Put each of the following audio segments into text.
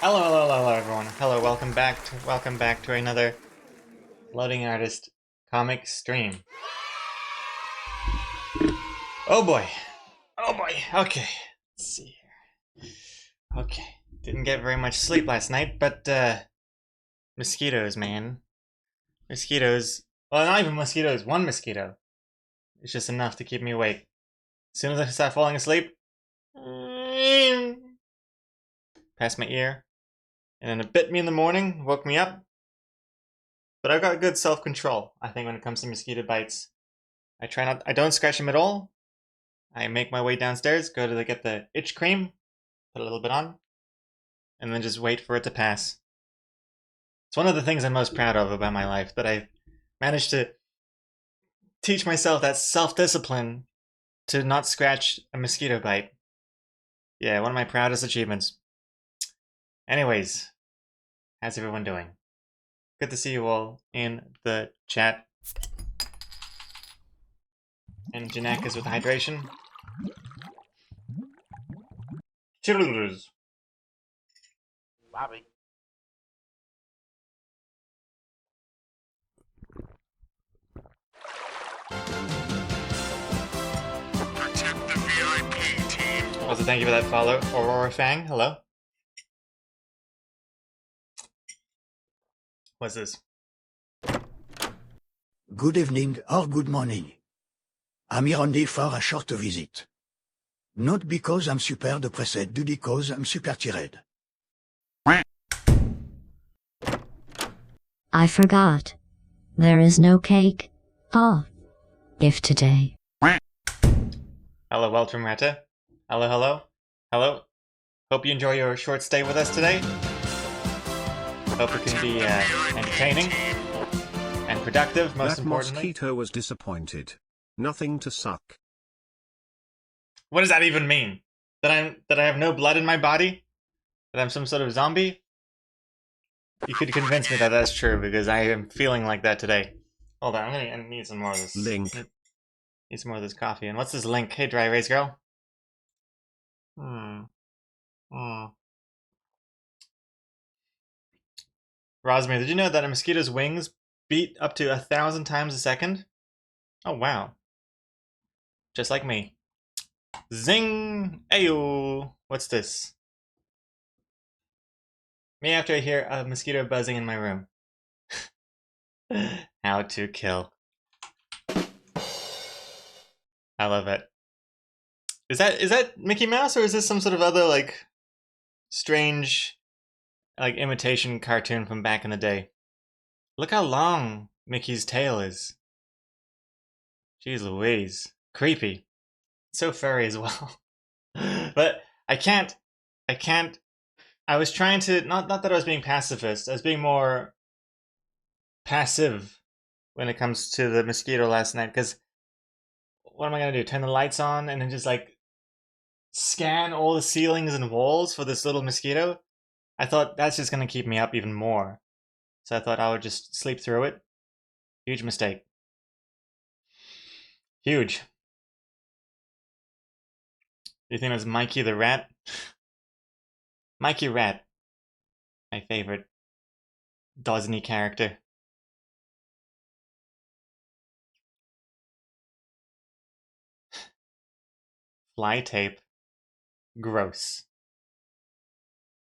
Hello, everyone. Hello, welcome back to another Loading Artist comic stream. Oh boy, oh boy. Okay, let's see here. Okay, didn't get very much sleep last night, but mosquitoes, man, mosquitoes. Well, not even mosquitoes. One mosquito. It's just enough to keep me awake. As soon as I start falling asleep, past my ear, and then it bit me in the morning, woke me up. But I've got good self-control, I think, when it comes to mosquito bites. I don't scratch them at all. I make my way downstairs, go to get the itch cream, put a little bit on, and then just wait for it to pass. It's one of the things I'm most proud of about my life, that I managed to teach myself that self-discipline to not scratch a mosquito bite. Yeah, one of my proudest achievements. Anyways, how's everyone doing? Good to see you all in the chat. And Janek is with hydration. Cheers. Bobby. Protect the VIP team. Also, thank you for that follow. Aurora Fang, hello. What's this? Good evening or good morning. I'm here only for a short visit. Not because I'm super depressed, but because I'm super tired. I forgot. There is no cake off gift today. Hello, Weltrum Rata. Hello, hello. Hello. Hope you enjoy your short stay with us today. Hope it can be entertaining and productive, most that importantly. Mosquito was disappointed. Nothing to suck. What does that even mean? That I have no blood in my body? That I'm some sort of zombie? You could convince me that that's true, because I am feeling like that today. Hold on, I need some more of this. Link. Need some more of this coffee. And what's this link? Hey, Dry Erase Girl. Rosmer, did you know that a mosquito's wings beat up to 1,000 times a second? Oh, wow. Just like me. Zing! Ayo! What's this? Me after I hear a mosquito buzzing in my room. How to kill. I love it. Is that Mickey Mouse, or is this some sort of other, like, strange, like, imitation cartoon from back in the day? Look how long Mickey's tail is. Jeez Louise. Creepy. So furry as well. But I can't. I was trying to, not that I was being pacifist, I was being more passive when it comes to the mosquito last night, because what am I gonna do? Turn the lights on and then just like scan all the ceilings and walls for this little mosquito? I thought that's just gonna keep me up even more. So I thought I would just sleep through it. Huge mistake. Huge. You think that's Mikey the Rat? Mikey Rat. My favorite Disney character. Fly tape. Gross.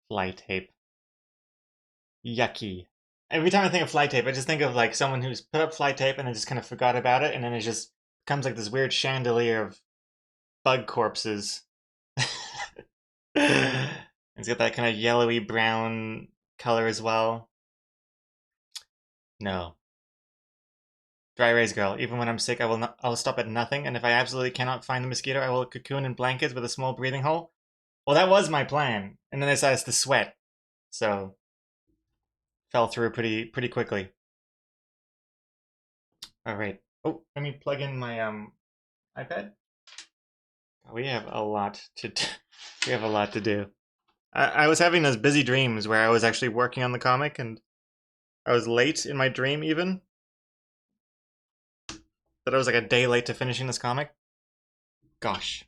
Fly tape. Yucky. Every time I think of fly tape, I just think of like someone who's put up fly tape and then just kind of forgot about it, and then it just becomes like this weird chandelier of bug corpses. It's got that kind of yellowy brown color as well. No. Dry Erase Girl. Even when I'm sick, I'll stop at nothing, and if I absolutely cannot find the mosquito, I will cocoon in blankets with a small breathing hole. Well, that was my plan, and then I decided to sweat, so fell through pretty quickly. All right. Oh, let me plug in my iPad. We have a lot to do. We have a lot to do. I was having those busy dreams where I was actually working on the comic, and I was late in my dream even. That I was like a day late to finishing this comic. Gosh.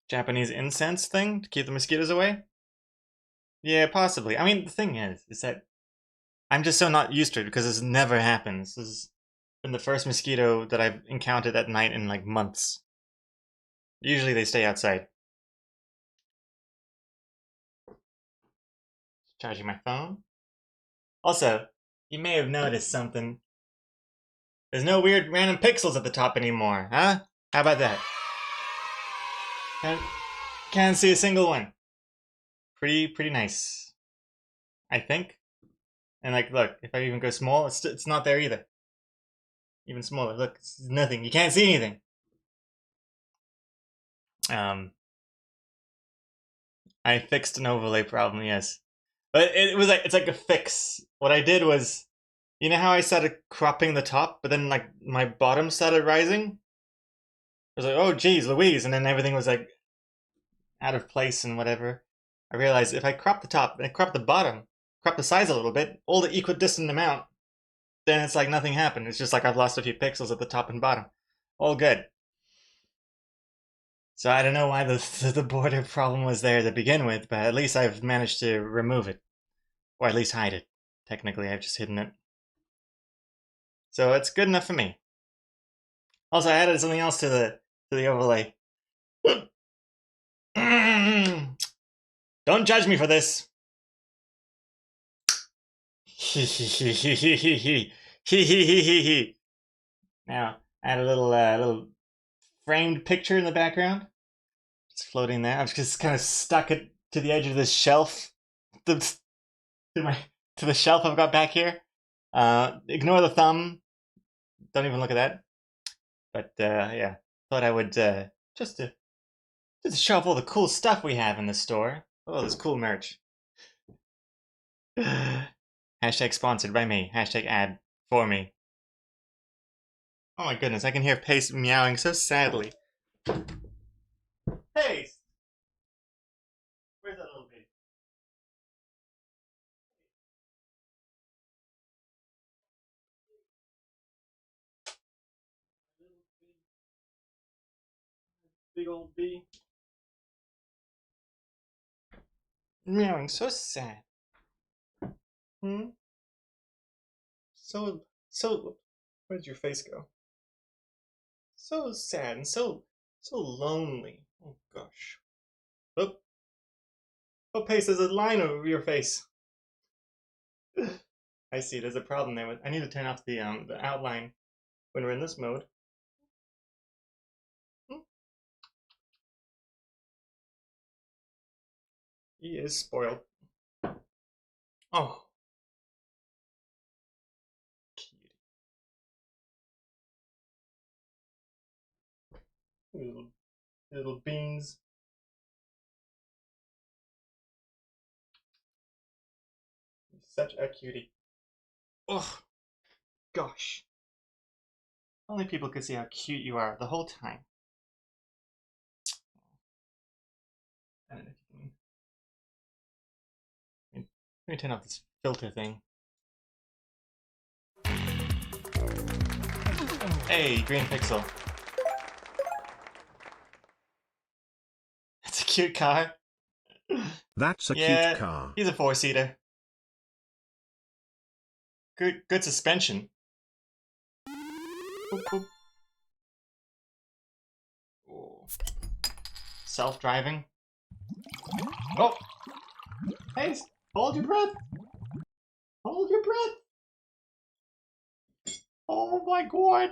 Japanese incense thing to keep the mosquitoes away? Yeah, possibly. I mean, the thing is that I'm just so not used to it because this never happens. This has been the first mosquito that I've encountered at night in like months. Usually they stay outside. Charging my phone. Also, you may have noticed something. There's no weird random pixels at the top anymore, huh? How about that? Can't see a single one. Pretty nice, I think. And like, look, if I even go small, it's not there either. Even smaller. Look, it's nothing. You can't see anything. I fixed an overlay problem, yes, but it's like a fix. What I did was, you know how I started cropping the top, but then like my bottom started rising. I was like, oh geez, Louise, and then everything was like out of place and whatever. I realized if I crop the top and I crop the bottom, crop the size a little bit, all the equidistant amount, then it's like nothing happened. It's just like I've lost a few pixels at the top and bottom. All good. So I don't know why the border problem was there to begin with, but at least I've managed to remove it. Or at least hide it. Technically, I've just hidden it. So it's good enough for me. Also, I added something else to the overlay. Don't judge me for this. Now, add a little framed picture in the background. It's floating there. I've just kind of stuck it to the edge of this shelf. To the shelf I've got back here. Ignore the thumb. Don't even look at that. But yeah, thought I would just to show off all the cool stuff we have in the store. Oh, this cool merch. Hashtag sponsored by me. Hashtag ad for me. Oh my goodness, I can hear Pace meowing so sadly. Pace! Where's that little baby? Big old bee. Meowing so sad. Hmm? So, where'd your face go? So sad and so lonely. Oh gosh. Oh, oh, Pace, there's a line over your face. I see. There's a problem there. I need to turn off the outline when we're in this mode. Hmm. He is spoiled. Oh, cutie. Little beans. Such a cutie. Oh, gosh. Only people could see how cute you are the whole time. I don't know if you can. Let me turn off this filter thing. Hey, green pixel. That's a cute car. That's a Yeah, cute car. he's a four-seater. Good suspension. Boop, boop. Oh. Self-driving. Oh! Hey, hold your breath! Hold your breath! Oh my god!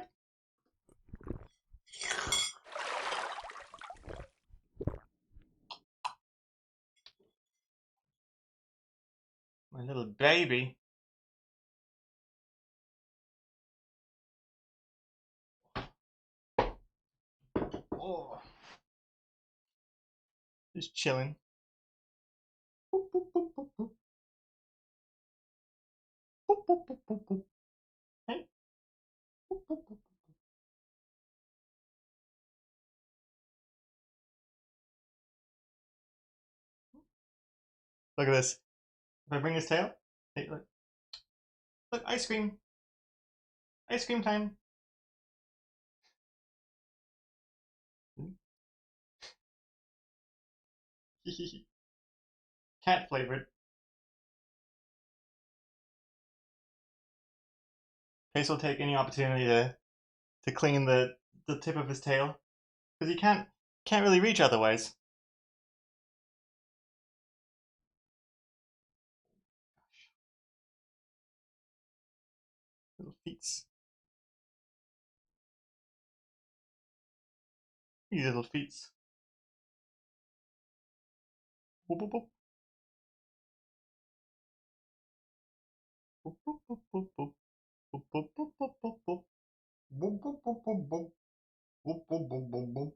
My little baby. Oh. Just chilling. Boop, boop, boop, boop, boop. Boop, boop, boop, boop, boop. Hey. Boop, boop, boop. Look at this. If I bring his tail, hey, look. Look, ice cream. Ice cream time. Cat flavored. Pace will take any opportunity to clean the tip of his tail, because he can't really reach otherwise. Little feets. These little feets. Boop, boop, boop. Boop, boop, boop, boop, boop. Boop, boop, boop, boop, boop, boop. Boop, boop, boop, boop, boop. Boop, boop, boop, boop, boop.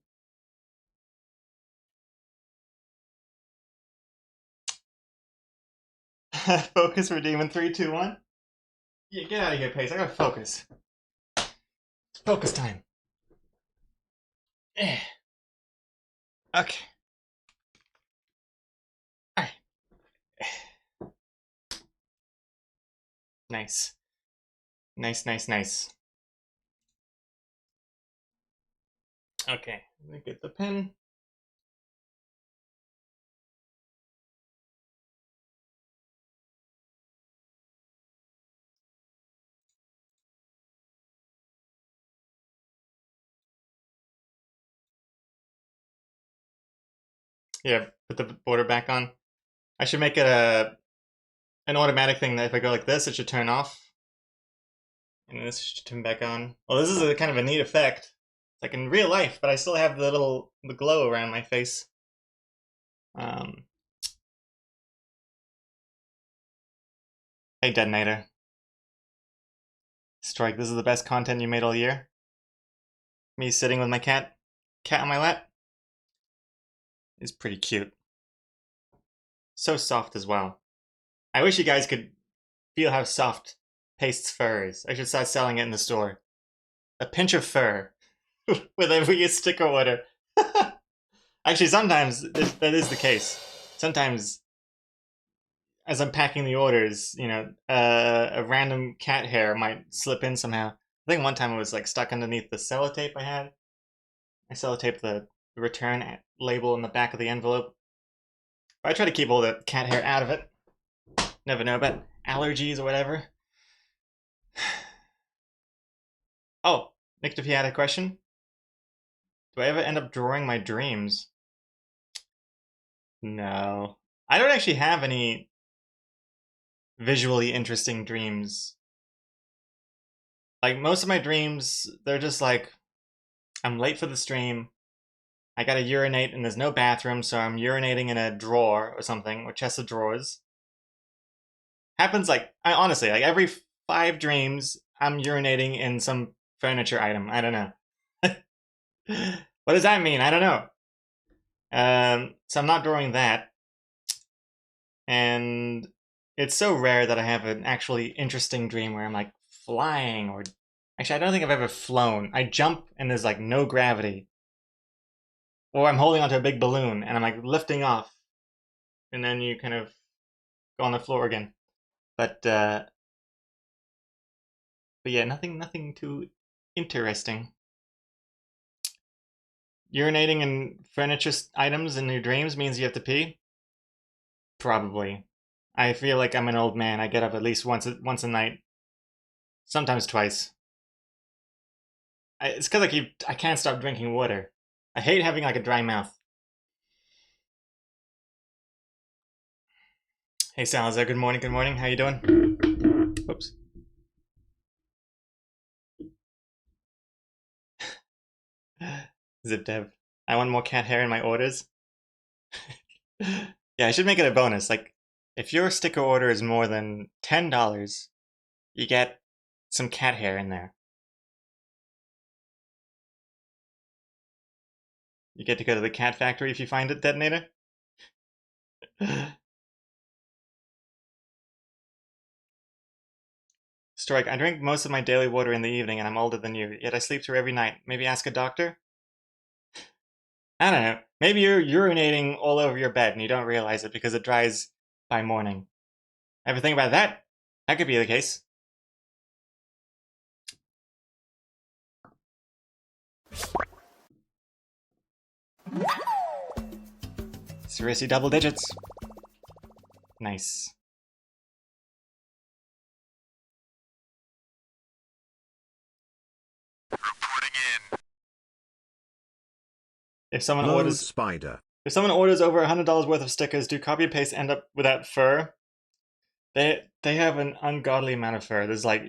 Focus for Demon 3, 2, 1. Yeah, get out of here, Pace. I gotta focus. It's focus time. Eh. Okay. Alright. Nice. Nice, nice, nice. Okay, let me get the pen. Yeah, put the border back on. I should make it an automatic thing that if I go like this, it should turn off. And this should turn back on. Well, this is a kind of a neat effect. It's like in real life, but I still have the glow around my face. Hey, Detonator. Strike, this is the best content you made all year. Me sitting with my cat on my lap. Is pretty cute. So soft as well. I wish you guys could feel how soft Paste's fur is. I should start selling it in the store. A pinch of fur with every sticker order. Actually, sometimes that is the case. Sometimes, as I'm packing the orders, you know, a random cat hair might slip in somehow. I think one time it was like stuck underneath the sellotape I had. I sellotaped the return label in the back of the envelope. But I try to keep all the cat hair out of it. Never know about allergies or whatever. Oh, Nick, if you had a question? Do I ever end up drawing my dreams? No. I don't actually have any visually interesting dreams. Like, most of my dreams, they're just like, I'm late for the stream, I gotta urinate and there's no bathroom, so I'm urinating in a drawer or something, or chest of drawers. Happens like, honestly, like every 5 dreams, I'm urinating in some furniture item. I don't know. What does that mean? I don't know. So I'm not drawing that. And it's so rare that I have an actually interesting dream where I'm like flying or... Actually, I don't think I've ever flown. I jump and there's like no gravity. Or I'm holding onto a big balloon and I'm like lifting off. And then you kind of go on the floor again. But yeah, nothing too interesting. Urinating in furniture items in your dreams means you have to pee? Probably. I feel like I'm an old man. I get up at least once a night. Sometimes twice. It's because I can't stop drinking water. I hate having like a dry mouth. Hey Salazar, good morning, good morning. How you doing? Oops. Zip dev. I want more cat hair in my orders. Yeah, I should make it a bonus. Like, if your sticker order is more than $10, you get some cat hair in there. You get to go to the cat factory if you find it, Detonator. Strike, I drink most of my daily water in the evening and I'm older than you, yet I sleep through every night. Maybe ask a doctor? I don't know. Maybe you're urinating all over your bed and you don't realize it because it dries by morning. Ever think about that? That could be the case. Seriously, double digits. Nice. Reporting in. If someone Load orders spider. If someone orders over $100 worth of stickers, do copy and paste end up without fur? They have an ungodly amount of fur. There's like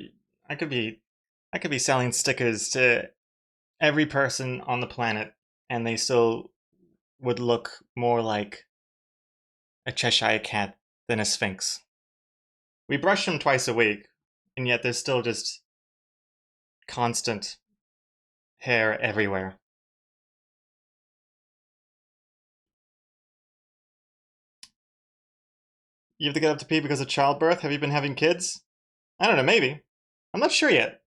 I could be selling stickers to every person on the planet, and they still would look more like a Cheshire cat than a sphinx. We brush them twice a week, and yet there's still just constant hair everywhere. You have to get up to pee because of childbirth? Have you been having kids? I don't know, maybe. I'm not sure yet.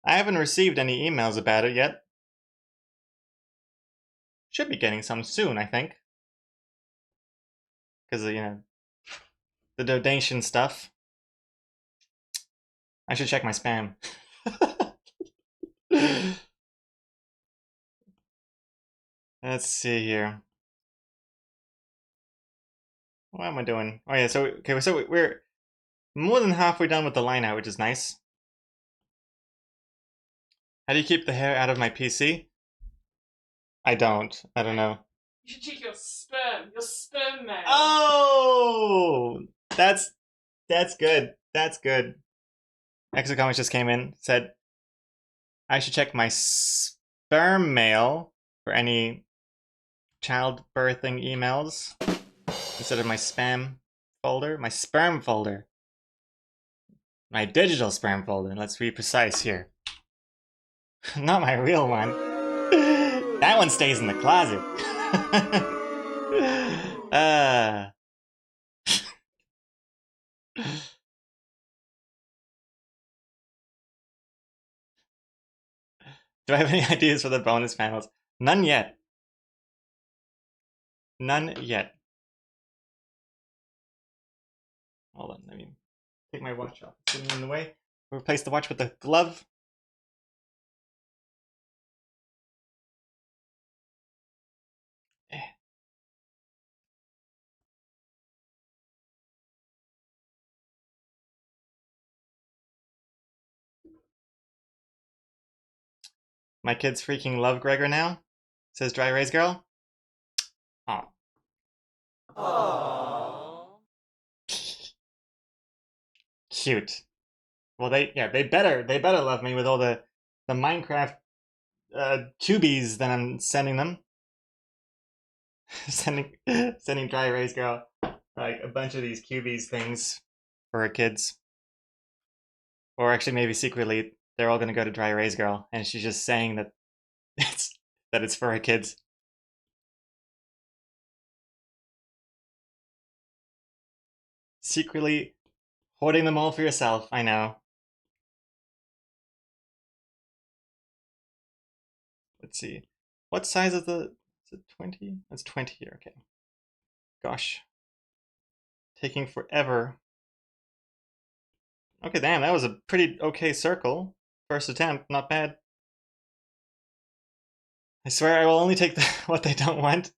I haven't received any emails about it yet. Should be getting some soon, I think. Because, you know, the donation stuff. I should check my spam. Let's see here. What am I doing? Oh yeah, so we're more than halfway done with the line out, which is nice. How do you keep the hair out of my PC? I don't know. You should check your sperm mail. Oh, that's good. That's good. Exo Comics just came in, said I should check my sperm mail for any childbirthing emails instead of my spam folder, my sperm folder, my digital sperm folder. Let's be precise here. Not my real one. That one stays in the closet. Do I have any ideas for the bonus panels? None yet. None yet. Hold on, let me take my watch off. It's sitting in the way. Replace the watch with the glove. My kids freaking love Gregor now, says Dry Raise Girl. Aw. Cute. Well, they better love me with all the Minecraft cubies that I'm sending them. sending Dry Raise Girl like a bunch of these cubies things for her kids. Or actually, maybe secretly, they're all gonna go to Dry Raise Girl, and she's just saying that it's for her kids. Secretly hoarding them all for yourself, I know. Let's see. What size is the... Is it 20? That's 20 here, okay. Gosh. Taking forever. Okay, damn, that was a pretty okay circle. First attempt, not bad. I swear I will only take what they don't want.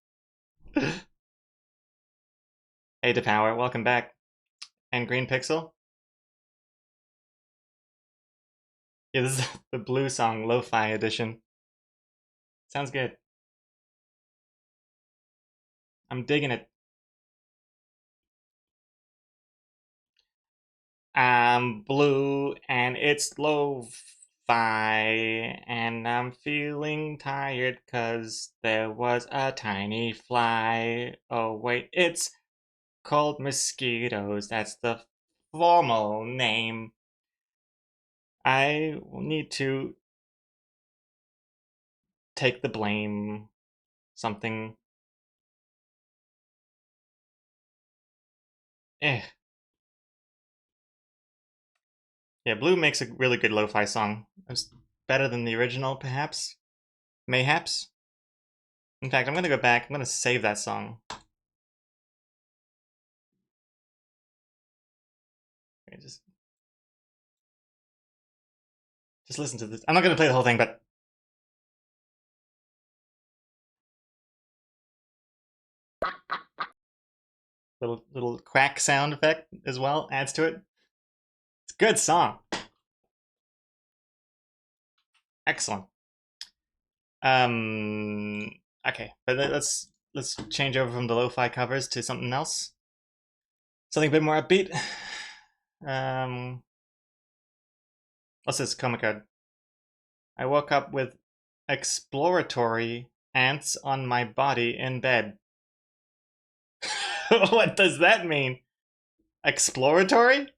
Hey, DePower, welcome back. And Green Pixel. Yeah, this is the Blue Song Lo-Fi edition. Sounds good. I'm digging it. I'm blue and it's lo-fi, and I'm feeling tired 'cause there was a tiny fly. Oh wait, it's called mosquitoes. That's the formal name. I need to take the blame. Something. Eh. Yeah, Blue makes a really good lo-fi song. It's better than the original, perhaps? Mayhaps? In fact, I'm gonna go back. I'm gonna save that song. Okay, just listen to this. I'm not gonna play the whole thing, but Little quack sound effect as well adds to it. It's a good song. Excellent. Okay, but let's change over from the lo-fi covers to something else. Something a bit more upbeat. What's this? Comicode. I woke up with exploratory ants on my body in bed. What does that mean? Exploratory?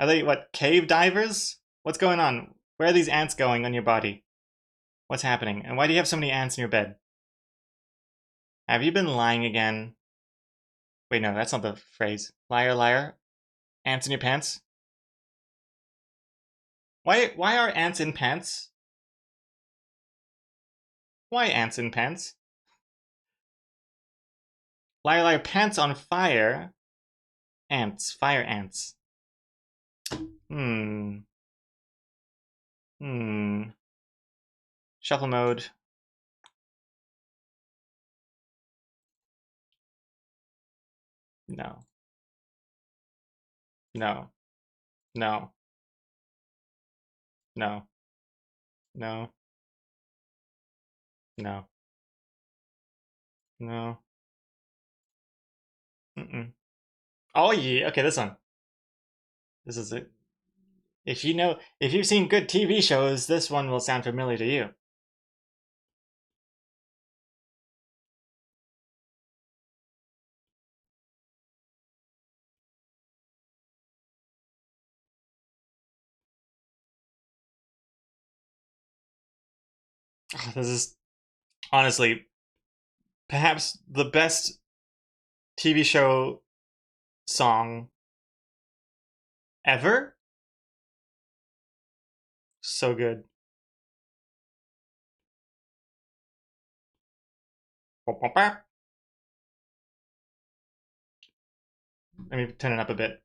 Are they, what, cave divers? What's going on? Where are these ants going on your body? What's happening? And why do you have so many ants in your bed? Have you been lying again? Wait, no, that's not the phrase. Liar, liar. Ants in your pants? Why are ants in pants? Why ants in pants? Liar, liar, pants on fire. Ants, fire ants. Shuffle mode. No. No. No. No. No. No. No. Oh yeah, okay, this one. This is it. If you've seen good TV shows, this one will sound familiar to you. This is honestly perhaps the best TV show song ever. So good. Let me turn it up a bit.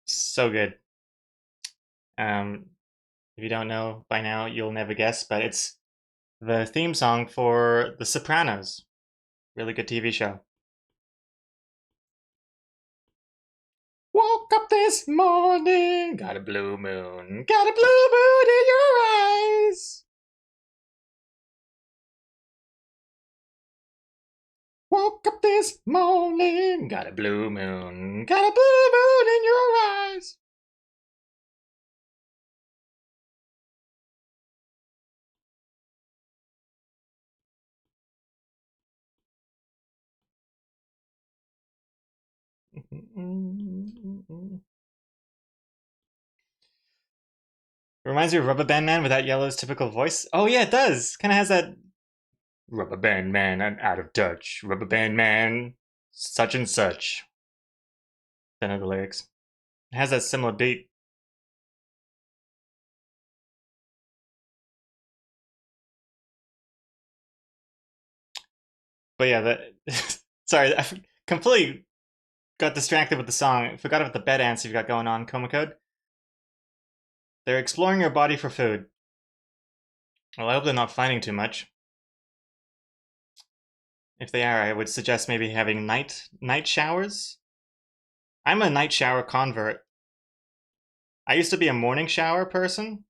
So good. If you don't know by now, you'll never guess, but it's the theme song for The Sopranos. Really good TV show. Woke up this morning, got a blue moon, got a blue moon in your eyes. Woke up this morning, got a blue moon, got a blue moon in your eyes. Reminds me of Rubber Band Man without Yellow's typical voice. Oh yeah, it does. Kind of has that Rubber Band Man, I'm out of touch. Rubber Band Man, such and such. Don't know the lyrics. It has that similar beat. But yeah, sorry, I completely got distracted with the song. I forgot about the bed ants you've got going on, Comicode. They're exploring your body for food. Well, I hope they're not finding too much. If they are, I would suggest maybe having night showers. I'm a night shower convert. I used to be a morning shower person,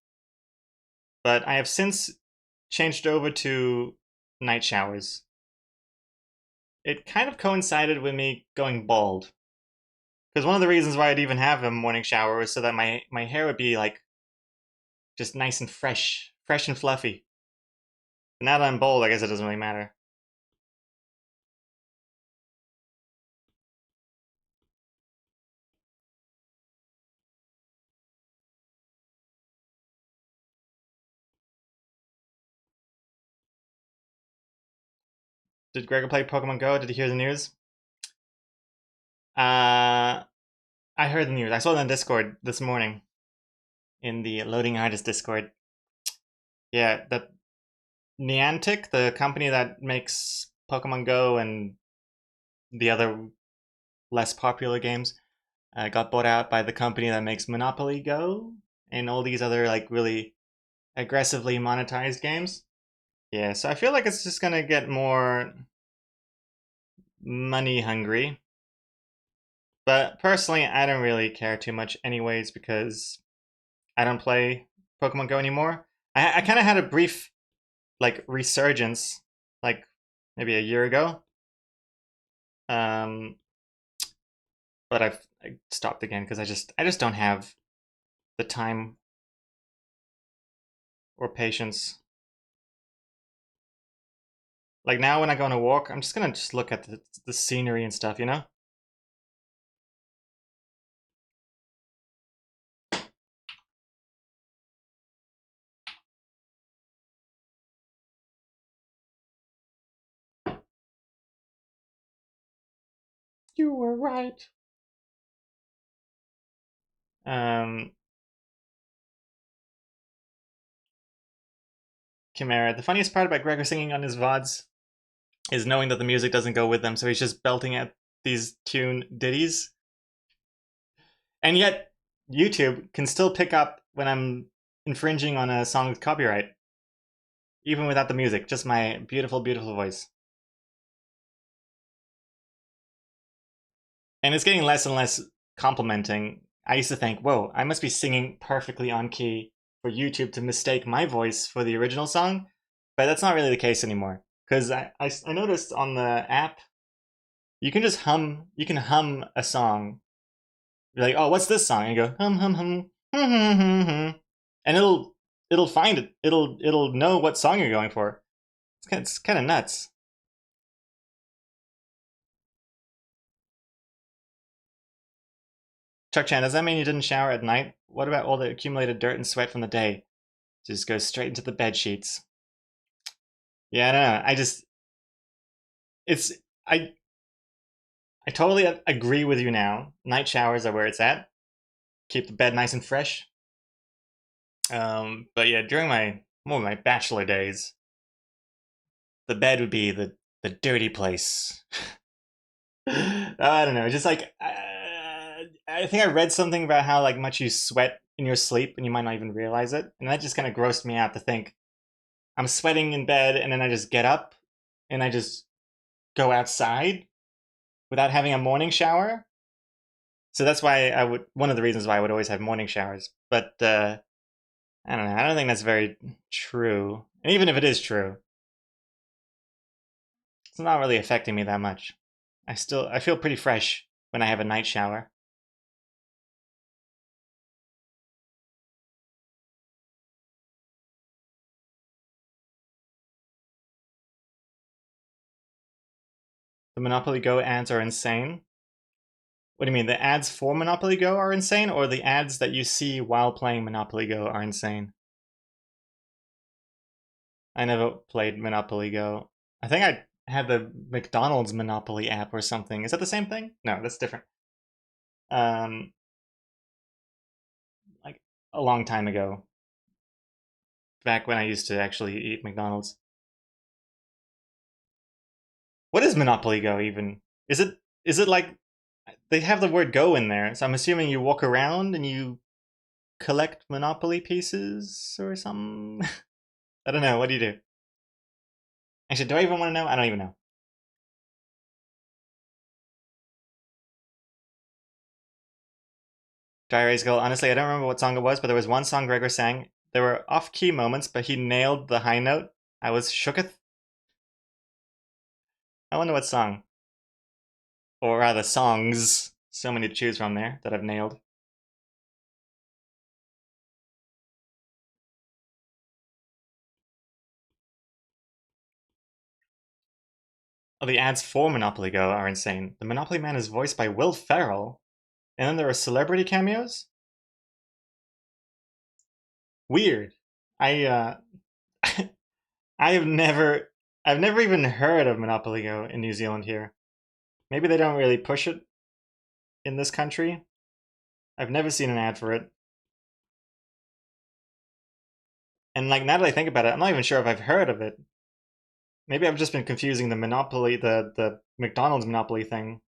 but I have since changed over to night showers. It kind of coincided with me going bald. Because one of the reasons why I'd even have a morning shower was so that my hair would be like just nice and fresh and fluffy. But now that I'm bald, I guess it doesn't really matter. Did Gregor play Pokemon Go? Did he hear the news? I heard the news. I saw it on Discord this morning. In the Loading Artist Discord. Yeah, the Niantic, the company that makes Pokemon Go and the other less popular games, got bought out by the company that makes Monopoly Go and all these other like really aggressively monetized games. Yeah, so I feel like it's just gonna get more money hungry. But personally, I don't really care too much anyways because I don't play Pokemon Go anymore. I kind of had a brief like resurgence like maybe a year ago. Um, but I stopped again because I just don't have the time or patience. Like now when I go on a walk, I'm just gonna just look at the scenery and stuff, you know? You were right. Chimera. The funniest part about Gregor singing on his VODs is knowing that the music doesn't go with them, so he's just belting out these tune ditties. And yet, YouTube can still pick up when I'm infringing on a song with copyright. Even without the music, just my beautiful, beautiful voice. And it's getting less and less complimenting. I used to think, whoa, I must be singing perfectly on key for YouTube to mistake my voice for the original song. But that's not really the case anymore. Because I noticed on the app, you can just hum a song. You're like, oh, what's this song? And you go, hum, hum, hum, hum, hum, hum, hum. And it'll find it. It'll know what song you're going for. It's kind of nuts. Chuck Chan, does that mean you didn't shower at night? What about all the accumulated dirt and sweat from the day? Just goes straight into the bed sheets. Yeah, I don't know. I totally agree with you now. Night showers are where it's at. Keep the bed nice and fresh. But yeah, during my bachelor days, the bed would be the dirty place. I don't know. Just like I think I read something about how like much you sweat in your sleep and you might not even realize it, and that just kind of grossed me out to think I'm sweating in bed and then I just get up and I just go outside without having a morning shower. So that's why one of the reasons why I would always have morning showers. But I don't know. I don't think that's very true. And even if it is true, it's not really affecting me that much. I feel pretty fresh when I have a night shower. The Monopoly Go ads are insane. What do you mean? The ads for Monopoly Go are insane, or the ads that you see while playing Monopoly Go are insane? I never played Monopoly Go. I think I had the McDonald's Monopoly app or something. Is that the same thing? No, that's different. Like a long time ago. Back when I used to actually eat McDonald's. What is Monopoly Go even? Is it like they have the word go in there, so I'm assuming you walk around and you collect Monopoly pieces or something? I don't know. What do you do? Actually, do I even want to know? I don't even know. Dry Erase Girl, honestly, I don't remember what song it was, but there was one song Gregor sang. There were off-key moments, but he nailed the high note. I was shooketh. I wonder what song. Or rather, songs. So many to choose from there that I've nailed. Oh, the ads for Monopoly Go are insane. The Monopoly Man is voiced by Will Ferrell, and then there are celebrity cameos? Weird. I I've never even heard of Monopoly Go in New Zealand here. Maybe they don't really push it in this country. I've never seen an ad for it. And like now that I think about it, I'm not even sure if I've heard of it. Maybe I've just been confusing the Monopoly, the McDonald's Monopoly thing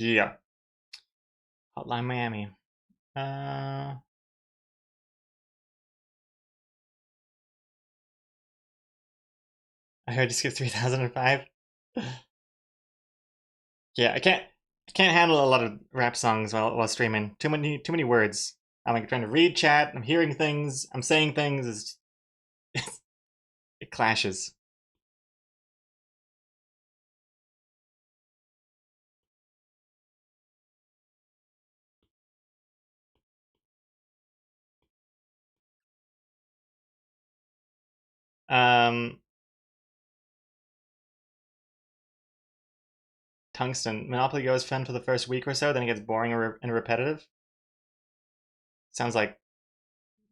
Yeah. Hotline Miami. I heard you skip 3005. Yeah, I can't handle a lot of rap songs while streaming. Too many words. I'm like trying to read chat. I'm hearing things. I'm saying things. It clashes. Tungsten. Monopoly Go is fun for the first week or so, then it gets boring and repetitive. Sounds like,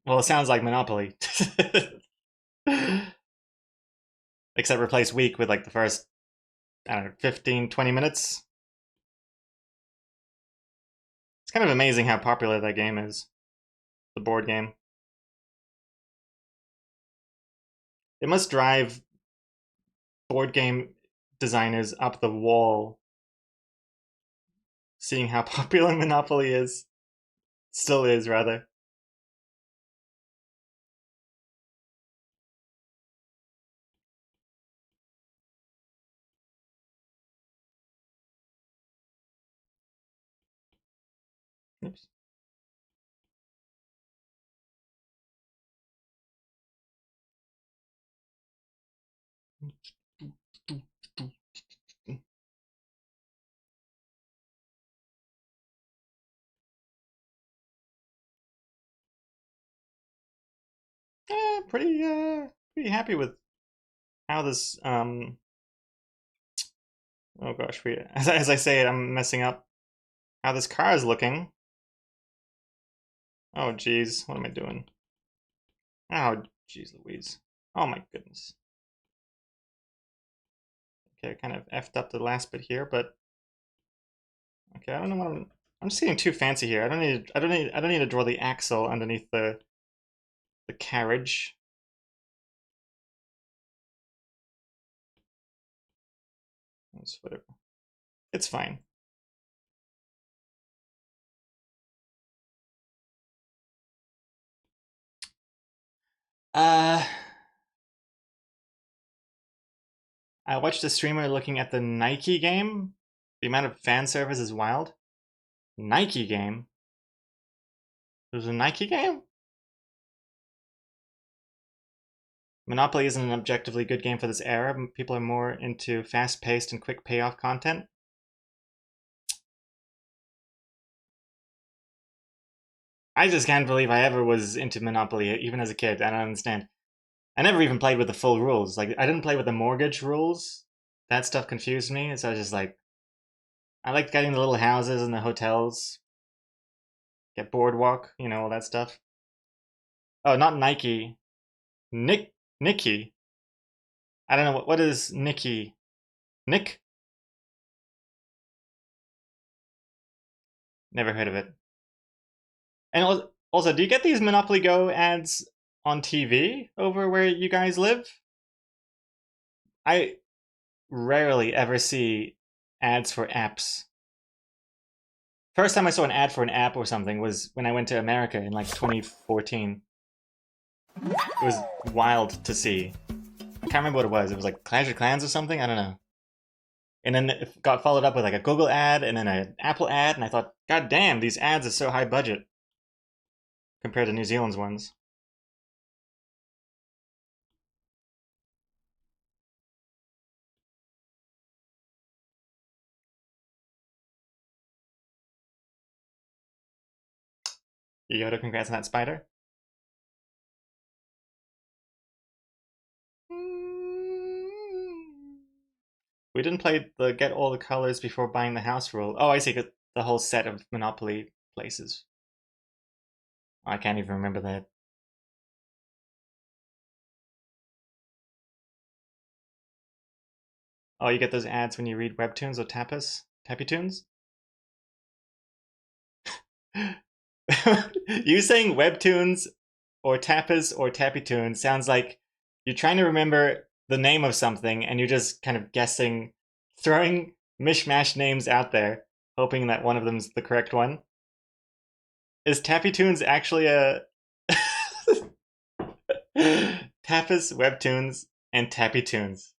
well, it sounds like Monopoly. Except replace week with like the first, I don't know, 15, 20 minutes. It's kind of amazing how popular that game is. The board game. It must drive board game designers up the wall seeing how popular Monopoly is. Still is, rather. Oops. Pretty happy with how this oh gosh, as I say it, I'm messing up how this car is looking. Oh geez, what am I doing? Oh geez Louise. Oh my goodness. Okay, I kind of effed up the last bit here, but okay, I don't know what I'm just getting too fancy here. I don't need to draw the axle underneath the carriage. It's whatever. It's fine. I watched a streamer looking at the Nike game. The amount of fan service is wild. Nike game? There's a Nike game? Monopoly isn't an objectively good game for this era. People are more into fast-paced and quick payoff content. I just can't believe I ever was into Monopoly, even as a kid. I don't understand. I never even played with the full rules. Like, I didn't play with the mortgage rules. That stuff confused me, so I was just like, I liked getting the little houses and the hotels. Get boardwalk, you know, all that stuff. Oh, not Nike. Nikki. I don't know, what is Nikki? Nick? Never heard of it. And also, do you get these Monopoly Go ads on TV over where you guys live? I rarely ever see ads for apps. First time I saw an ad for an app or something was when I went to America in like 2014. It was wild to see. I can't remember what it was. It was like Clash of Clans or something? I don't know. And then it got followed up with like a Google ad and then an Apple ad, and I thought, God damn, these ads are so high budget compared to New Zealand's ones. Yoda, congrats on that spider. We didn't play the get all the colors before buying the house rule. Oh, I see, the whole set of Monopoly places. I can't even remember that. Oh, you get those ads when you read webtoons or Tappytoons? You saying webtoons or tapas or Tappytoons sounds like you're trying to remember the name of something and you're just kind of guessing, throwing mishmash names out there, hoping that one of them's the correct one. Is Tappy Toons actually a Tapas, Webtoons, and Tappy Toons?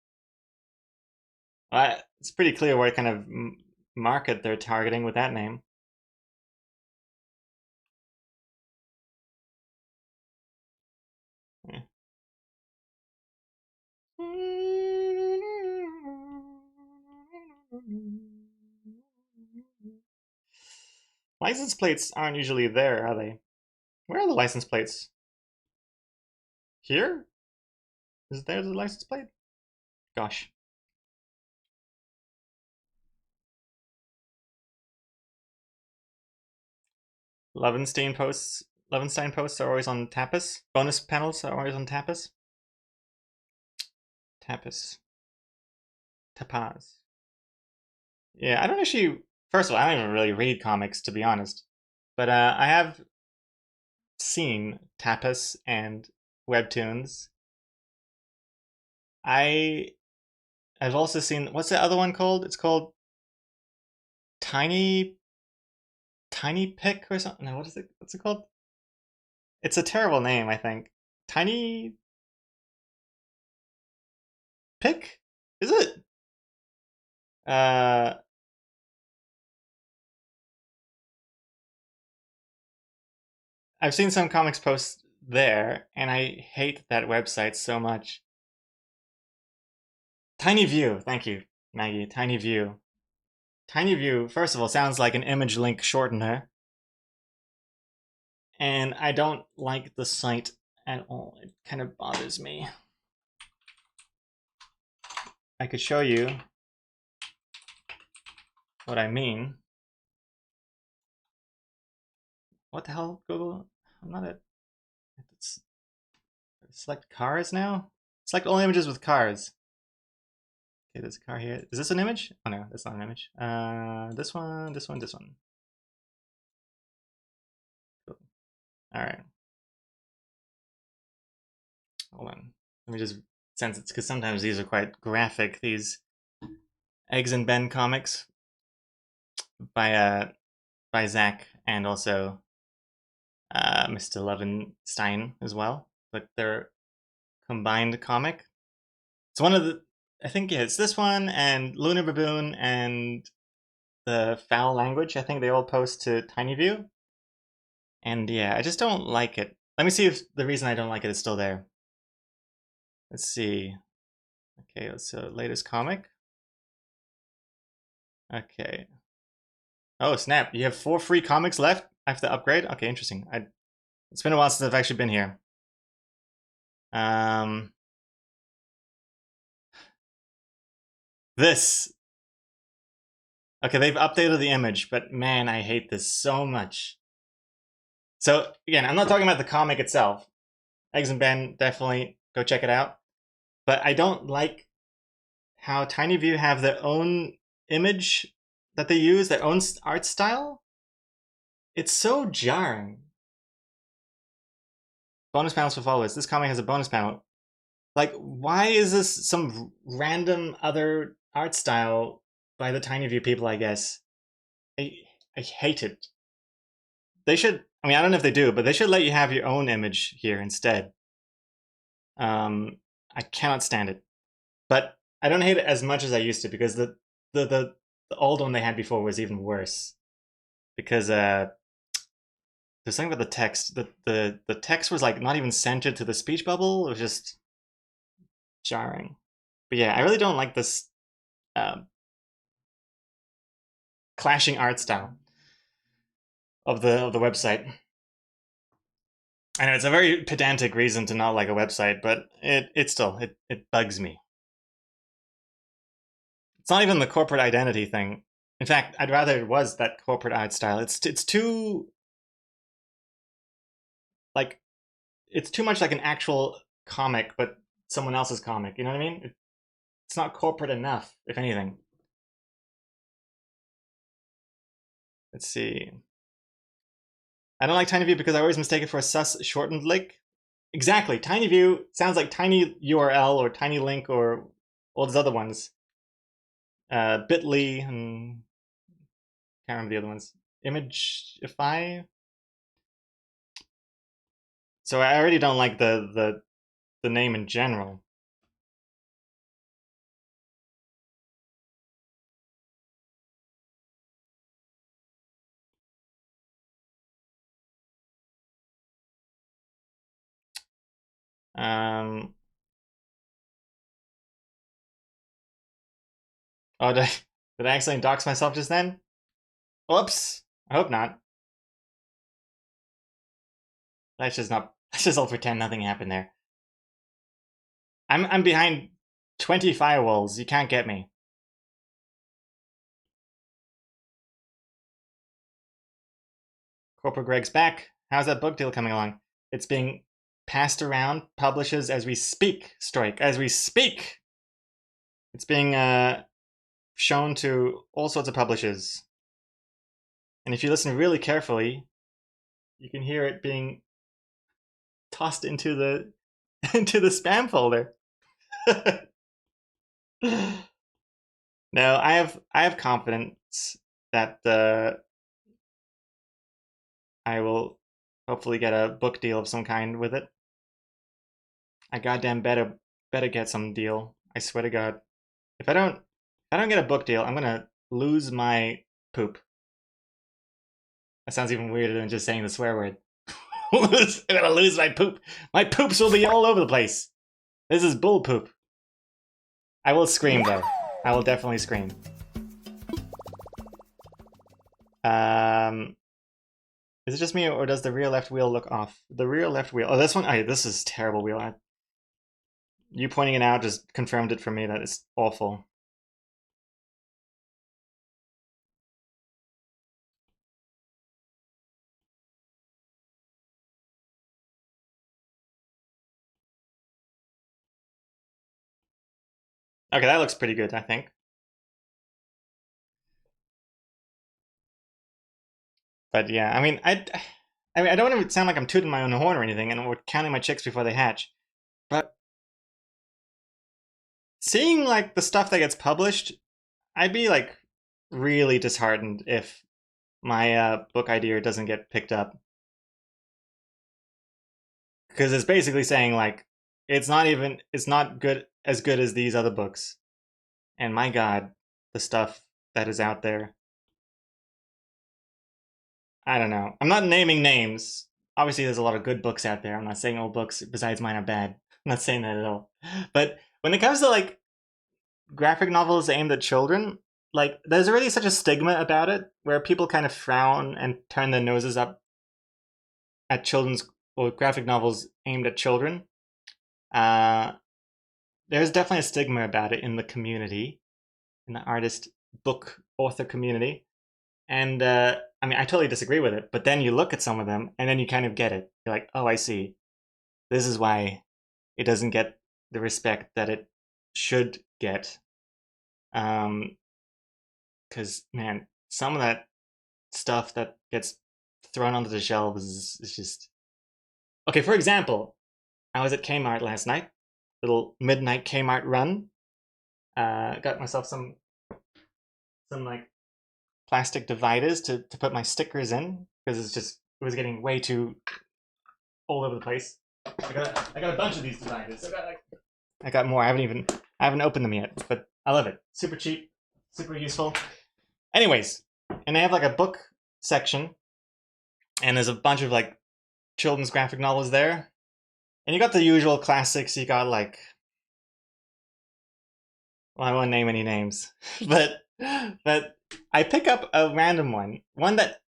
Well, it's pretty clear what kind of market they're targeting with that name. Yeah. License plates aren't usually there, are they? Where are the license plates? Here? Is there the license plate? Gosh. Levenstein posts are always on Tapas. Bonus panels are always on Tapas. Tapas. Yeah, I don't actually. First of all, I don't even really read comics, to be honest. But I have seen Tapas and Webtoons. I've also seen, what's the other one called? It's called Tiny Pick or something. No, what's it called? It's a terrible name, I think. Tiny Pick? Is it? I've seen some comics posts there, and I hate that website so much. Tiny View, thank you, Maggie. Tiny View. Tiny View, first of all, sounds like an image link shortener. And I don't like the site at all. It kind of bothers me. I could show you what I mean. What the hell, Google? I'm not at. Select cars now? Select all images with cars. Okay, there's a car here. Is this an image? Oh no, that's not an image. This one, this one, this one. Cool. All right. Hold on. Let me just sense it, because sometimes these are quite graphic. These Eggs and Ben comics by Zach and also Mr. Levenstein as well. But they're combined comic. It's one of the, I think, yeah, it's this one and Lunar Baboon and the Foul Language. I think they all post to Tiny View. And yeah, I just don't like it. Let me see if the reason I don't like it is still there. Let's see. Okay, so latest comic. Okay. Oh, snap. You have 4 free comics left? I have to upgrade? Okay, interesting. It's been a while since I've actually been here. This. Okay, they've updated the image, but man, I hate this so much. So, again, I'm not talking about the comic itself. Eggs and Ben, definitely go check it out. But I don't like how Tiny View have their own image that they use, their own art style. It's so jarring. Bonus panels for followers. This comic has a bonus panel. Like, why is this some random other art style by the Tiny View people, I guess? I hate it. They should, I mean, I don't know if they do, but they should let you have your own image here instead. I cannot stand it. But I don't hate it as much as I used to, because the old one they had before was even worse. Because there's something about the text. The text was like not even centered to the speech bubble. It was just jarring. But yeah, I really don't like this clashing art style of the website. I know it's a very pedantic reason to not like a website, but it still bugs me. It's not even the corporate identity thing. In fact, I'd rather it was that corporate art style. It's too like, it's too much like an actual comic, but someone else's comic. You know what I mean? It's not corporate enough, if anything. Let's see. I don't like Tiny View because I always mistake it for a sus shortened link. Exactly. Tiny View sounds like Tiny URL or Tiny Link or all those other ones. Bitly and Can't remember the other ones. Imagify. So I already don't like the name in general. Oh, did I accidentally dox myself just then? Whoops. I hope not. Let's just not. Let's just all pretend nothing happened there. I'm behind 20 firewalls. You can't get me. Corporal Greg's back. How's that book deal coming along? It's being passed around publishers as we speak, Strike. As we speak! It's being shown to all sorts of publishers. And if you listen really carefully, you can hear it being tossed into the into the spam folder. No, I have confidence that I will hopefully get a book deal of some kind with it. I goddamn better get some deal. I swear to God. If I don't get a book deal, I'm gonna lose my poop. That sounds even weirder than just saying the swear word. I'm gonna lose my poop. My poops will be all over the place. This is bull poop. I will scream though. I will definitely scream. Is it just me, or does the rear left wheel look off? The rear left wheel. Oh, this one. Oh, this is terrible wheel. You pointing it out just confirmed it for me that it's awful. Okay, that looks pretty good, I think. But yeah, I mean, I don't want to sound like I'm tooting my own horn or anything, and we're counting my chicks before they hatch. But seeing like the stuff that gets published, I'd be like really disheartened if my book idea doesn't get picked up, because it's basically saying like it's not good as these other books. And my God, the stuff that is out there. I don't know. I'm not naming names. Obviously, there's a lot of good books out there. I'm not saying all books besides mine are bad. I'm not saying that at all. But when it comes to like graphic novels aimed at children, like there's already such a stigma about it, where people kind of frown and turn their noses up at children's or graphic novels aimed at children. There's definitely a stigma about it in the community, in the artist book author community. And I mean, I totally disagree with it. But then you look at some of them, and then you kind of get it. You're like, oh, I see. This is why it doesn't get the respect that it should get. Because man, some of that stuff that gets thrown onto the shelves is just okay. For example, I was at Kmart last night, little midnight Kmart run. Got myself some like plastic dividers to put my stickers in, because it was getting way too all over the place. I got a bunch of these dividers. I got more. I haven't opened them yet, but I love it. Super cheap, super useful. Anyways, and they have like a book section, and there's a bunch of like children's graphic novels there, and you got the usual classics. You got like, well, I won't name any names, but I pick up a random one that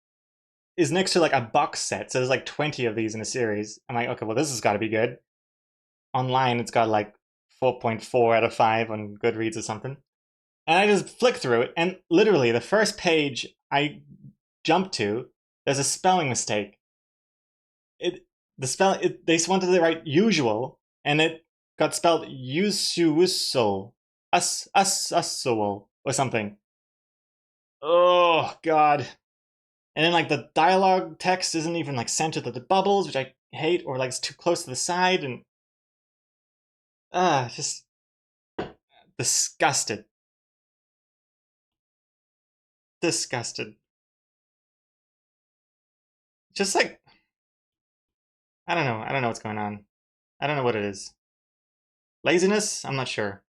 is next to like a box set. So there's like 20 of these in a series. I'm like, okay, well, this has got to be good. Online, it's got like 4.4 out of 5 on Goodreads or something. And I just flick through it, and literally the first page I jump to, there's a spelling mistake. They wanted to write usual, and it got spelled usual, ussual, or something. Oh God. And then like the dialogue text isn't even like centered to the bubbles, which I hate, or like it's too close to the side, and just disgusted. just like, I don't know. I don't know what's going on. I don't know what it is. Laziness? I'm not sure.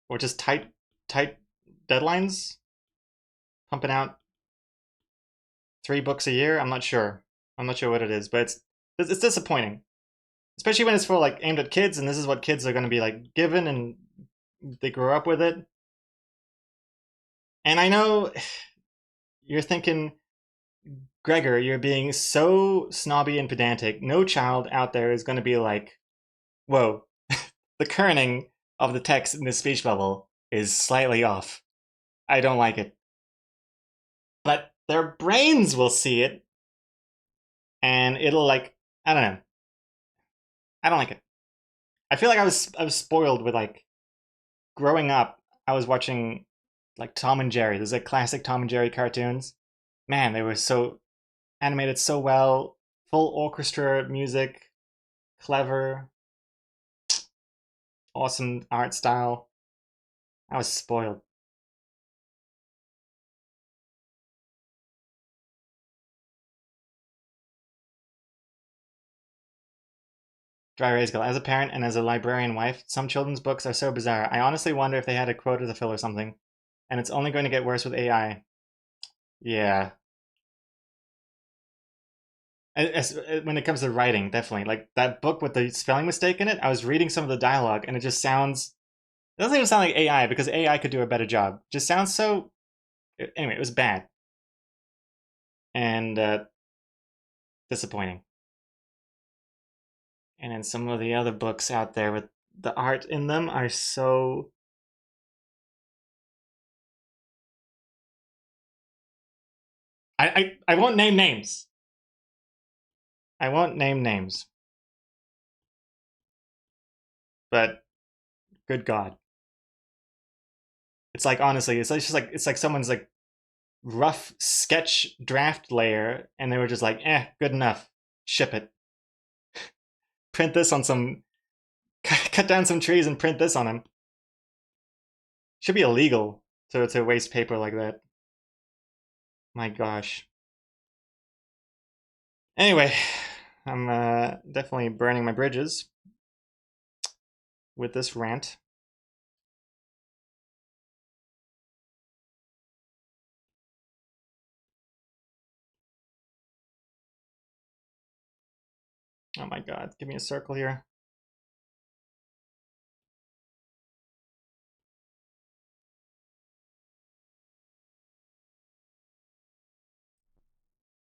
Or just tight deadlines? Pumping out 3 books a year? I'm not sure. I'm not sure what it is, but it's disappointing. Especially when it's for like aimed at kids, and this is what kids are going to be like given, and they grow up with it. And I know you're thinking, Gregor, you're being so snobby and pedantic. No child out there is going to be like, whoa, the kerning of the text in this speech bubble is slightly off. I don't like it. But their brains will see it, and it'll like, I don't know. I don't like it. I feel like I was spoiled with like growing up. I was watching like Tom and Jerry. There's like classic Tom and Jerry cartoons. Man, they were so animated so well, full orchestra music, clever, awesome art style. I was spoiled. Dry Rays Girl. As a parent and as a librarian wife, some children's books are so bizarre. I honestly wonder if they had a quota to fill or something. And it's only going to get worse with AI. Yeah. When it comes to writing, definitely. Like that book with the spelling mistake in it, I was reading some of the dialogue and it just sounds. It doesn't even sound like AI because AI could do a better job. It just sounds so. Anyway, it was bad. And disappointing. And then some of the other books out there with the art in them are so. I won't name names. I won't name names. But good God. It's like honestly, it's like someone's like rough sketch draft layer and they were just like, good enough. Ship it. Print this on some cut down some trees and print this on them. Should be illegal to waste paper like that. My gosh. Anyway, I'm definitely burning my bridges with this rant. Oh my god, give me a circle here.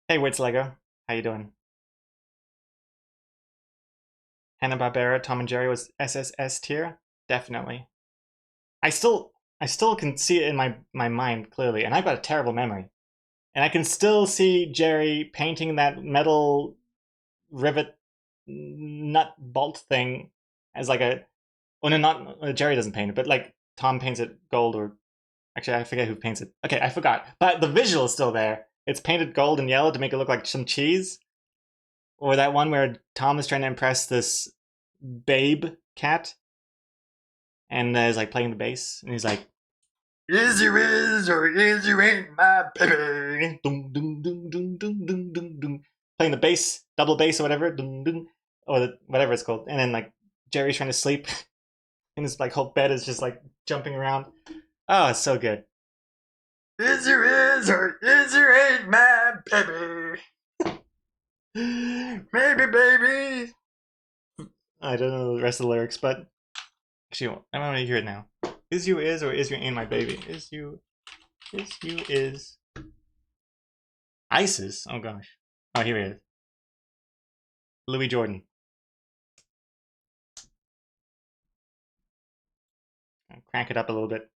Hey, Wits Lego, how you doing? Hanna-Barbera, Tom and Jerry was SSS tier? Definitely. I still can see it in my mind clearly, and I've got a terrible memory. And I can still see Jerry painting that metal rivet nut bolt thing as like a. Oh no, not Jerry doesn't paint it, but like Tom paints it gold, or actually I forget who paints it. Okay, I forgot. But the visual is still there. It's painted gold and yellow to make it look like some cheese. Or that one where Tom is trying to impress this babe cat, and is like playing the bass, and he's like, "Is you is or is you ain't my baby?" Dum dum dum dum dum dum dum dum. Playing the bass, double bass or whatever, dum dum, or whatever it's called. And then like Jerry's trying to sleep, and his like whole bed is just like jumping around. Oh, it's so good. Is you is or is you ain't my baby? Maybe, baby. I don't know the rest of the lyrics, but actually, I want to hear it now. Is you is or is you ain't my baby? Is you is ISIS? Oh gosh. Oh, here it is. Louis Jordan. I'll crank it up a little bit.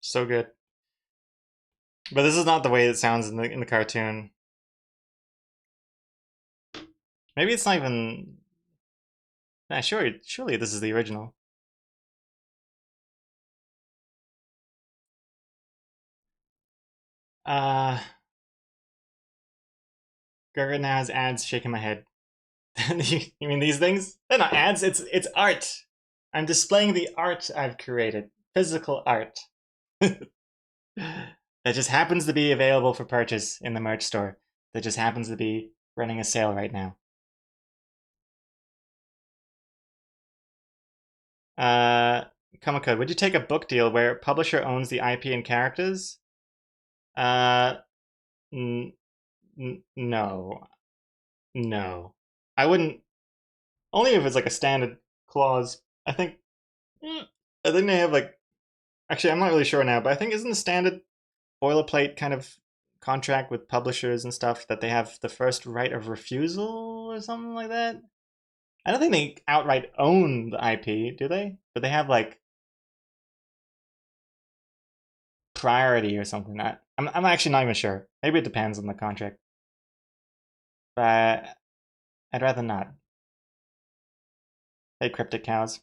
So good. But this is not the way it sounds in the cartoon. Maybe it's not even. Nah, surely this is the original. Gurga now has ads shaking my head. You mean these things? They're not ads, it's art. I'm displaying the art I've created. Physical art. That just happens to be available for purchase in the merch store. That just happens to be running a sale right now. Comic-Code, would you take a book deal where publisher owns the IP and characters? No. No. I wouldn't. Only if it's like a standard clause. I think they have like. Actually, I'm not really sure now, but I think isn't the standard boilerplate kind of contract with publishers and stuff that they have the first right of refusal or something like that? I don't think they outright own the IP, do they? But they have like priority or something. I'm actually not even sure. Maybe it depends on the contract. But I'd rather not. Hey, Cryptic Cows.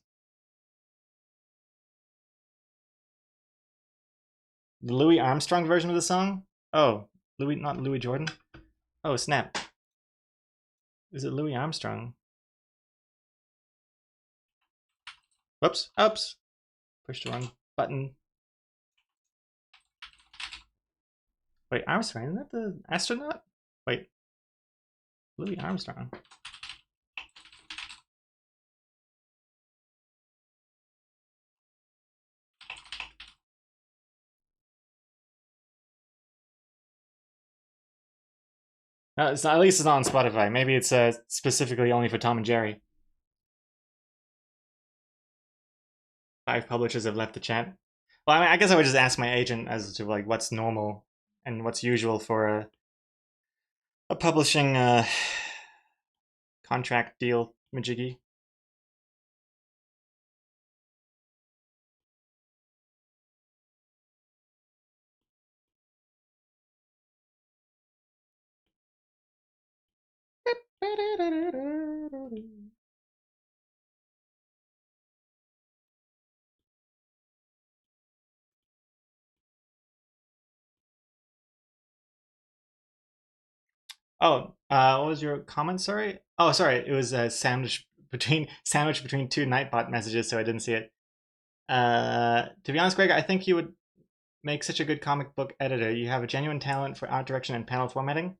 The Louis Armstrong version of the song? Oh, not Louis Jordan? Oh, snap. Is it Louis Armstrong? Whoops, oops. Pushed the wrong button. Wait, Armstrong, isn't that the astronaut? Wait. Louis Armstrong. It's not, at least it's not on Spotify. Maybe it's specifically only for Tom and Jerry. 5 publishers have left the chat. Well, I mean, I guess I would just ask my agent as to like what's normal and what's usual for a publishing contract deal, majiggy. Oh, what was your comment? Sorry. Oh, sorry. It was a sandwich between 2 Nightbot messages, so I didn't see it. To be honest, Greg, I think you would make such a good comic book editor. You have a genuine talent for art direction and panel formatting.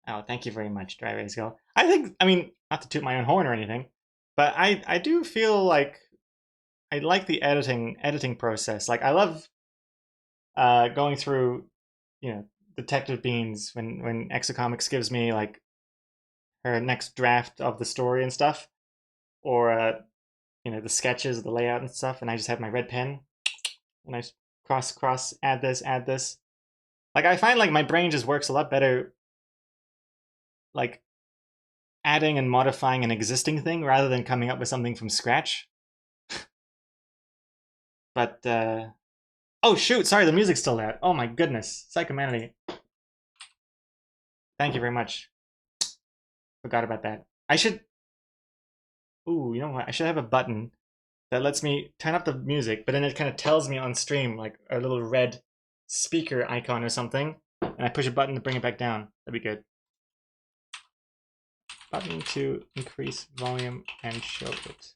Oh, thank you very much, Dry Race Go. I mean, not to toot my own horn or anything, but I do feel like I like the editing process. Like I love going through, Detective Beans when Exocomics gives me like her next draft of the story and stuff, or the sketches, the layout and stuff, and I just have my red pen and I cross add this. Like I find like my brain just works a lot better like adding and modifying an existing thing rather than coming up with something from scratch. But oh shoot, sorry, the music's still out. Oh my goodness, Psychomanity. Thank you very much. Forgot about that. I should. Ooh, you know what? I should have a button that lets me turn up the music, but then it kind of tells me on stream like a little red speaker icon or something, and I push a button to bring it back down. That'd be good. Button to increase volume and show it.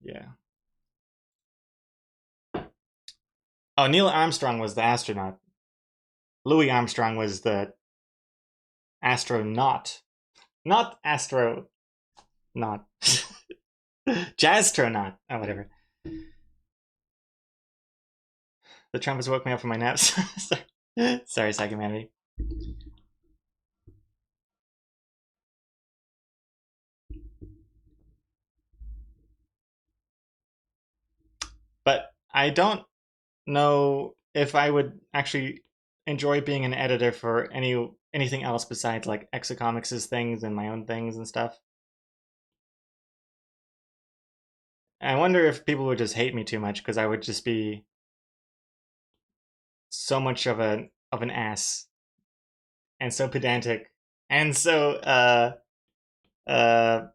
Yeah. Oh, Neil Armstrong was the astronaut. Louis Armstrong was the astronaut. Not astro. Not. Jazztronaut. Oh, whatever. The trumpets woke me up from my naps. Sorry, Psychomanity. But I don't know if I would actually enjoy being an editor for anything else besides like Exocomics' things and my own things and stuff. I wonder if people would just hate me too much because I would just be so much of an ass and so pedantic and so uh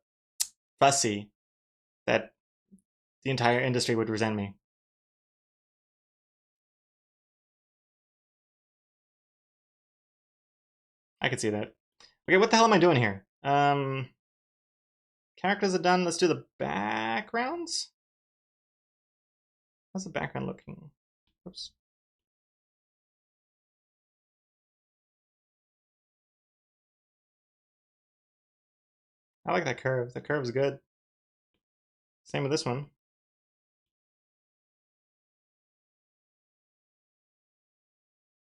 fussy that the entire industry would resent me. I could see that. Okay, what the hell am I doing here? Characters are done. Let's do the backgrounds. How's the background looking? Oops. I like that curve. The curve's good. Same with this one.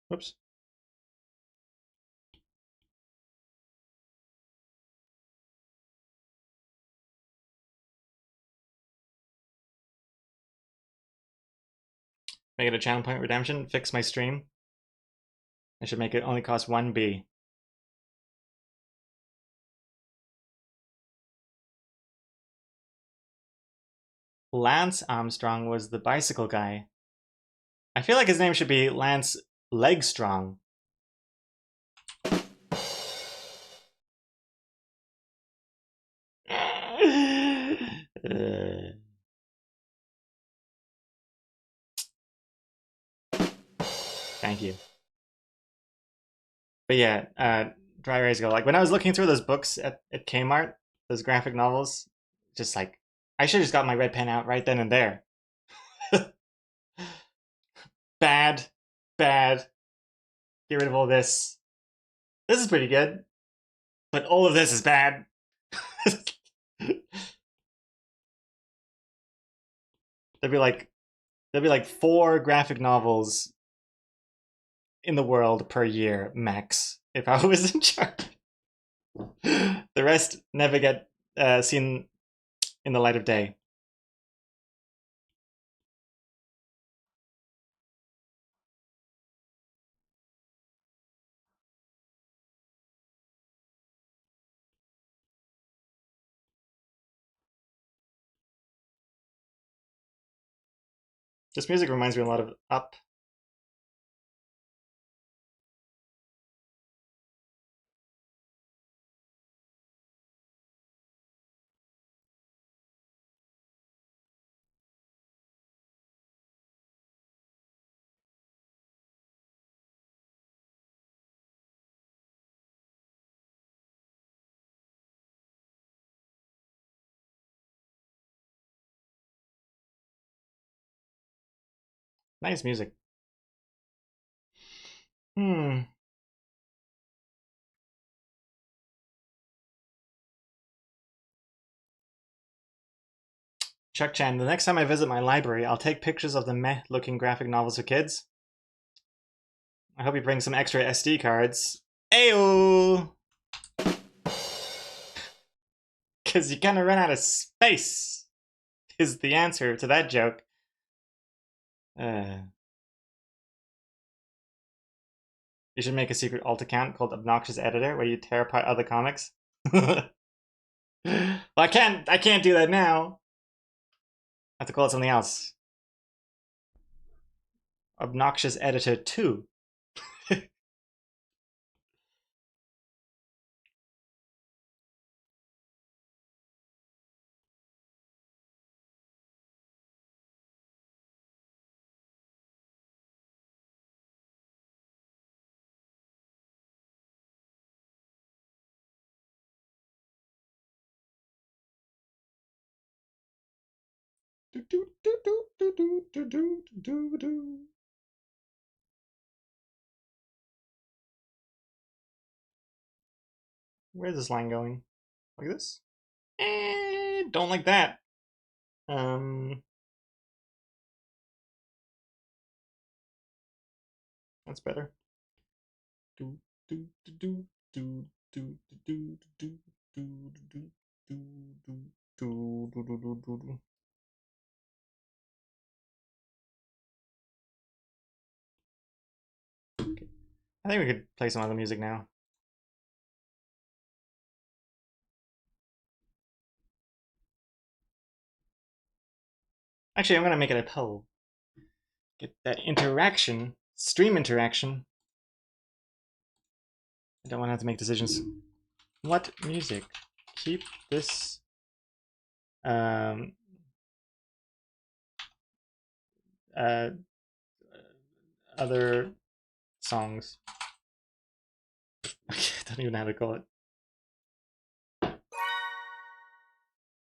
Whoops. Make it a channel point redemption. Fix my stream. I should make it only cost 1B. Lance Armstrong was the bicycle guy. I feel like his name should be Lance Legstrong. Thank you. But yeah, Dry Erase Go. Like when I was looking through those books at Kmart, those graphic novels, just like I should have just got my red pen out right then and there. Bad, bad. Get rid of all this. This is pretty good, but all of this is bad. There'd be like 4 graphic novels in the world per year max if I was in charge. The rest never get seen in the light of day. This music reminds me a lot of Up. Nice music. Chuck Chan, the next time I visit my library, I'll take pictures of the meh-looking graphic novels for kids. I hope you bring some extra SD cards. Ayo! Because you're gonna run out of space, is the answer to that joke. You should make a secret alt account called Obnoxious Editor where you tear apart other comics. Well, I can't do that now. I have to call it something else. Obnoxious Editor 2. Where's this line going? Like this? Don't like that. That's better. I think we could play some other music now. Actually, I'm gonna make it a poll. Get that interaction, stream interaction. I don't want to have to make decisions. What music? Keep this. Other songs. I don't even know how to call it.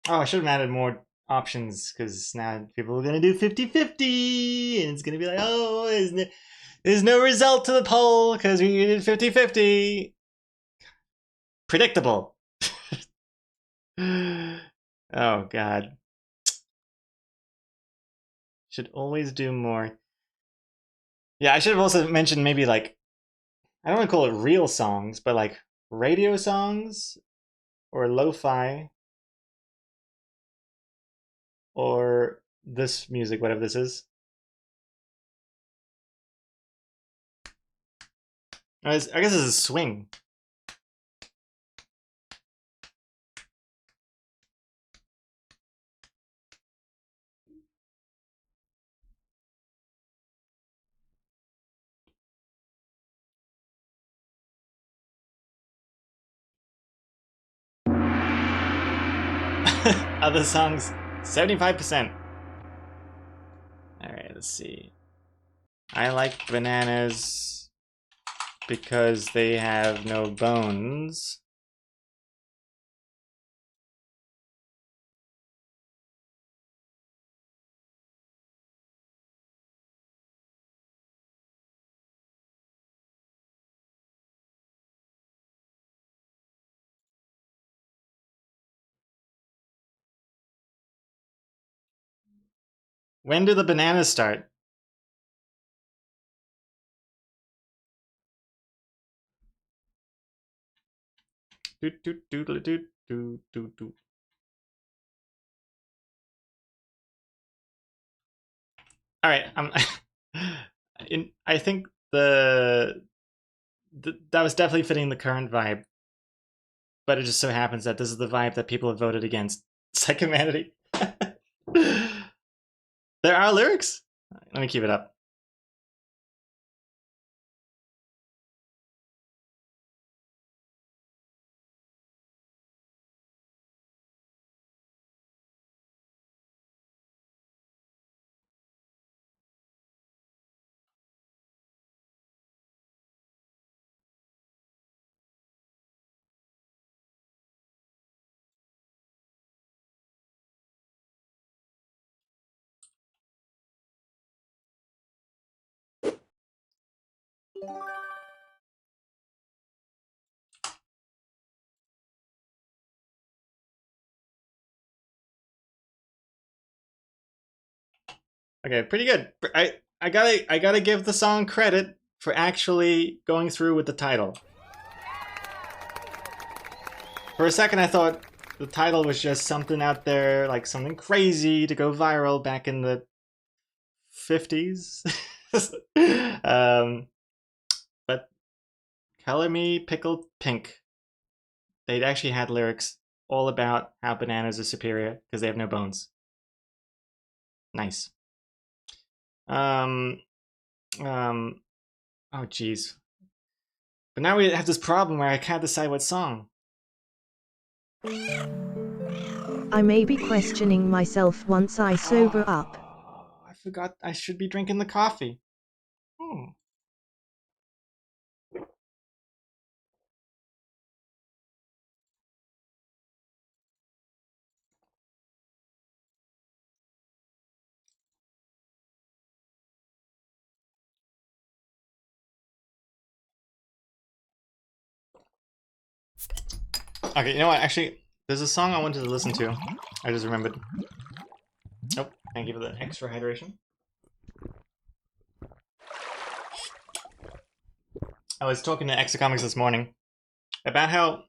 Oh, I should have added more options because now people are gonna do 50-50 and it's gonna be like, oh, there's no result to the poll because we did 50-50. Predictable. Oh god. Should always do more. Yeah, I should have also mentioned maybe like, I don't want to call it real songs, but like radio songs or lo-fi or this music, whatever this is. I guess this is swing. Other songs, 75%. Alright, let's see. I like bananas because they have no bones. When do the bananas start? Doot doot doodle doot doot doot doot. All right, I think that was definitely fitting the current vibe, but it just so happens that this is the vibe that people have voted against. Psychomanity. There are lyrics? Let me keep it up. Okay, pretty good. I gotta give the song credit for actually going through with the title. For a second, I thought the title was just something out there, like something crazy to go viral back in the 50s. But Color Me Pickled Pink. They'd actually had lyrics all about how bananas are superior because they have no bones. Nice. Oh geez. But now we have this problem where I can't decide what song. I may be questioning myself once I sober up. Oh, I forgot I should be drinking the coffee. Okay, you know what? Actually, there's a song I wanted to listen to. I just remembered. Oh, thank you for the extra hydration. I was talking to Exocomics this morning about how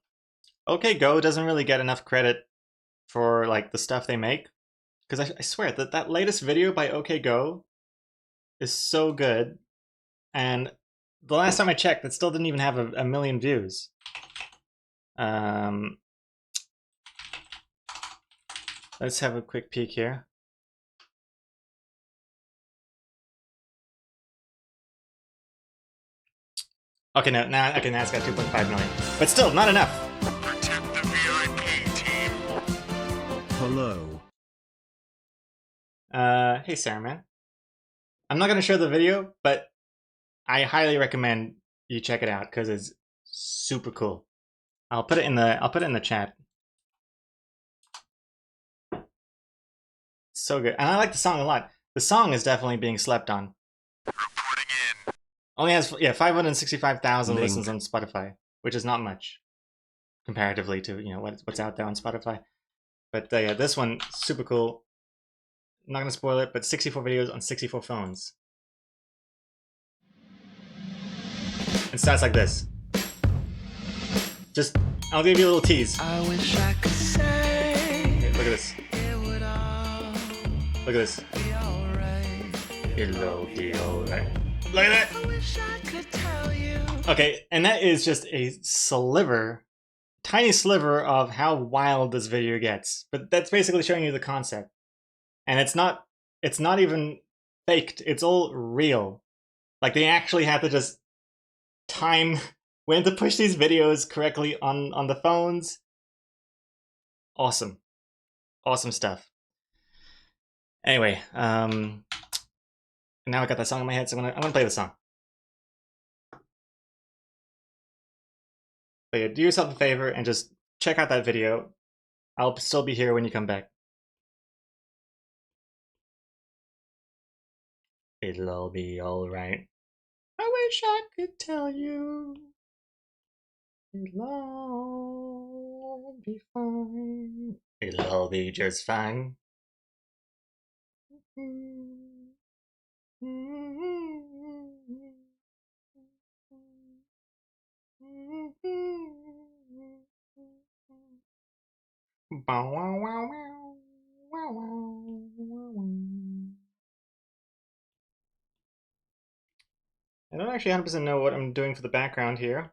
OK Go doesn't really get enough credit for like the stuff they make. Because I swear that that latest video by OK Go is so good, and the last time I checked, it still didn't even have a million views. Let's have a quick peek here. Okay, no, now okay, now it's got 2.5 million, but still not enough. Protect the VIP team. Hello. Hey Sarah, man. I'm not gonna show the video, but I highly recommend you check it out because it's super cool. I'll put it in the chat. So good, and I like the song a lot. The song is definitely being slept on. Reporting in. Only has 565,000 Link. listens on Spotify, which is not much comparatively to what's out there on Spotify. But yeah, this one super cool. I'm not gonna spoil it, but 64 videos on 64 phones. It starts like this. Just, I'll give you a little tease. I wish I could say Here, look at this. it would all Look at this. be alright. It'll be alright. Look at that. I wish I could tell you. Okay, and that is just a sliver, tiny sliver of how wild this video gets. But that's basically showing you the concept. And it's not even faked. It's all real. Like they actually had to just time when to push these videos correctly on the phones. Awesome. Awesome stuff. Anyway, now I got that song in my head, so I'm gonna play the song. But yeah, do yourself a favor and just check out that video. I'll still be here when you come back. It'll all be alright. I wish I could tell you. It'll all be fine. It'll all be just fine. Bow, wow, wow, wow. Wow, wow, wow, wow. I don't actually 100% know what I'm doing for the background here.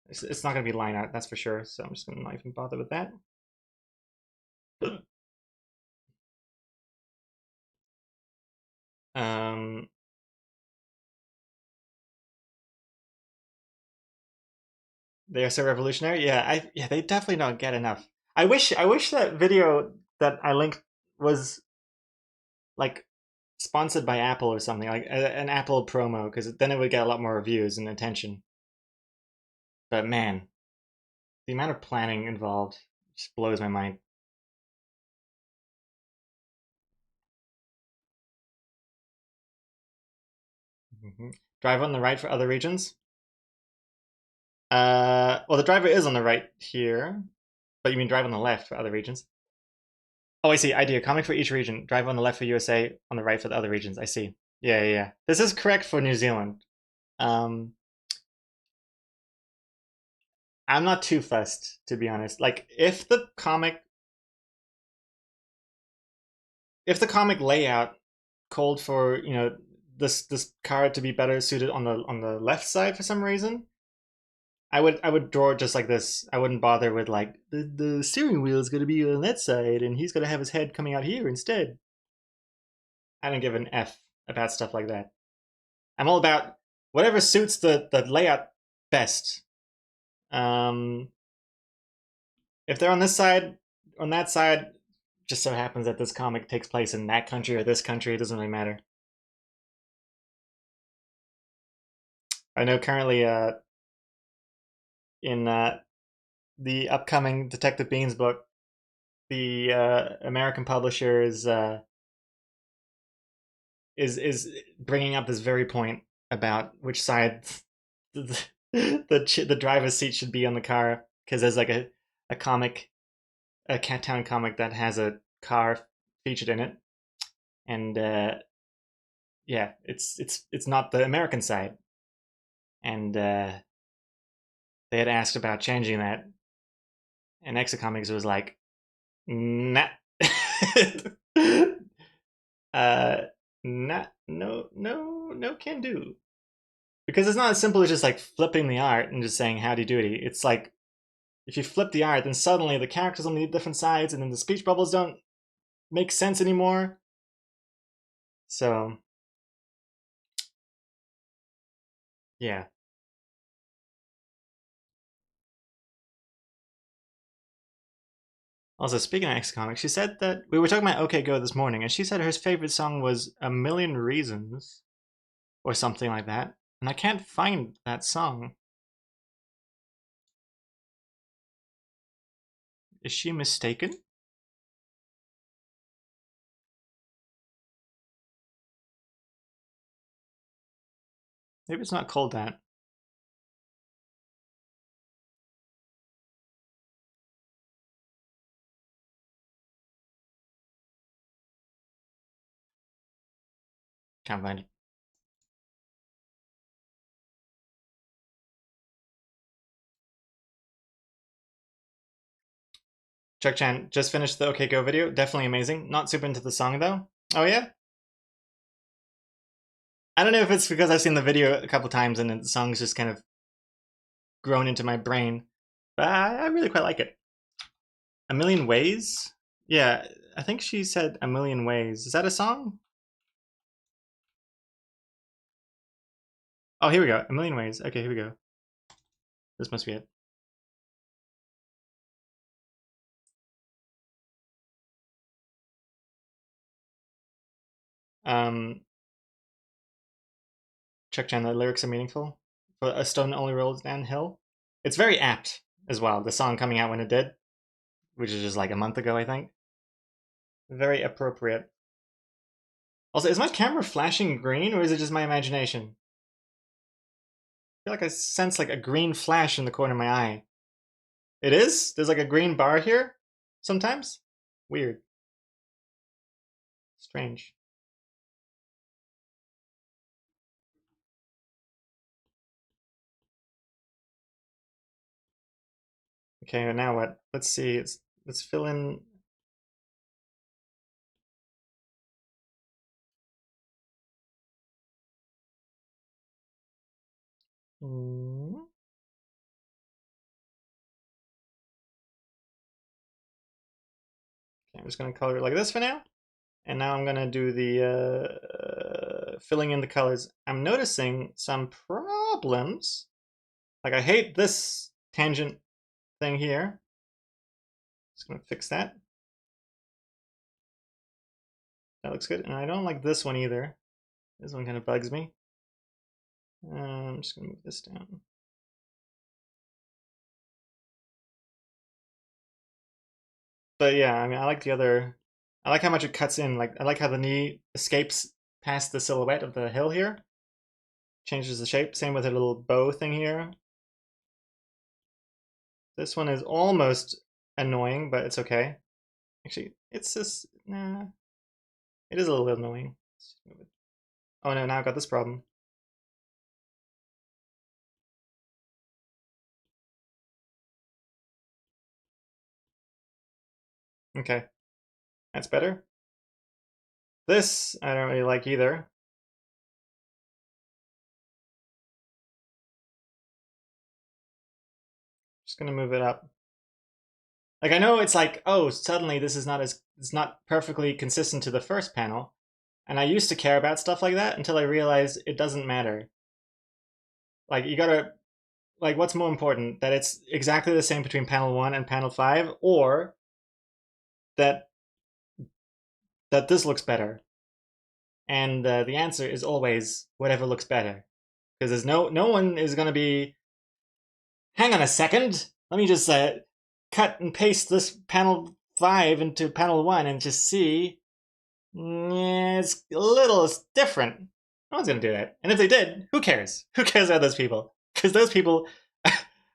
It's not going to be line art, that's for sure, so I'm just going to not even bother with that. They are so revolutionary. Yeah, they definitely don't get enough. I wish that video that I linked was like sponsored by Apple or something, like an Apple promo, because then it would get a lot more views and attention. But man, the amount of planning involved just blows my mind. Drive on the right for other regions. Well, the driver is on the right here, but you mean drive on the left for other regions? Oh, I see. Idea. Comic for each region. Drive on the left for USA, on the right for the other regions. I see. Yeah. This is correct for New Zealand. I'm not too fussed, to be honest. Like, if the comic layout called for, this card to be better suited on the left side for some reason, I would draw it just like this. I wouldn't bother with like the steering wheel is going to be on that side and he's going to have his head coming out here instead. I don't give an F about stuff like that. I'm all about whatever suits the layout best. If they're on this side, on that side, just so happens that this comic takes place in that country or this country, it doesn't really matter. I know currently in the upcoming Detective Beans book, the American publisher is bringing up this very point about which side the driver's seat should be on the car, because there's like a Cat Town comic that has a car featured in it, and yeah, it's not the American side, and they had asked about changing that, and Exocomics was like, nah. No can do. Because it's not as simple as just like flipping the art and just saying howdy doody. It's like, if you flip the art, then suddenly the characters on the different sides and then the speech bubbles don't make sense anymore. So, yeah. Also, speaking of X Comics, she said that we were talking about OK Go this morning, and she said her favorite song was A Million Reasons, or something like that. And I can't find that song. Is she mistaken? Maybe it's not called that. Can't find it. Chuck Chan just finished the OK Go video. Definitely amazing. Not super into the song though. Oh yeah? I don't know if it's because I've seen the video a couple times and the song's just kind of grown into my brain, but I really quite like it. A Million Ways? Yeah, I think she said A Million Ways. Is that a song? Oh, here we go. A Million Ways. Okay, here we go. This must be it. Chuck Chan, the lyrics are meaningful. For A Stone Only Rolls Downhill. It's very apt as well, the song coming out when it did, which is just like a month ago, I think. Very appropriate. Also, is my camera flashing green, or is it just my imagination? I feel like I sense like a green flash in the corner of my eye. It is? There's like a green bar here sometimes? Weird. Strange. Okay, now what? Let's see. Let's fill in. Okay, I'm just gonna color it like this for now. And now I'm gonna do the filling in the colors. I'm noticing some problems. Like I hate this tangent thing here. Just gonna fix that. That looks good. And I don't like this one either. This one kind of bugs me. I'm just gonna move this down. But yeah, I mean, I like the other. I like how much it cuts in. Like I like how the knee escapes past the silhouette of the hill here. Changes the shape. Same with a little bow thing here. This one is almost annoying, but it's okay. Actually, it's just nah. It is a little annoying. Oh no, now I've got this problem. Okay, that's better. This I don't really like either. Just gonna move it up. Like I know it's like, oh, suddenly this is not it's not perfectly consistent to the first panel, and I used to care about stuff like that until I realized it doesn't matter. Like you gotta, like what's more important, that it's exactly the same between panel 1 and panel 5, or that this looks better? And the answer is always whatever looks better, because there's no one is gonna be. Hang on a second. Let me just cut and paste this panel 5 into panel 1 and just see. Yeah, it's a little different. No one's gonna do that. And if they did, who cares? Who cares about those people? Because those people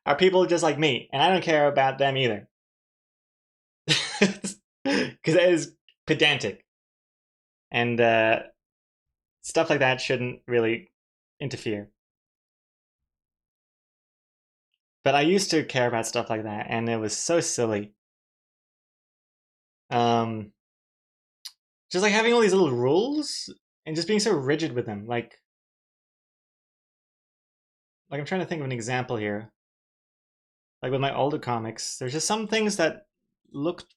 are people just like me, and I don't care about them either. Because that is pedantic. And stuff like that shouldn't really interfere. But I used to care about stuff like that, and it was so silly. Just like having all these little rules and just being so rigid with them. Like I'm trying to think of an example here. Like with my older comics, there's just some things that looked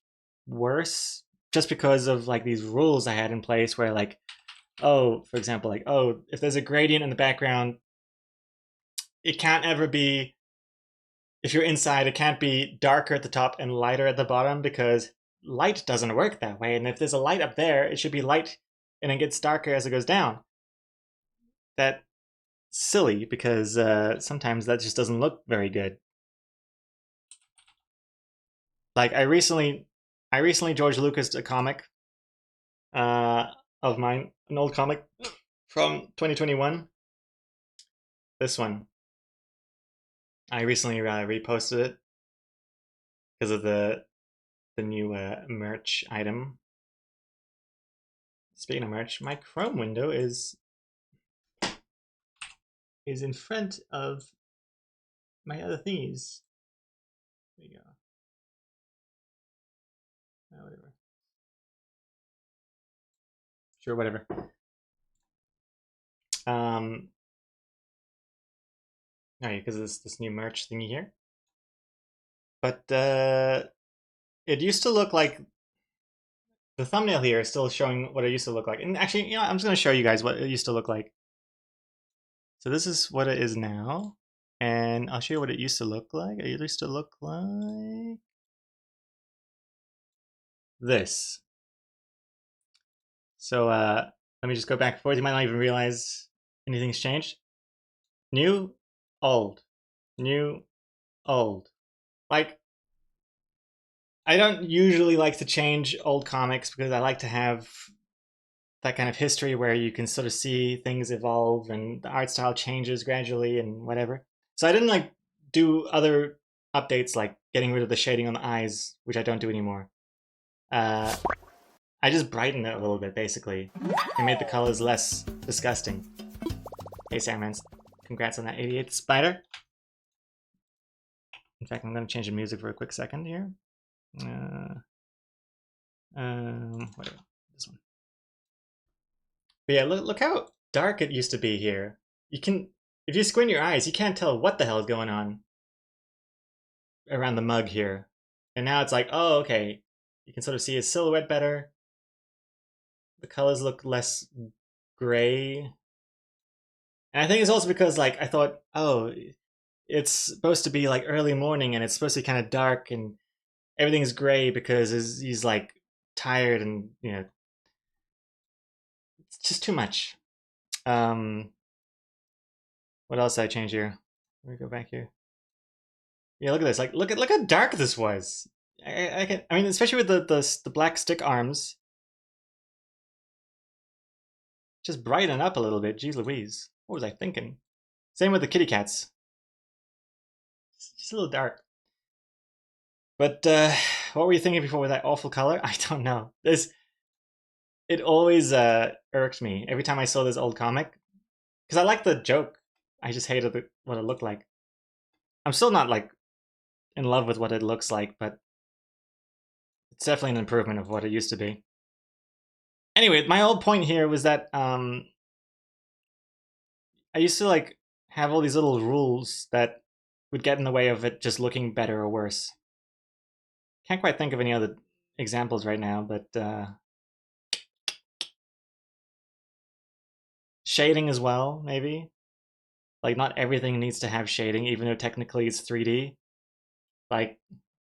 worse just because of like these rules I had in place where like, oh, for example, like, oh, if there's a gradient in the background, it can't ever be, if you're inside, it can't be darker at the top and lighter at the bottom, because light doesn't work that way. And if there's a light up there, it should be light and it gets darker as it goes down. That's silly because sometimes that just doesn't look very good. Like I recently George Lucased a comic of mine, an old comic from 2021. This one. I recently reposted it because of the new merch item. Speaking of merch, my Chrome window is in front of my other thingies. There you go. Whatever. Sure, whatever. No, because of this new merch thingy here. But it used to look like the thumbnail here is still showing what it used to look like. And actually, I'm just going to show you guys what it used to look like. So this is what it is now. And I'll show you what it used to look like. It used to look like this. So let me just go back and forth. You might not even realize anything's changed. New, old, new, old. Like, I don't usually like to change old comics because I like to have that kind of history where you can sort of see things evolve and the art style changes gradually and whatever. So I didn't like do other updates like getting rid of the shading on the eyes, which I don't do anymore. I just brightened it a little bit, basically. I made the colors less disgusting. Hey, Sandman, congrats on that 88th spider. In fact, I'm going to change the music for a quick second here. Whatever, this one. But yeah, look how dark it used to be here. You can, if you squint your eyes, you can't tell what the hell is going on around the mug here. And now it's like, oh, okay. You can sort of see his silhouette better. The colors look less gray. And I think it's also because, like, I thought, oh, it's supposed to be like early morning and it's supposed to be kind of dark and everything's gray because he's like tired and, you know, it's just too much. What else did I change here? Let me go back here. Yeah, look at this. Like, look how dark this was. I mean, especially with the black stick arms. Just brighten up a little bit. Jeez Louise. What was I thinking? Same with the kitty cats. It's just a little dark. But what were you thinking before with that awful color? I don't know. It always irked me every time I saw this old comic. Because I liked the joke. I just hated what it looked like. I'm still not like in love with what it looks like, but it's definitely an improvement of what it used to be. Anyway, my whole point here was that I used to like have all these little rules that would get in the way of it just looking better or worse. Can't quite think of any other examples right now, but shading as well, maybe. Like, not everything needs to have shading, even though technically it's 3D. Like,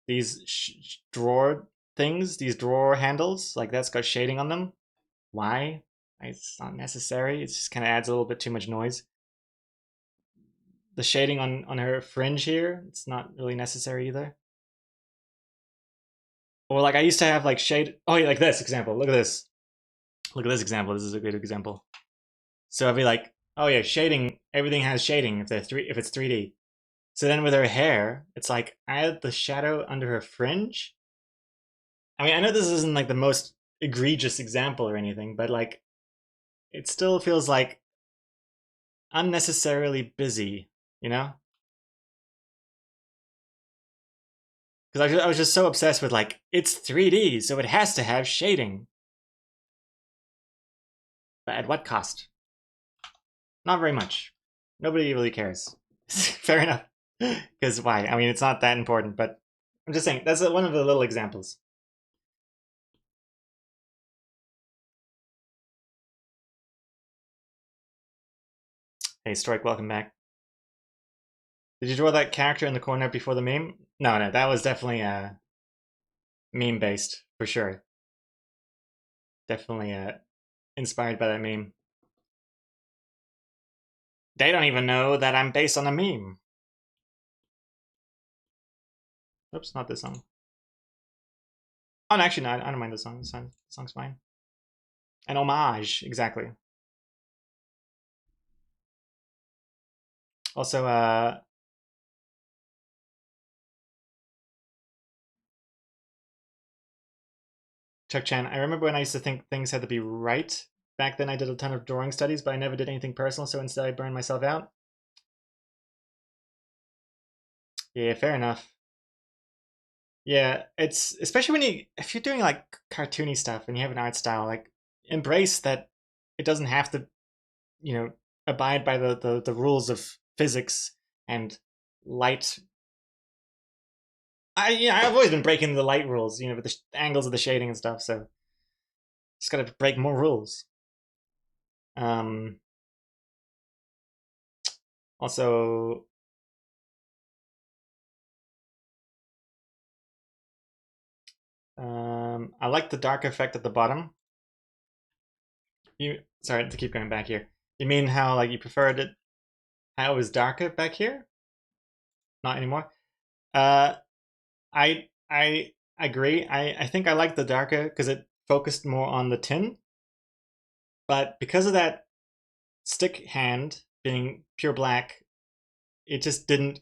these drawer things, these drawer handles, like that's got shading on them. Why? It's not necessary. It just kind of adds a little bit too much noise. The shading on her fringe here, it's not really necessary either. Or like I used to have like shade. Oh yeah, like this example. Look at this. Look at this example. This is a good example. So I'd be like, oh yeah, shading. Everything has shading if it's 3D. So then with her hair, it's like I had the shadow under her fringe. I mean, I know this isn't like the most egregious example or anything, but like it still feels like unnecessarily busy, you know? Because I was just so obsessed with like, it's 3D, so it has to have shading. But at what cost? Not very much. Nobody really cares. Fair enough. Because why? I mean, it's not that important, but I'm just saying, that's one of the little examples. Hey, Strike, welcome back. Did you draw that character in the corner before the meme? No, that was definitely meme based for sure. Definitely inspired by that meme. They don't even know that I'm based on a meme. Oops, not this song. Oh, no, actually, no, I don't mind this song. This song's fine. An homage, exactly. Also, Chuck Chan, I remember when I used to think things had to be right. Back then I did a ton of drawing studies, but I never did anything personal, so instead I burned myself out. Yeah, fair enough. Yeah, it's especially when if you're doing like cartoony stuff and you have an art style, like embrace that it doesn't have to, you know, abide by the rules of physics and light. I've always been breaking the light rules, with the angles of the shading and stuff, so just gotta break more rules. Also, I like the dark effect at the bottom. Sorry to keep going back here. You mean how like you preferred it how it was darker back here? Not anymore. I agree. I think I like the darker because it focused more on the tin. But because of that stick hand being pure black, it just didn't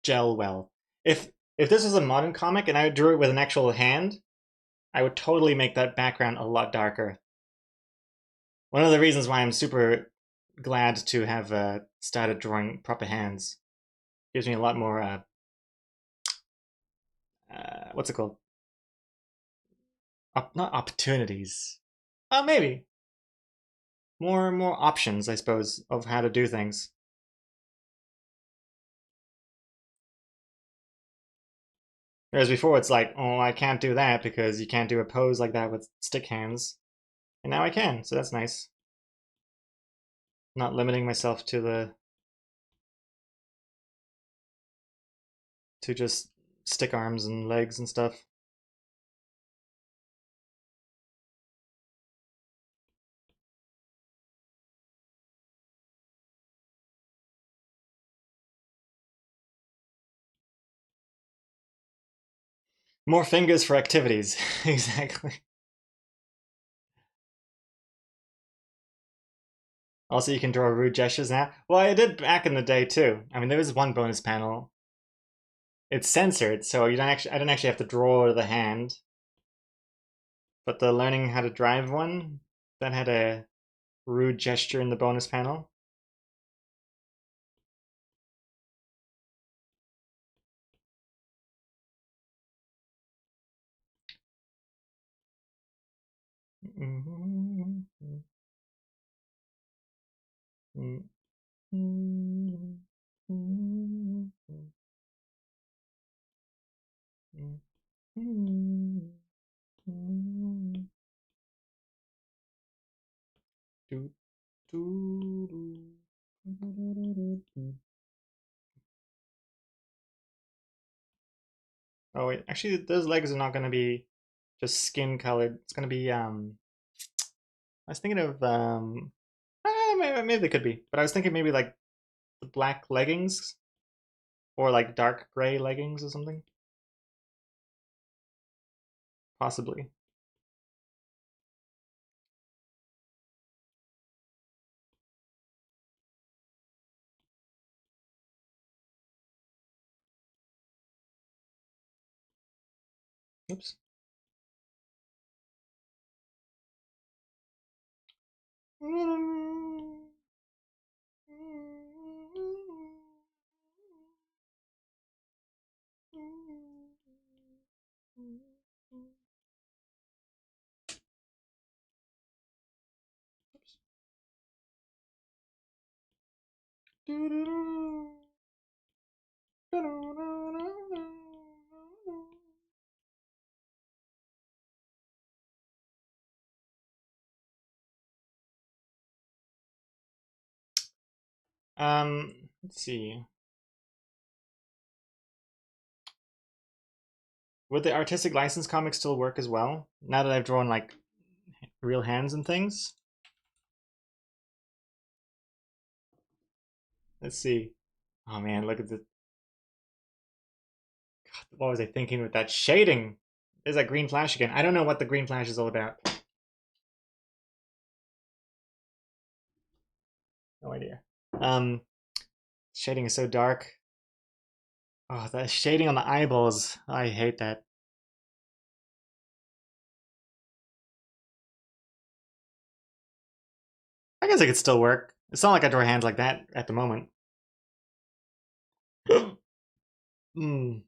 gel well. If this was a modern comic and I drew it with an actual hand, I would totally make that background a lot darker. One of the reasons why I'm super glad to have started drawing proper hands. Gives me a lot more what's it called? Not opportunities. Maybe more options, I suppose, of how to do things. Whereas before, it's like, oh, I can't do that because you can't do a pose like that with stick hands, and now I can, so that's nice. Not limiting myself to just stick arms and legs and stuff. More fingers for activities. Exactly. Also, you can draw rude gestures now. Well, I did back in the day too. I mean, there was one bonus panel. It's censored, so I don't actually have to draw the hand. But the learning how to drive one, that had a rude gesture in the bonus panel. Oh wait, actually those legs are not gonna be just skin colored. It's gonna be I was thinking of maybe they could be, but I was thinking maybe like the black leggings or like dark gray leggings or something. Possibly. Oops. Let's see. Would the artistic license comic still work as well? Now that I've drawn like real hands and things? Let's see. Oh man, look at the... God, what was I thinking with that shading? There's that green flash again. I don't know what the green flash is all about. No idea. Shading is so dark. Oh, that shading on the eyeballs. I hate that. I guess it could still work. It's not like I draw hands like that at the moment. Hmm.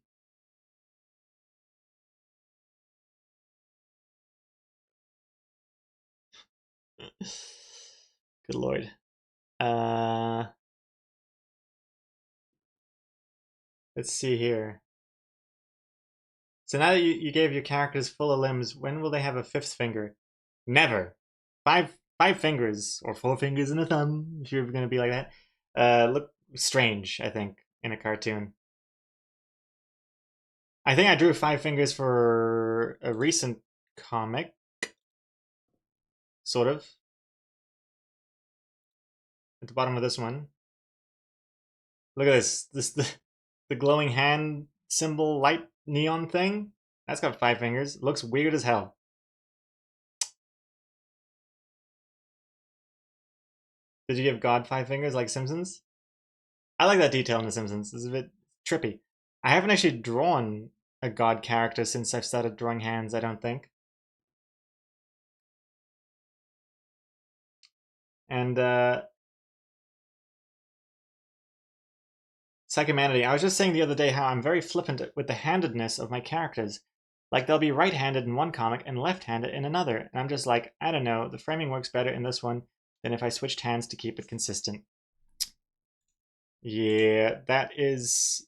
Good lord. Let's see here. So now that you gave your characters full of limbs, when will they have a fifth finger? Never. Five fingers, or 4 fingers and a thumb, if you're gonna be like that. Look strange, I think, in a cartoon. I think I drew 5 fingers for a recent comic. Sort of. At the bottom of this one. Look at this. The glowing hand symbol light neon thing. That's got 5 fingers. Looks weird as hell. Did you give God 5 fingers like Simpsons? I like that detail in The Simpsons. It's a bit trippy. I haven't actually drawn a God character since I've started drawing hands, I don't think. And Psychomanity. I was just saying the other day how I'm very flippant with the handedness of my characters. Like, they'll be right-handed in one comic and left-handed in another. And I'm just like, I don't know, the framing works better in this one than if I switched hands to keep it consistent. Yeah, that is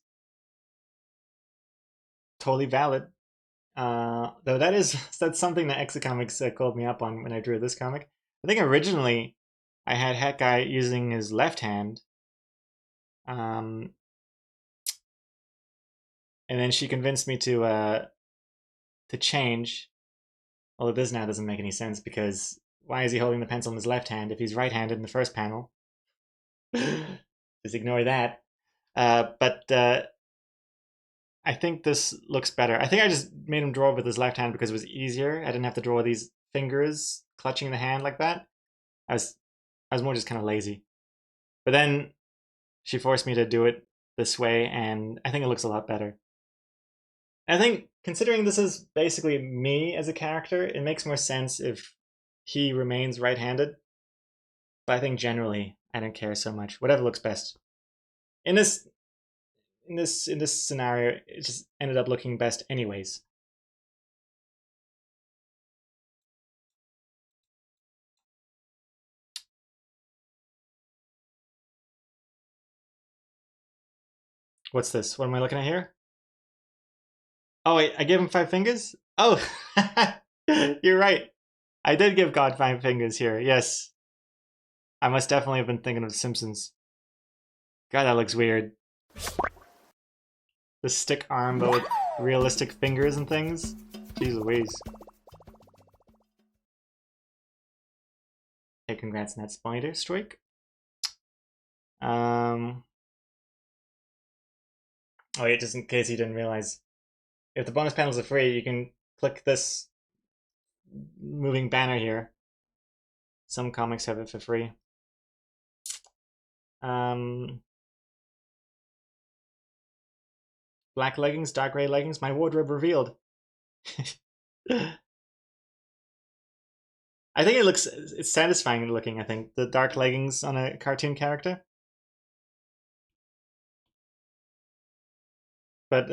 totally valid. Though that's something that Exocomics called me up on when I drew this comic. I think originally I had Hawkeye using his left hand. And then she convinced me to change. Although this now doesn't make any sense because why is he holding the pencil in his left hand if he's right-handed in the first panel? Just ignore that. But I think this looks better. I think I just made him draw with his left hand because it was easier. I didn't have to draw these fingers clutching the hand like that. I was more just kind of lazy. But then she forced me to do it this way, and I think it looks a lot better. I think, considering this is basically me as a character, it makes more sense if he remains right-handed. But I think generally, I don't care so much. Whatever looks best. In this scenario, it just ended up looking best anyways. What's this? What am I looking at here? Oh wait, I gave him 5 fingers? Oh, you're right. I did give God 5 fingers here, yes. I must definitely have been thinking of Simpsons. God, that looks weird. The stick arm, but with realistic fingers and things. Jeez Louise. Hey, congrats on that spider strike. Oh yeah, just in case you didn't realize. If the bonus panels are free, you can click this moving banner here. Some comics have it for free. Black leggings, dark gray leggings, my wardrobe revealed. I think it's satisfying looking, I think, the dark leggings on a cartoon character. But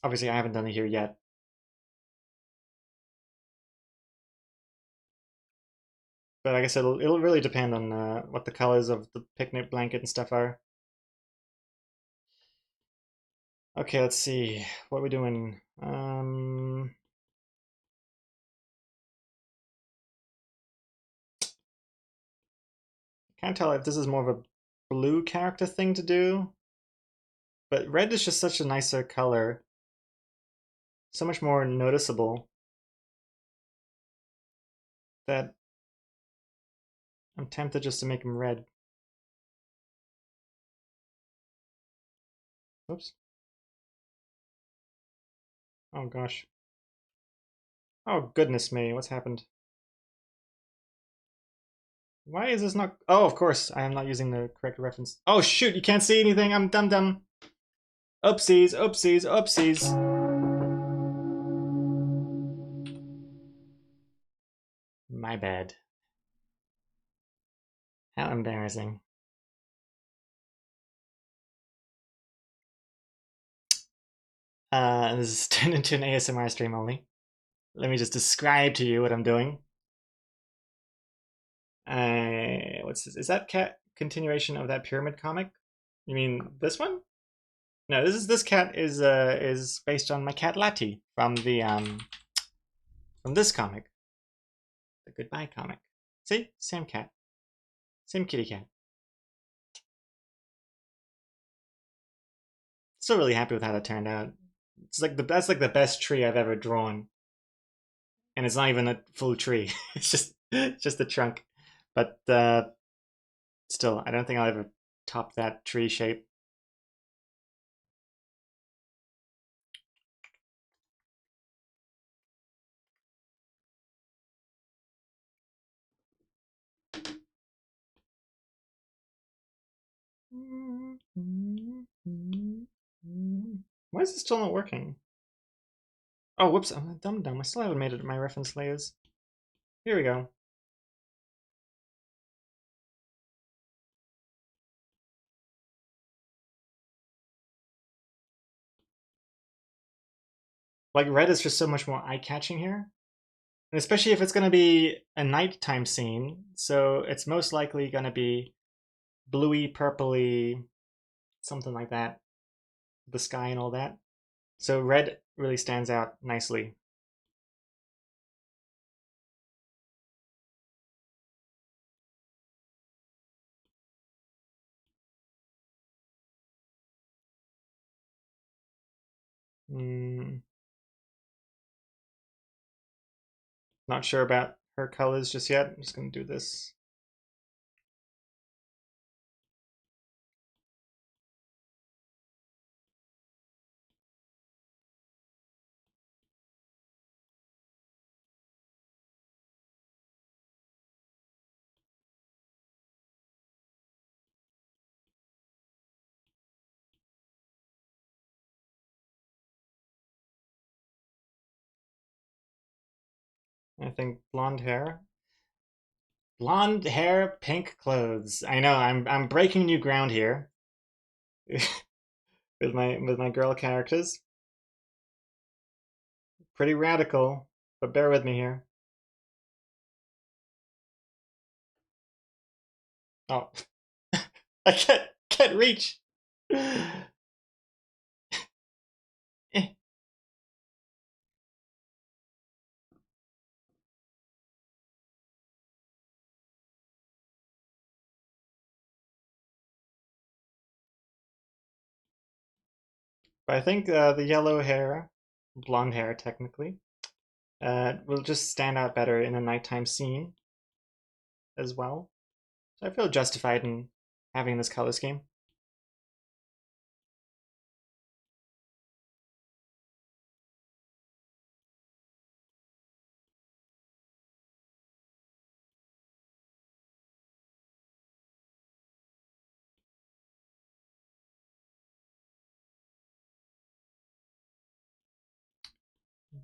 obviously I haven't done it here yet. But like I said, it'll really depend on what the colors of the picnic blanket and stuff are. Okay, let's see. What are we doing? Can't tell if this is more of a blue character thing to do. But red is just such a nicer color. so much more noticeable that I'm tempted just to make him red. Oops. Oh gosh. Oh goodness me, what's happened? Why is this not... Oh, of course, I am not using the correct reference. Oh shoot, you can't see anything, I'm dumb. Oopsies, oopsies, oopsies. My bad. How embarrassing. This is turned into an ASMR stream only. Let me just describe to you what I'm doing. What's this? Is that cat continuation of that pyramid comic? You mean this one? No, this cat is based on my cat Lati from this comic, the Goodbye comic. See, same cat, same kitty cat. Still really happy with how that turned out. It's like that's like the best tree I've ever drawn, and it's not even a full tree. It's just the trunk, but still, I don't think I'll ever top that tree shape. Why is it still not working? Oh, whoops, I'm a dumb. I still haven't made it my reference layers. Here we go. Like, red is just so much more eye-catching here. And especially if it's going to be a nighttime scene, so it's most likely going to be bluey, purpley, something like that. The sky and all that. So red really stands out nicely. Not sure about her colors just yet. I'm just going to do this. I think blonde hair. Blonde hair, pink clothes. I know, I'm breaking new ground here with my girl characters. Pretty radical, but bear with me here. Oh, I can't reach. Eh. But I think the yellow hair, blonde hair technically, will just stand out better in a nighttime scene as well. So I feel justified in having this color scheme.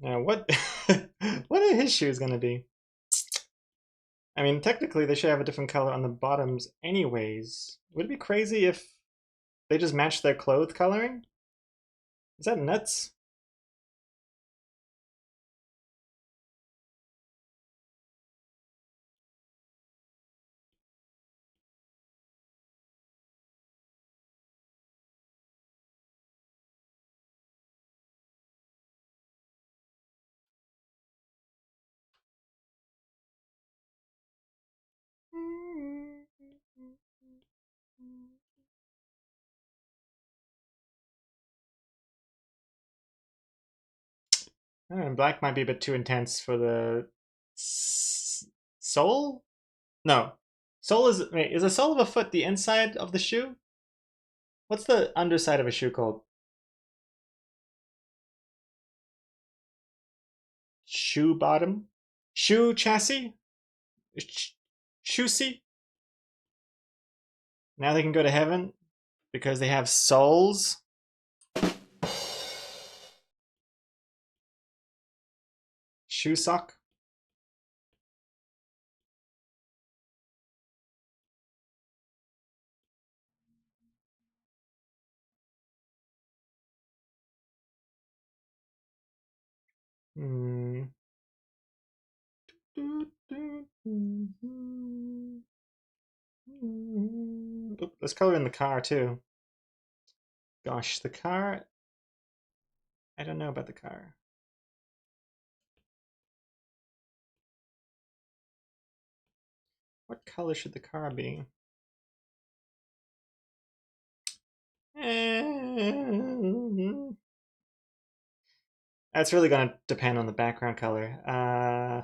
Now, what what are his shoes gonna be? I mean, technically they should have a different color on the bottoms anyways. Would it be crazy if they just matched their clothes coloring? Is that nuts? Black might be a bit too intense for the sole? No. Sole is, wait, is the sole of a foot the inside of the shoe? What's the underside of a shoe called? Shoe bottom? Shoe chassis? Shoe seat? Now they can go to heaven because they have souls. Shoe sock. Hmm. Oop, let's color in the car too. Gosh, the car. I don't know about the car. What color should the car be? That's really gonna depend on the background color. Nah,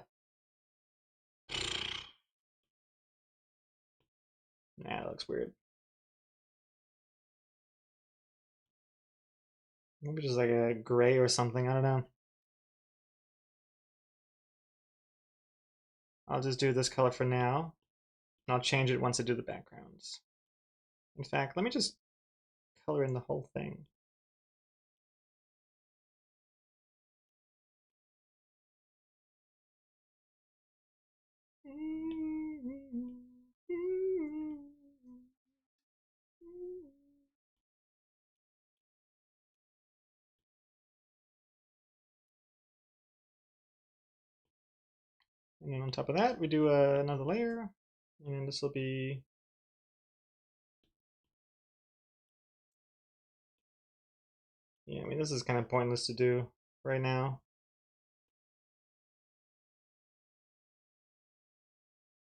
that looks weird. Maybe just like a gray or something, I don't know. I'll just do this color for now. And I'll change it once I do the backgrounds. In fact, let me just color in the whole thing. And then on top of that, we do another layer. And this will be... Yeah, I mean, this is kind of pointless to do right now.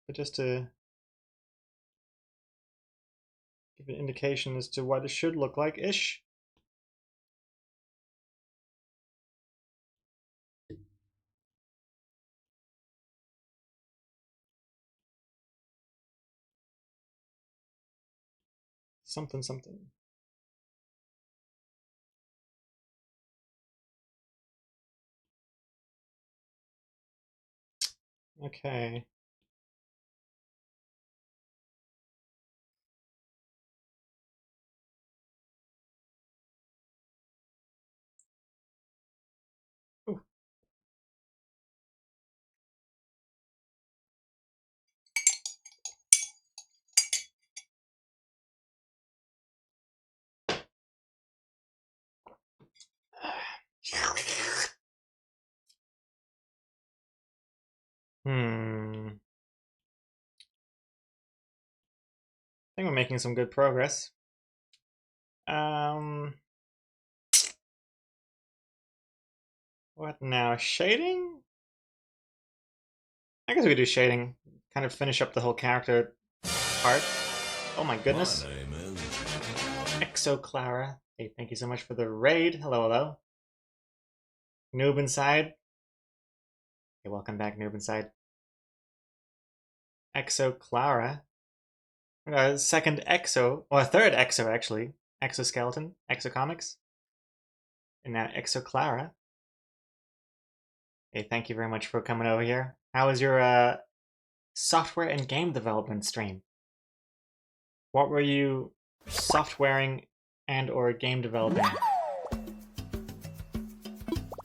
But just to give an indication as to what it should look like-ish. Something, something. Okay. Ooh. I think we're making some good progress. What now? Shading? I guess we could do shading. Kind of finish up the whole character part. Oh my goodness. Exo Clara. Hey, thank you so much for the raid. Hello, hello. Noob Inside. Hey, welcome back, Noob Inside. Exo Clara. Second Exo, or third Exo actually. Exoskeleton, Exocomics. And now Exo Clara. Hey, thank you very much for coming over here. How was your software and game development stream? What were you softwaring and or game developing?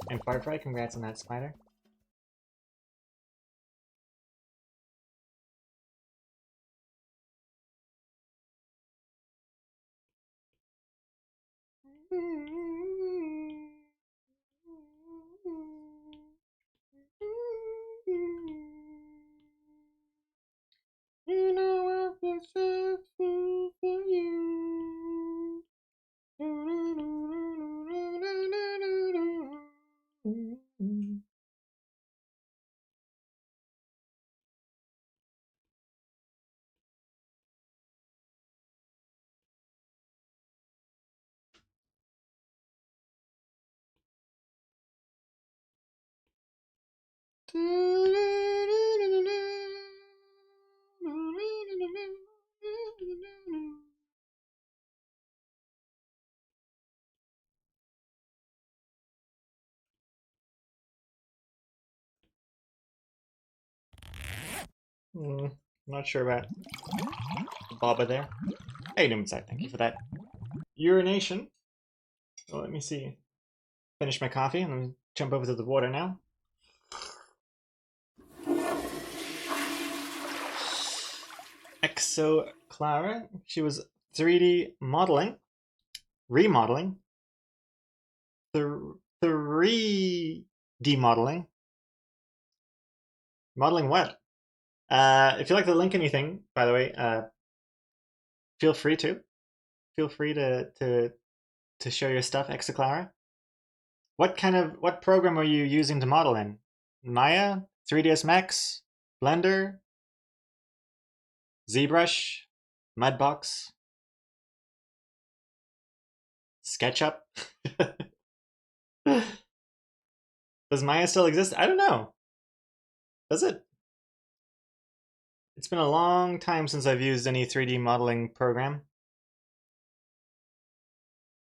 And Firefly, congrats on that, Spider. You know I've been searching for you. Not sure about Baba there. Hey, Noomside, thank you for that. Urination. Oh, let me see. Finish my coffee and then jump over to the water now. Exo Clara. She was 3D modeling, remodeling, 3D modeling. Modeling what? If you like to link anything, by the way, feel free to. Feel free to show your stuff, Exoclara. What program are you using to model in? Maya, 3ds Max, Blender, ZBrush, Mudbox, SketchUp. Does Maya still exist? I don't know. Does it? It's been a long time since I've used any 3D modeling program.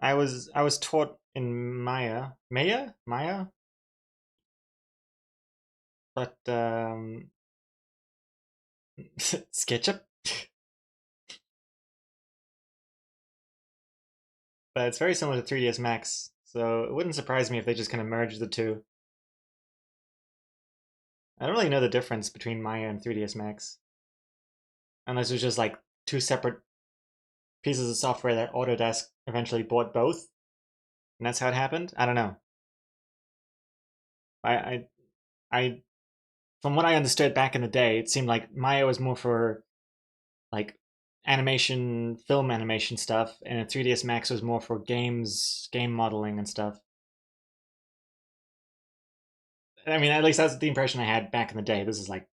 I was taught in Maya, but SketchUp. But it's very similar to 3ds Max, so it wouldn't surprise me if they just kind of merged the two. I don't really know the difference between Maya and 3ds Max, unless it was just like two separate pieces of software that Autodesk eventually bought both, and that's how it happened. I don't know. I from what I understood back in the day, it seemed like Maya was more for like animation, film animation stuff, and 3ds Max was more for game modeling and stuff. I mean, at least that's the impression I had back in the day. This is like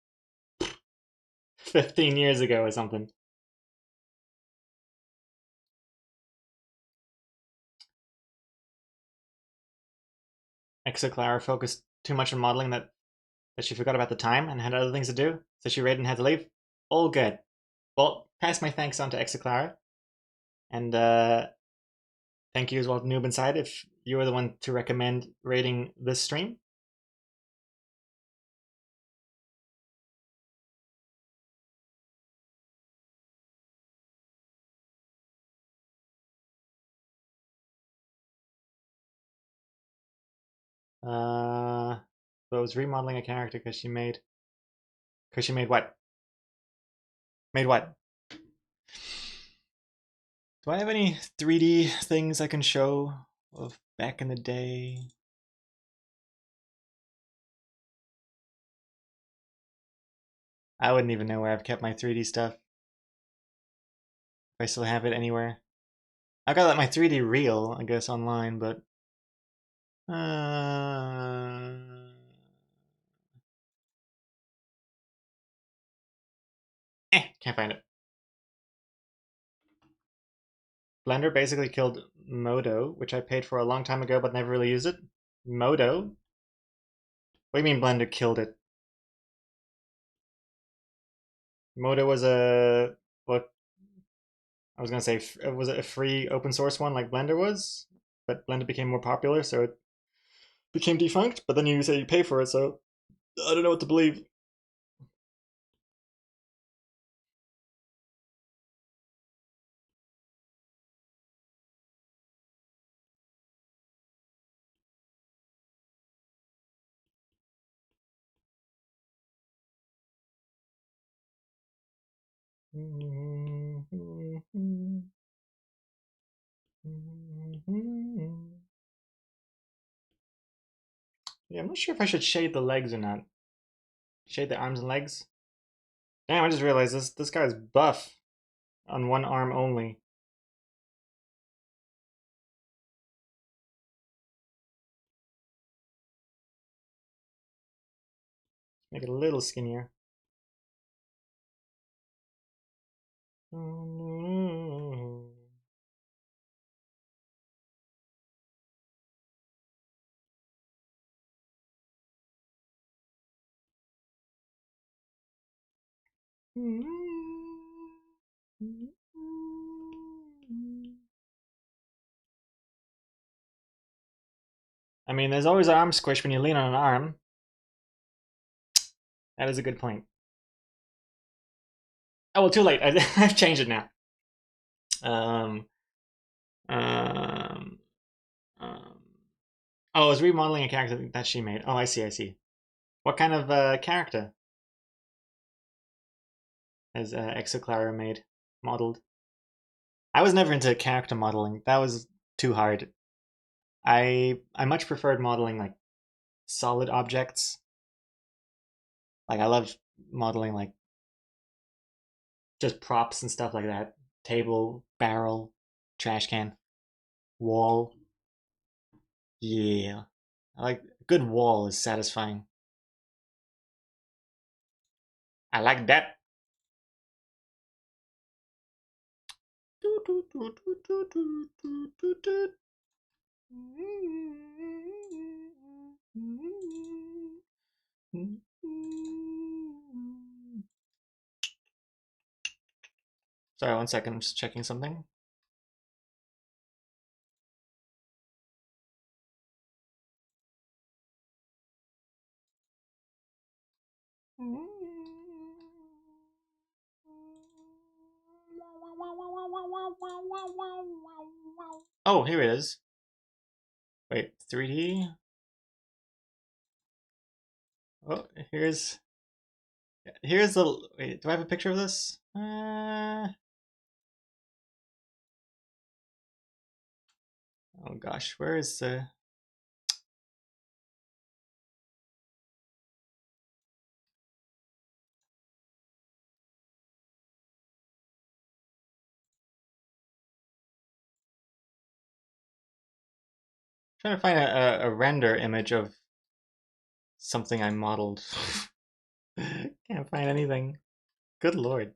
15 years ago or something. Exoclara focused too much on modeling that she forgot about the time and had other things to do, so she read and had to leave. All good. Well, pass my thanks on to Exoclara. And thank you as well to Noob Inside if you were the one to recommend rating this stream. So I was remodeling a character because she made what? Made what? Do I have any 3D things I can show of back in the day? I wouldn't even know where I've kept my 3D stuff. If I still have it anywhere. I've got my 3D reel, I guess, online, but can't find it. Blender basically killed Modo, which I paid for a long time ago but never really used it. Modo? What do you mean Blender killed it? Modo was a, what? I was gonna say, was it a free open source one like Blender was? But Blender became more popular, so it became defunct, but then you say you pay for it, so I don't know what to believe. Yeah, I'm not sure if I should shade the legs or not. Shade the arms and legs. Damn, I just realized this guy's buff on one arm only. Make it a little skinnier. I mean, there's always an arm squish when you lean on an arm. That is a good point. Oh, well, too late. I've changed it now. Oh, I was remodeling a character that she made. Oh, I see. What kind of character has Exoclara made, modeled? I was never into character modeling. That was too hard. I much preferred modeling like solid objects. Like I loved modeling like just props and stuff like that. Table, barrel, trash can, wall. Yeah. I like a good wall is satisfying. I like that. Sorry, 1 second. I'm just checking something. Oh, here it is. Wait, 3D? Oh, here's the. Wait, do I have a picture of this? Oh gosh, where is the? Trying to find a render image of something I modeled. Can't find anything. Good lord.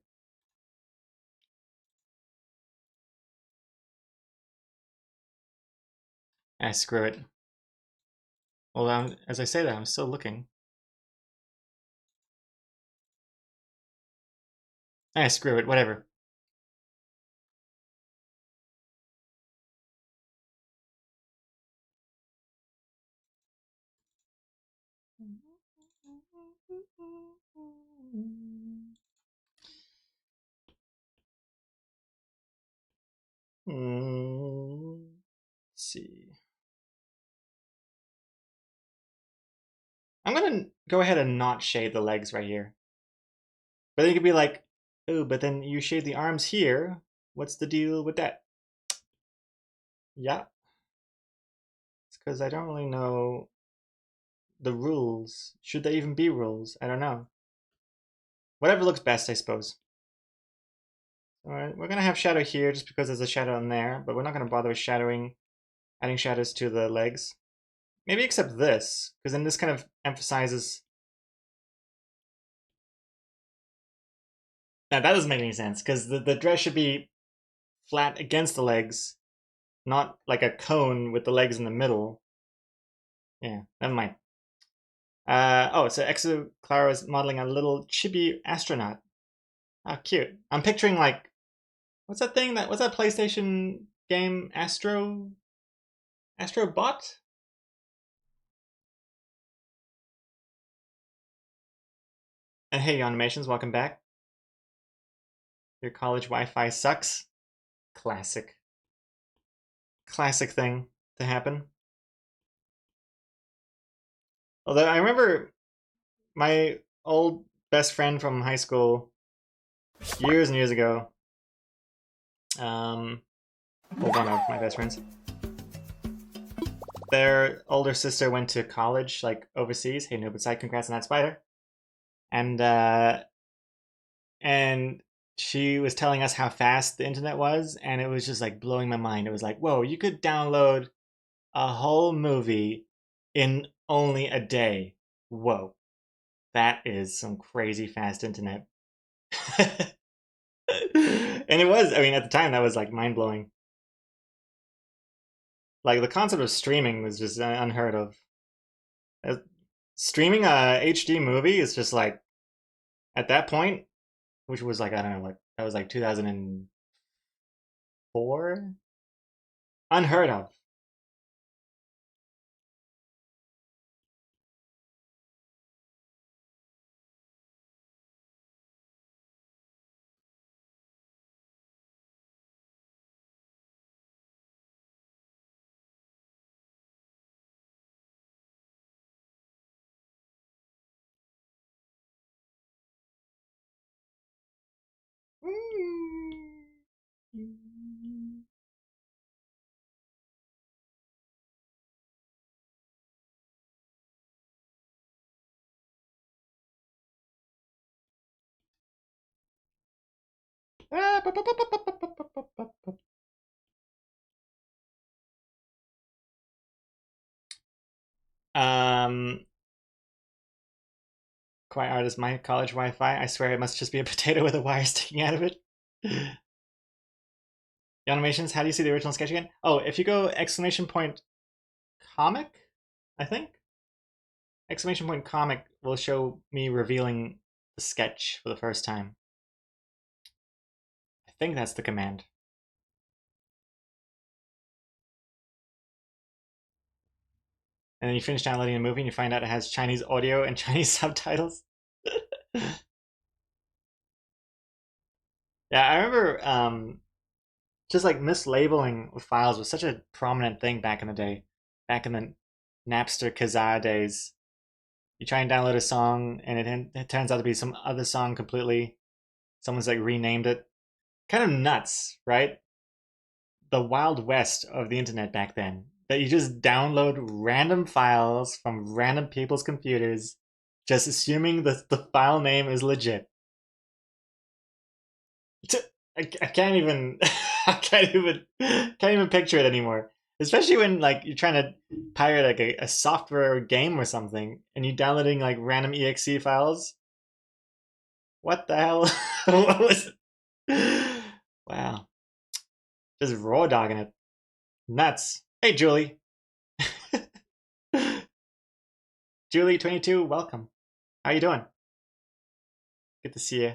Ah, screw it. Well, as I say that, I'm still looking. Ah, screw it, whatever. Let's see. I'm gonna go ahead and not shade the legs right here. But then you could be like, oh, but then you shade the arms here. What's the deal with that? Yeah. It's because I don't really know the rules. Should there even be rules? I don't know. Whatever looks best, I suppose. Alright, we're gonna have shadow here just because there's a shadow in there, but we're not gonna bother with adding shadows to the legs. Maybe except this, because then this kind of emphasizes. Now that doesn't make any sense, because the dress should be flat against the legs, not like a cone with the legs in the middle. Yeah, never mind. Oh, so Exoclara is modeling a little chibi astronaut. Oh, cute. I'm picturing like, what's that PlayStation game? Astrobot? And hey, Animations, welcome back. Your college Wi-Fi sucks. Classic. Classic thing to happen. Although I remember my old best friend from high school years and years ago. Well, one of my best friends. Their older sister went to college, like overseas. Hey, Noob Inside, congrats on that, Spider. And she was telling us how fast the internet was, and it was just like blowing my mind. It was like, whoa, you could download a whole movie in only a day. Whoa, that is some crazy fast internet. And it was, I mean, at the time that was like mind blowing. Like the concept of streaming was just unheard of. Streaming a HD movie is just like, at that point, which was like, I don't know, like that was like 2004. Unheard of. Um, Quiet artist, my college Wi-Fi. I swear it must just be a potato with a wire sticking out of it. The animations. How do you see the original sketch again? Oh, if you go exclamation point comic, I think exclamation point comic will show me revealing the sketch for the first time. I think that's the command. And then you finish downloading a movie and you find out it has Chinese audio and Chinese subtitles. Yeah, I remember just like mislabeling files was such a prominent thing back in the day, back in the Napster Kazaa days. You try and download a song and it turns out to be some other song completely. Someone's like renamed it. Kind of nuts, right? The Wild West of the internet back then. That you just download random files from random people's computers, just assuming the file name is legit. I can't even I can't even picture it anymore. Especially when like you're trying to pirate like a software or game or something, and you're downloading like random exe files. What the hell? What was it? Wow. Just raw dogging it. Nuts. Hey Julie. Julie 22, welcome. How you doing? Good to see you.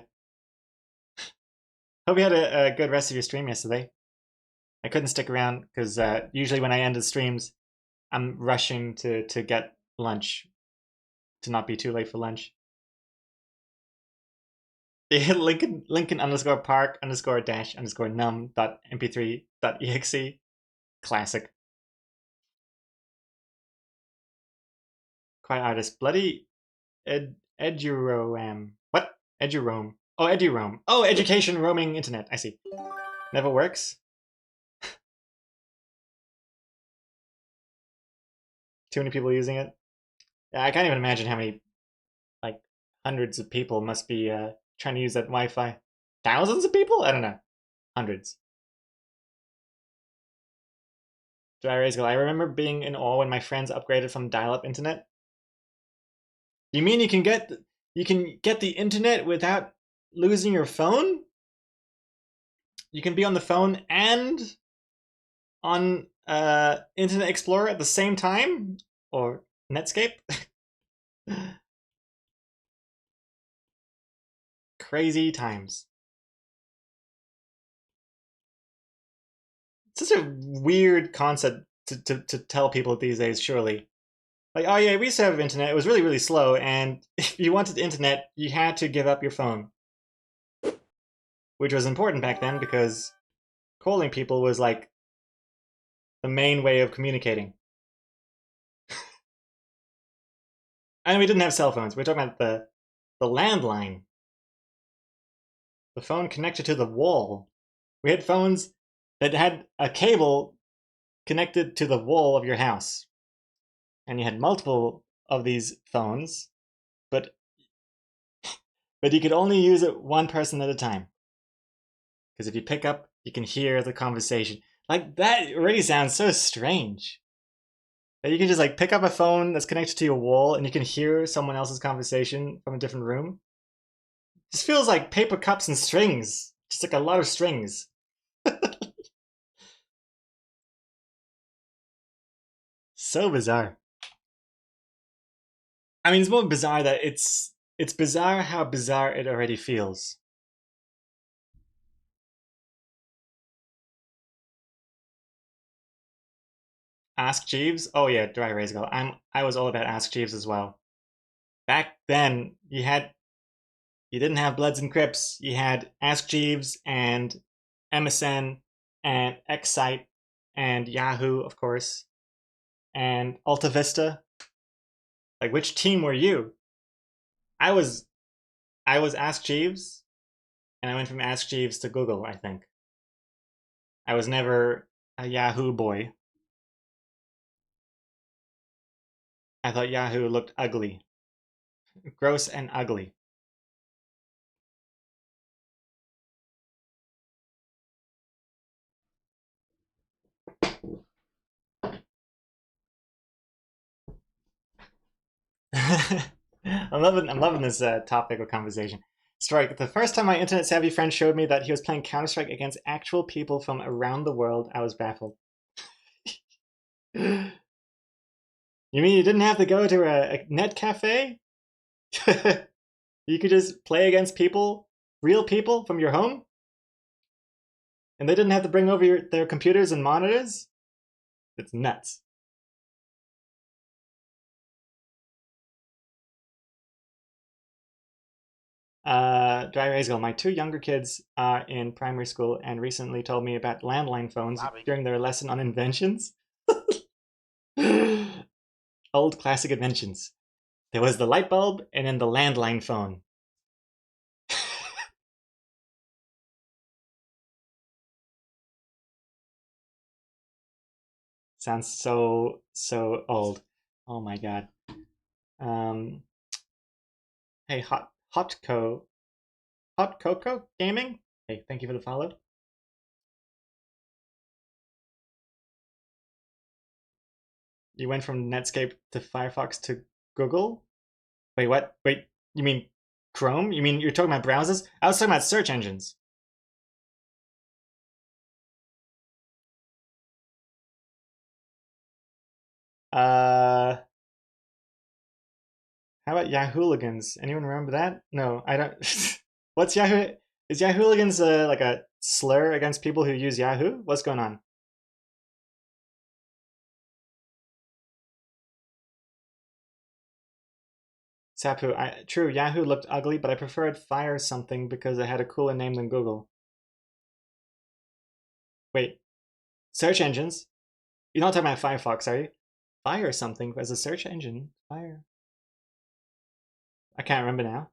Hope you had a good rest of your stream yesterday. I couldn't stick around because usually when I end the streams, I'm rushing to get lunch, to not be too late for lunch. Lincoln _ park _ dash _ num .mp3.exe. Classic. Quiet artist. Bloody Eduroam. What? Eduroam. Oh, Eduroam. Oh, education roaming internet. I see. Never works. Too many people using it. Yeah, I can't even imagine how many, like, hundreds of people must be trying to use that Wi-Fi. Thousands of people? I don't know. Hundreds. Dry Rays Girl. I remember being in awe when my friends upgraded from dial-up internet. You mean you can get the internet without losing your phone? You can be on the phone and on Internet Explorer at the same time? Or Netscape? Crazy times. It's such a weird concept to tell people these days, surely. Like, oh yeah, we used to have internet. It was really, really slow, and if you wanted internet, you had to give up your phone. Which was important back then because calling people was like the main way of communicating. And we didn't have cell phones. We're talking about the landline. The phone connected to the wall. We had phones that had a cable connected to the wall of your house. And you had multiple of these phones, but you could only use it one person at a time. Because if you pick up, you can hear the conversation. Like, that already sounds so strange. That you can just like pick up a phone that's connected to your wall and you can hear someone else's conversation from a different room. It just feels like paper cups and strings. Just like a lot of strings. So bizarre. I mean, it's more bizarre that it's bizarre how bizarre it already feels. Ask Jeeves? Oh yeah, Dry Erase Girl. I was all about Ask Jeeves as well. Back then, you didn't have Bloods and Crips. You had Ask Jeeves and MSN and Excite and Yahoo, of course, and Alta Vista. Like, which team were you? I was Ask Jeeves, and I went from Ask Jeeves to Google, I think. I was never a Yahoo boy. I thought Yahoo looked ugly. Gross and ugly. I'm loving this topic of conversation. Strike. The first time my internet savvy friend showed me that he was playing Counter-Strike against actual people from around the world, I was baffled. You mean you didn't have to go to a net cafe? You could just play against people, real people from your home? And they didn't have to bring over their computers and monitors? It's nuts. Dry Erase Girl, my 2 younger kids are in primary school and recently told me about landline phones during their lesson on inventions. Old classic inventions. There was the light bulb and then the landline phone. Sounds so old. Oh my god. Hey, Hot Coco Gaming? Hey, thank you for the follow. You went from Netscape to Firefox to Google? Wait, what? Wait, you mean Chrome? You mean you're talking about browsers? I was talking about search engines. How about Yahooligans? Anyone remember that? No, I don't. What's Yahoo? Is Yahooligans like a slur against people who use Yahoo? What's going on? Sapu, true, Yahoo looked ugly, but I preferred Fire something because it had a cooler name than Google. Wait, search engines? You're not talking about Firefox, are you? Fire something as a search engine. Fire. I can't remember now.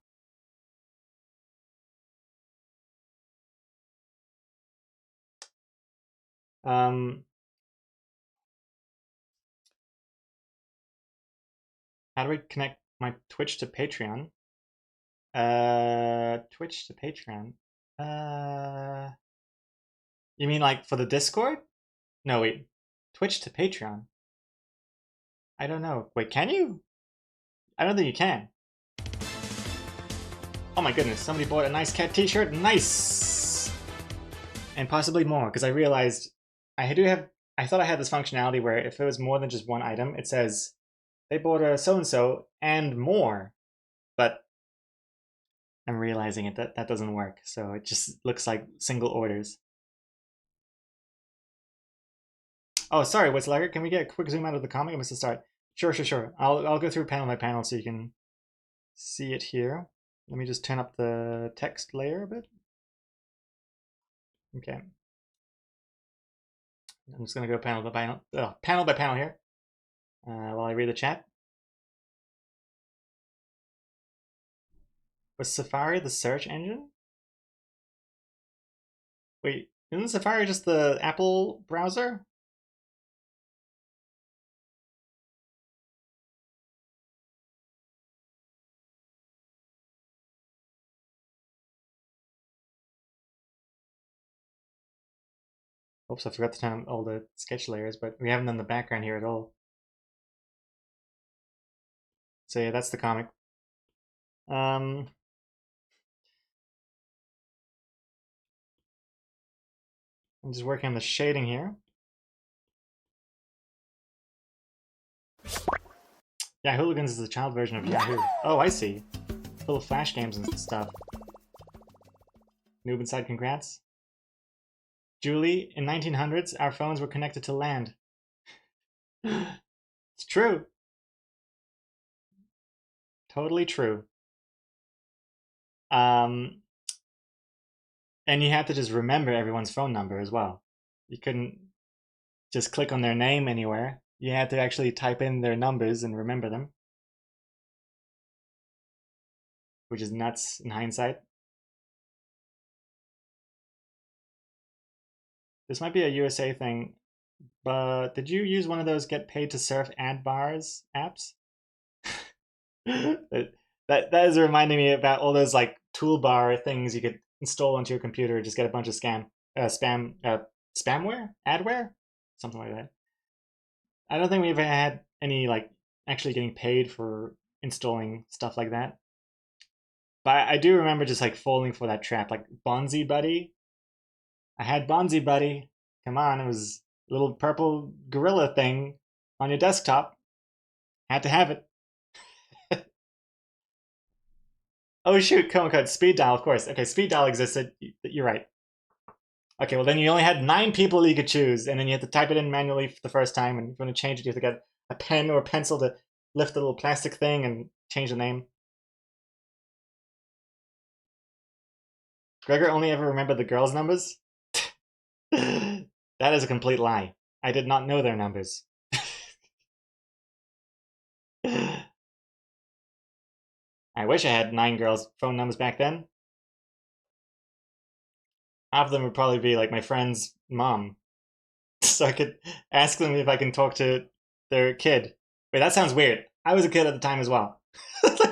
How do I connect my Twitch to Patreon? Twitch to Patreon. You mean like for the Discord? No, wait. Twitch to Patreon. I don't know. Wait, can you? I don't think you can. Oh my goodness, somebody bought a nice cat t-shirt. Nice! And possibly more, because I realized I thought I had this functionality where if it was more than just one item, it says they bought a so-and-so and more. But I'm realizing that doesn't work, so it just looks like single orders. Oh, sorry, what's Lager? Can we get a quick zoom out of the comic? I must have started. Sure. I'll go through panel by panel so you can see it here. Let me just turn up the text layer a bit. Okay. I'm just gonna go panel by panel here while I read the chat. Was Safari the search engine? Wait, isn't Safari just the Apple browser? Oops, I forgot to turn on all the sketch layers, but we haven't done the background here at all. So yeah, that's the comic. I'm just working on the shading here. Yahooligans is the child version of Yahoo. Oh, I see. Full of Flash games and stuff. Noob Inside, congrats. Julie, in 1900s, our phones were connected to land. It's true. Totally true. And you had to just remember everyone's phone number as well. You couldn't just click on their name anywhere. You had to actually type in their numbers and remember them, which is nuts in hindsight. This might be a USA thing, but did you use one of those get paid to surf ad bars apps? that is reminding me about all those like toolbar things you could install onto your computer, just get a bunch of spamware, adware, something like that. I don't think we've had any like actually getting paid for installing stuff like that. But I do remember just like falling for that trap, like Bonzi Buddy. I had Bonzi Buddy. Come on, it was a little purple gorilla thing on your desktop. Had to have it. Oh shoot, Code Code, speed dial, of course. Okay, speed dial existed. You're right. Okay, well then you only had 9 people you could choose, and then you had to type it in manually for the first time, and if you want to change it, you have to get a pen or a pencil to lift the little plastic thing and change the name. Gregor only ever remembered the girls' numbers? That is a complete lie. I did not know their numbers. I wish I had 9 girls' phone numbers back then. Half of them would probably be like my friend's mom. So I could ask them if I can talk to their kid. Wait, that sounds weird. I was a kid at the time as well.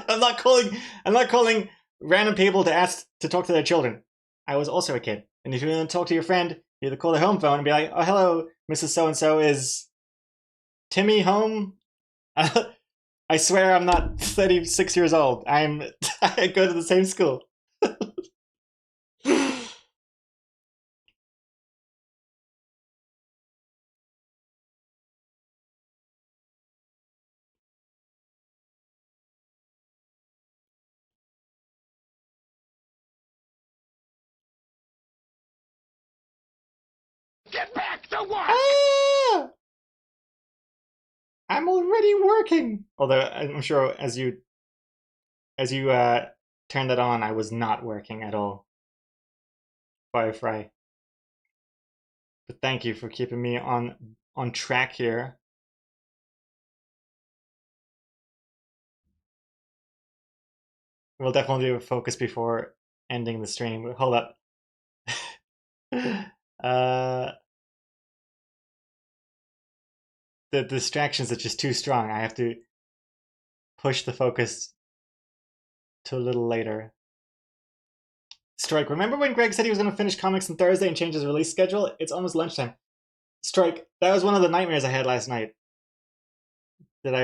I'm not calling random people to ask to talk to their children. I was also a kid. And if you want to talk to your friend, you either call their home phone and be like, "Oh, hello, Mrs. So-and-so, is Timmy home?" I swear I'm not 36 years old. I go to the same school. Get back to work! Ah! I'm already working. Although I'm sure as you turned that on, I was not working at all. Firefly. But thank you for keeping me on track here. We'll definitely do a focus before ending the stream. Hold up. The distractions are just too strong. I have to push the focus to a little later. Strike, remember when Greg said he was going to finish comics on Thursday and change his release schedule? It's almost lunchtime. Strike, that was one of the nightmares I had last night. That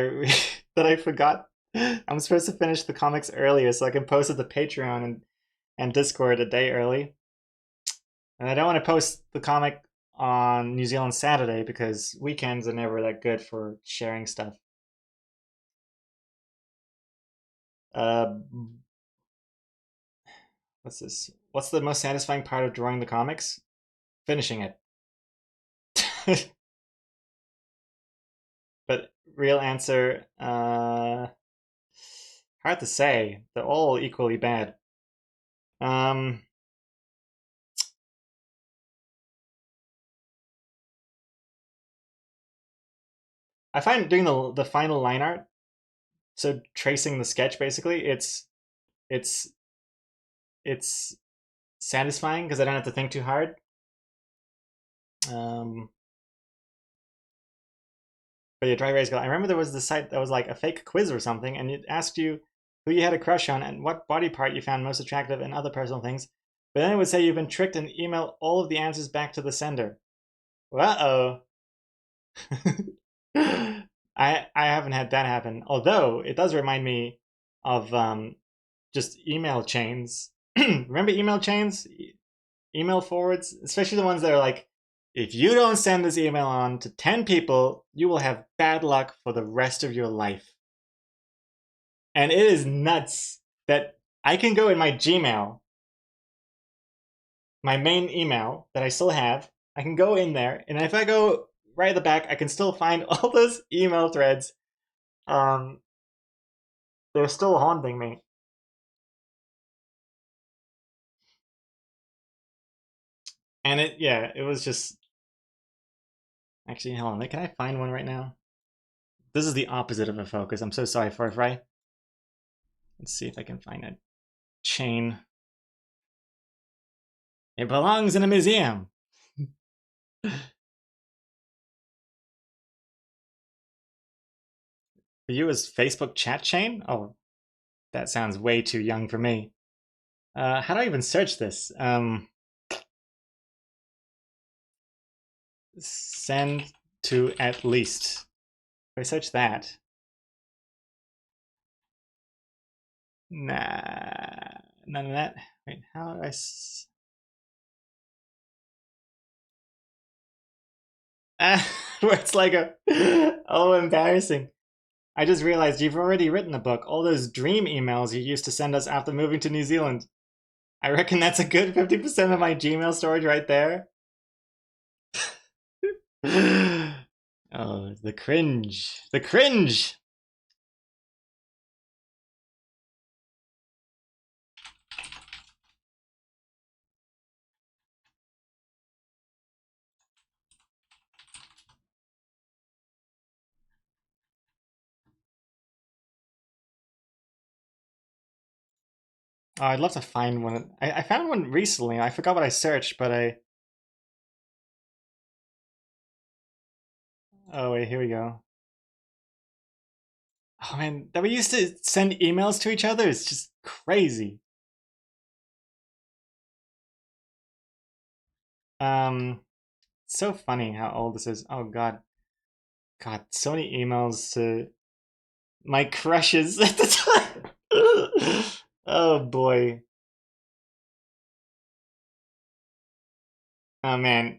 I forgot. I'm supposed to finish the comics earlier so I can post it to Patreon and Discord a day early. And I don't want to post the comic on New Zealand Saturday because weekends are never that good for sharing stuff. What's this? What's the most satisfying part of drawing the comics? Finishing it. But real answer, hard to say. They're all equally bad. I find doing the final line art, so tracing the sketch basically, it's satisfying because I don't have to think too hard. But yeah, Dry Erase Girl. I remember there was this site that was like a fake quiz or something, and it asked you who you had a crush on and what body part you found most attractive and other personal things. But then it would say you've been tricked and email all of the answers back to the sender. Uh-oh. I haven't had that happen. Although it does remind me of just email chains. Remember email chains? Email forwards? Especially the ones that are like, if you don't send this email on to 10 people, you will have bad luck for the rest of your life. And it is nuts that I can go in my Gmail, my main email that I still have, I can go in there, and if I go right at the back. I can still find all those email threads. They're still haunting me. And it was just... Actually, hold on, can I find one right now? This is the opposite of a focus. I'm so sorry, Fry. Let's see if I can find a chain. It belongs in a museum. For you is Facebook chat chain? Oh, that sounds way too young for me. How do I even search this? Send to at least. If I search that. Nah, none of that. Wait, how do I... where it's like a... Oh, embarrassing. I just realized you've already written a book. All those dream emails you used to send us after moving to New Zealand. I reckon that's a good 50% of my Gmail storage right there. Oh, the cringe. The cringe! Oh, I'd love to find one. I found one recently. I forgot what I searched, but I... Oh, wait, here we go. Oh, man, that we used to send emails to each other is just crazy. So funny how old this is. Oh, God. God, so many emails to my crushes at the time. Oh, boy. Oh, man.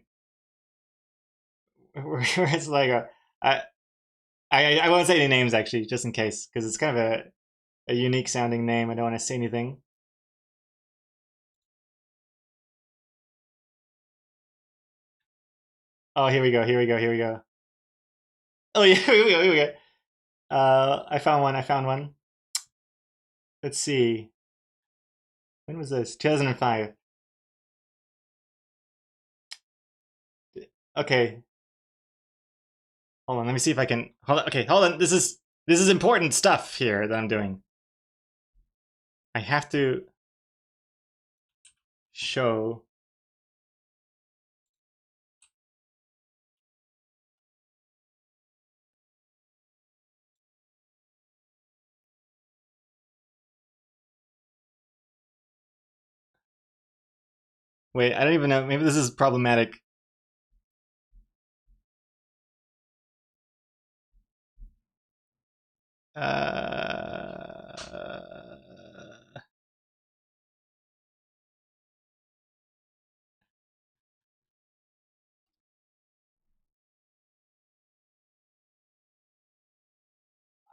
It's like I won't say any names, actually, just in case, because it's kind of a unique sounding name. I don't want to say anything. Oh, here we go, here we go, here we go. Oh, yeah, here we go, here we go. I found one. Let's see. When was this? 2005. Okay. Hold on, let me see if I can... Hold on, okay, hold on. This is important stuff here that I'm doing. I have to show... Wait, I don't even know. Maybe this is problematic.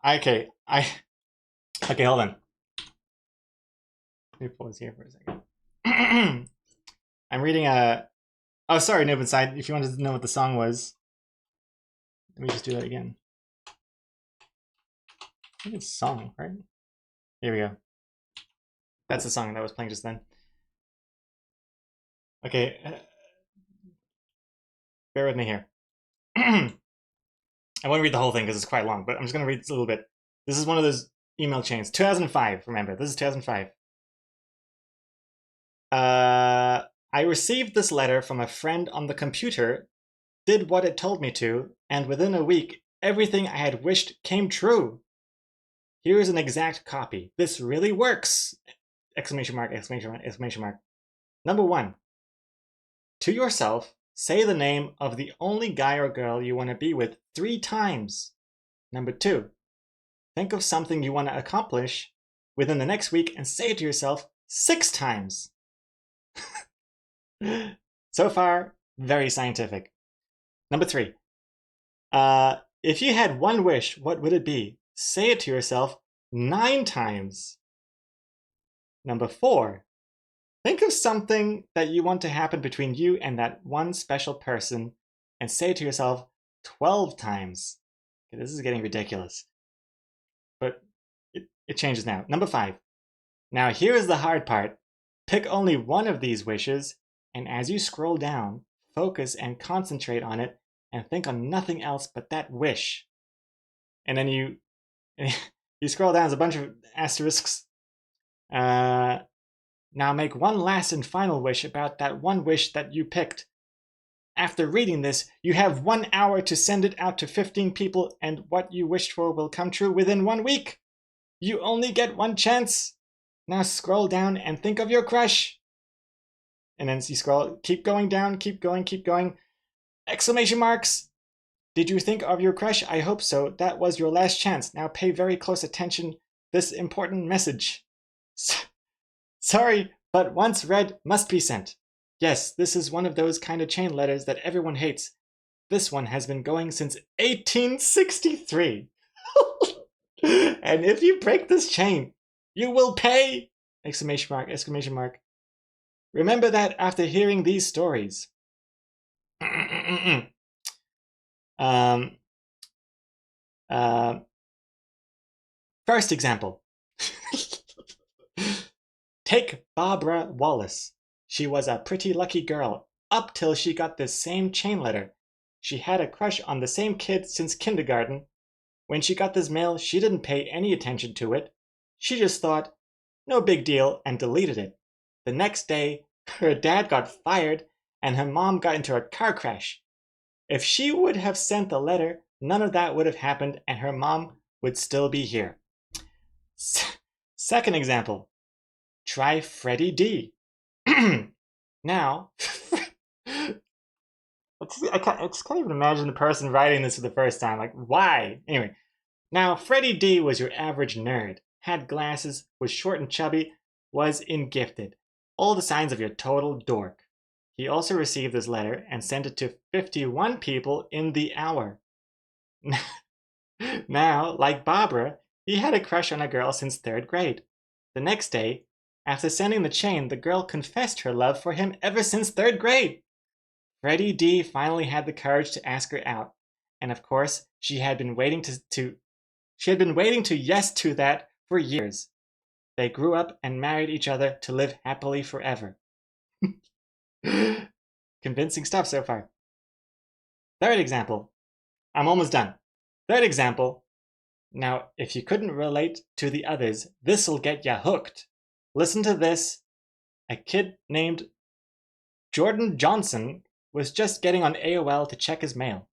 Okay, okay, hold on. Let me pause here for a second. I'm reading a... Oh, sorry, Noob Inside. If you wanted to know what the song was, let me just do that again. I think it's a song, right? Here we go. That's the song that was playing just then. Okay. Bear with me here. I won't read the whole thing because it's quite long, but I'm just going to read a little bit. This is one of those email chains. 2005, remember. This is 2005. I received this letter from a friend on the computer, did what it told me to, and within a week, everything I had wished came true. Here is an exact copy. This really works! Exclamation mark, exclamation mark, exclamation mark. Number 1. To yourself, say the name of the only guy or girl you want to be with 3 times. Number 2. Think of something you want to accomplish within the next week and say it to yourself 6 times. So far, very scientific. Number 3. If you had one wish, what would it be? Say it to yourself 9 times. Number 4. Think of something that you want to happen between you and that one special person and say it to yourself 12 times. Okay, this is getting ridiculous. But it changes now. Number 5. Now here is the hard part. Pick only one of these wishes, and as you scroll down, focus and concentrate on it, and think on nothing else but that wish. And then you scroll down, there's a bunch of asterisks. Now make one last and final wish about that one wish that you picked. After reading this, you have 1 hour to send it out to 15 people, and what you wished for will come true within 1 week. You only get one chance. Now scroll down and think of your crush. And then you scroll, keep going down, keep going. Exclamation marks. Did you think of your crush? I hope so. That was your last chance. Now pay very close attention. This important message. Sorry, but once read must be sent. Yes, this is one of those kind of chain letters that everyone hates. This one has been going since 1863. And if you break this chain, you will pay! Exclamation mark, exclamation mark. Remember that after hearing these stories. First example. Take Barbara Wallace. She was a pretty lucky girl up till she got this same chain letter. She had a crush on the same kid since kindergarten. When she got this mail, she didn't pay any attention to it. She just thought, no big deal, and deleted it. The next day, her dad got fired and her mom got into a car crash. If she would have sent the letter, none of that would have happened and her mom would still be here. Second example. Try Freddie D. Now, I can't even imagine the person writing this for the first time. Like, why? Anyway, now Freddie D was your average nerd. Had glasses, was short and chubby, was in-gifted. All the signs of your total dork. He also received this letter and sent it to 51 people in the hour. Now, like Barbara, he had a crush on a girl since 3rd grade. The next day, after sending the chain, the girl confessed her love for him ever since 3rd grade. Freddie D finally had the courage to ask her out, and of course, she had been waiting to yes to that for years. They grew up and married each other to live happily forever. Convincing stuff so far. Third example. I'm almost done. Third example. Now, if you couldn't relate to the others, this'll get ya hooked. Listen to this. A kid named Jordan Johnson was just getting on AOL to check his mail.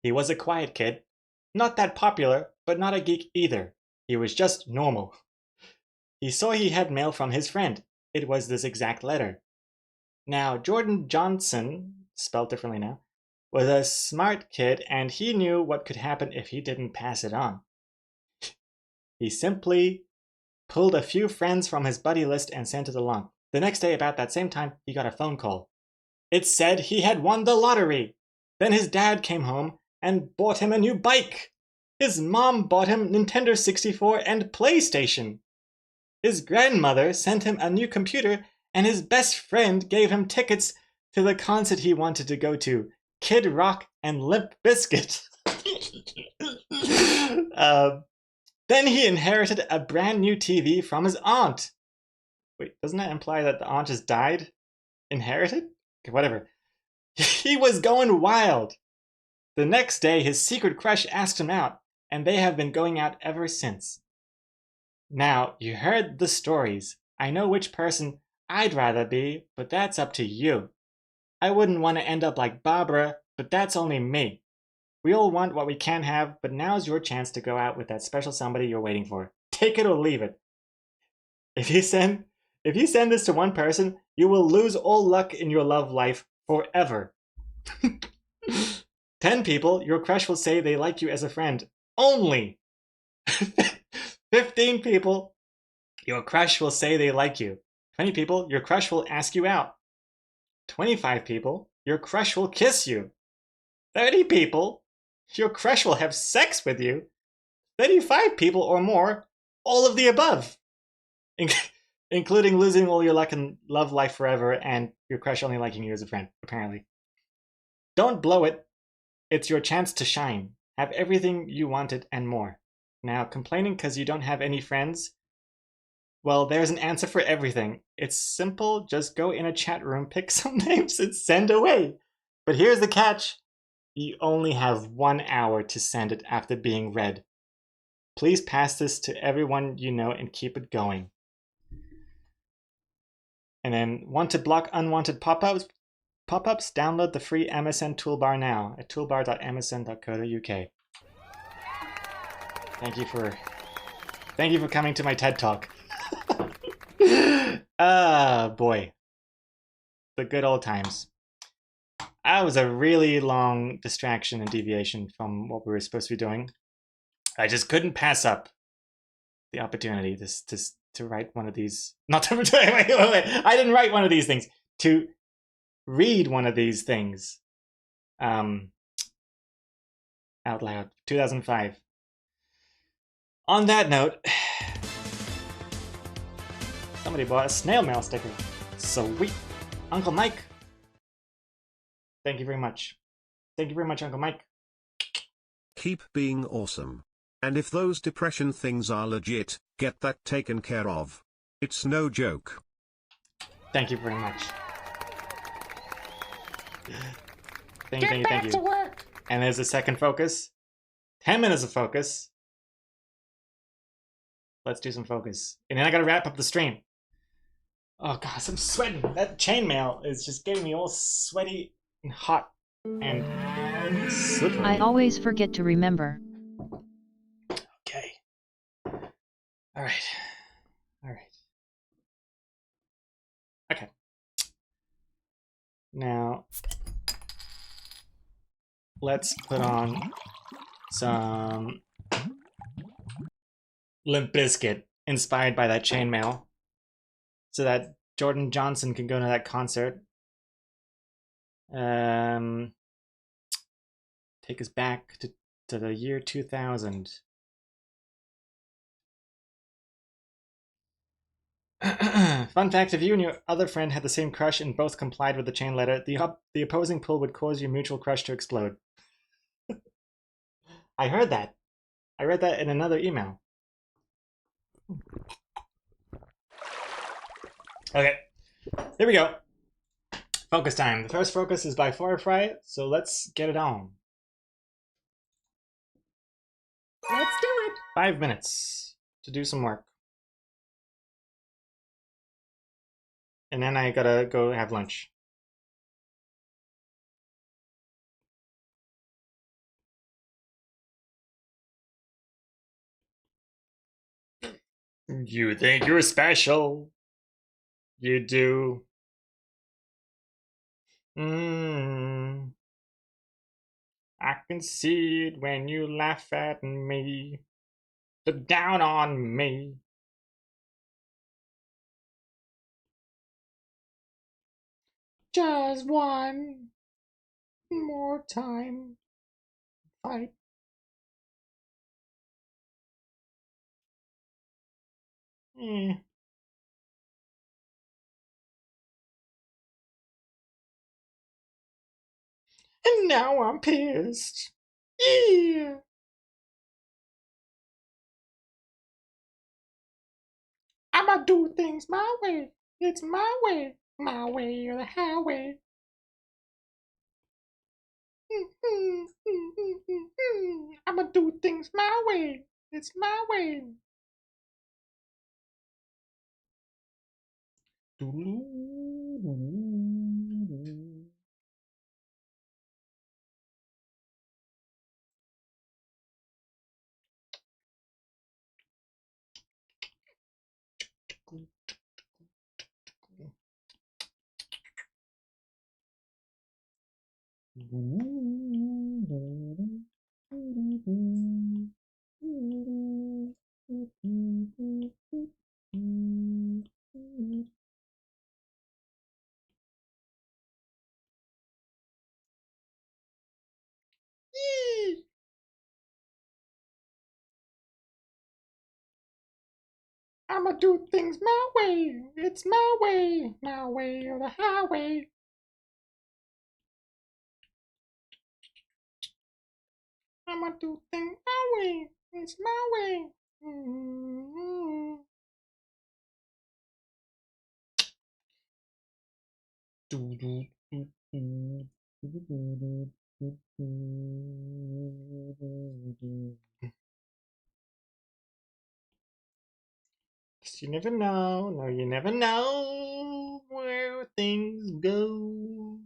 He was a quiet kid. Not that popular, but not a geek either. He was just normal. He saw he had mail from his friend. It was this exact letter. Now, Jordan Johnson, spelled differently now, was a smart kid and he knew what could happen if he didn't pass it on. He simply pulled a few friends from his buddy list and sent it along. The next day, about that same time, he got a phone call. It said he had won the lottery. Then his dad came home and bought him a new bike. His mom bought him Nintendo 64 and PlayStation. His grandmother sent him a new computer, and his best friend gave him tickets to the concert he wanted to go to, Kid Rock and Limp Bizkit. Then he inherited a brand new TV from his aunt. Wait, doesn't that imply that the aunt just died? Inherited? Okay, whatever. He was going wild. The next day, his secret crush asked him out, and they have been going out ever since. Now, you heard the stories. I know which person I'd rather be, but that's up to you. I wouldn't want to end up like Barbara, but that's only me. We all want what we can have, but now's your chance to go out with that special somebody you're waiting for. Take it or leave it. If you send this to one person, you will lose all luck in your love life forever. 10 people, your crush will say they like you as a friend. Only. 15 people, your crush will say they like you. 20 people, your crush will ask you out. 25 people, your crush will kiss you. 30 people, your crush will have sex with you. 35 people or more, all of the above. Including losing all your luck in love life forever and your crush only liking you as a friend, apparently. Don't blow it. It's your chance to shine. Have everything you wanted and more. Now, complaining because you don't have any friends? Well, there's an answer for everything. It's simple, just go in a chat room, pick some names, and send away. But here's the catch. You only have 1 hour to send it after being read. Please pass this to everyone you know and keep it going. And then, want to block unwanted pop-ups? Download the free MSN toolbar now at toolbar.msn.co.uk. Thank you for coming to my TED Talk. Ah, boy. The good old times. That was a really long distraction and deviation from what we were supposed to be doing. I just couldn't pass up the opportunity to write one of these. Not to wait. I didn't write one of these things. To read one of these things out loud. 2005. On that note, somebody bought a snail mail sticker. Sweet. Uncle Mike. Thank you very much. Thank you very much, Uncle Mike. Keep being awesome. And if those depression things are legit, get that taken care of. It's no joke. Thank you very much. Thank you. work. And there's a second focus. 10 minutes of focus. Let's do some focus. And then I gotta wrap up the stream. Oh gosh, I'm sweating. That chainmail is just getting me all sweaty and hot and slippery. I always forget to remember. Okay. Alright. Okay. Now, let's put on some Limp Bizkit, inspired by that chainmail, so that Jordan Johnson can go to that concert. Take us back to the year 2000. Fun fact, if you and your other friend had the same crush and both complied with the chain letter, the opposing pull would cause your mutual crush to explode. I heard that. I read that in another email. Okay, here we go. Focus time. The first focus is by Firefly, so let's get it on. Let's do it. 5 minutes to do some work. And then I gotta go have lunch. You think you're special. You do. I can see it when you laugh at me. Look down on me. Just one more time. Fight. And now I'm pissed. Yeah. I'ma do things my way. It's my way. My way or the highway. I'ma do things my way. It's my way. I'ma do things my way. It's my way or the highway. I'ma do things my way. It's my way. Mm-hmm. You never know. No, you never know where things go.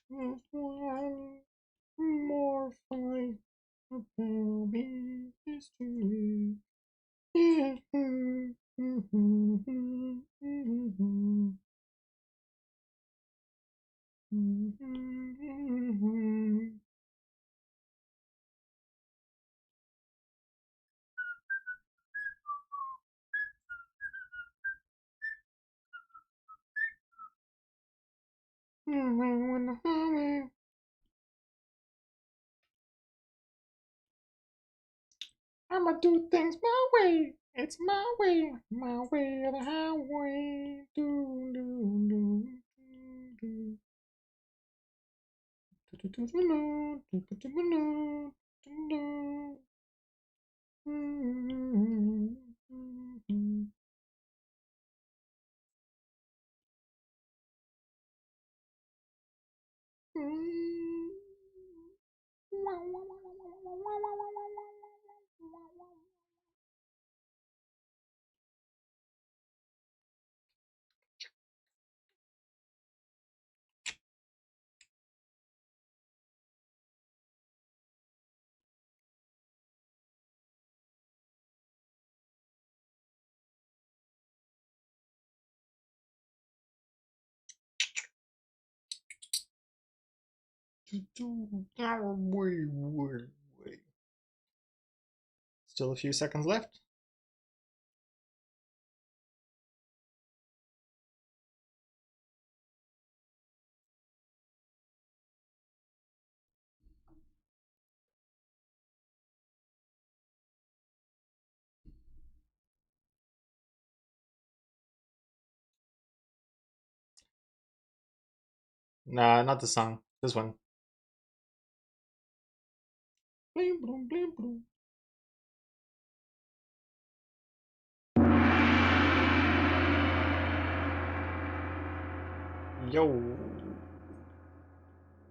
Just one more fight will be history. I'ma do things my way. It's my way or the highway. Do do do do do do do do do do do do. Still a few seconds left. Nah, not the song. This one. Blim, blim, blim, blim. Yo.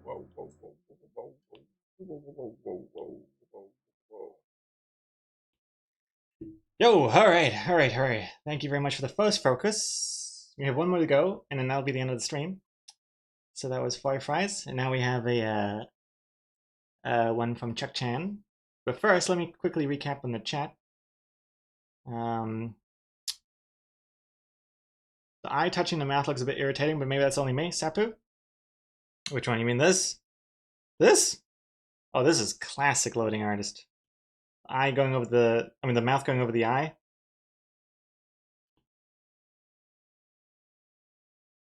Whoa, whoa, whoa, whoa, whoa, whoa, whoa, whoa, whoa, whoa, whoa, whoa. Yo, alright. Thank you very much for the first focus. We have one more to go, and then that'll be the end of the stream. So that was Fireflies, and now we have a one from Chuck Chan. But first, let me quickly recap on the chat. The eye touching the mouth looks a bit irritating, but maybe that's only me. Sapu? Which one? You mean this? This? Oh, this is classic loading artist. Eye going over the, the mouth going over the eye.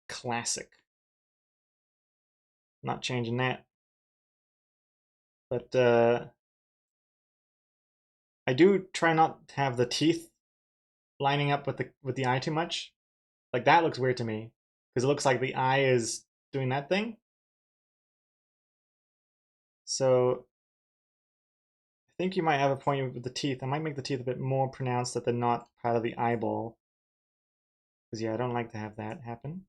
Classic. Not changing that. But I do try not to have the teeth lining up with the eye too much. Like that looks weird to me because it looks like the eye is doing that thing. So I think you might have a point with the teeth. I might make the teeth a bit more pronounced that they're not part of the eyeball. Because yeah, I don't like to have that happen.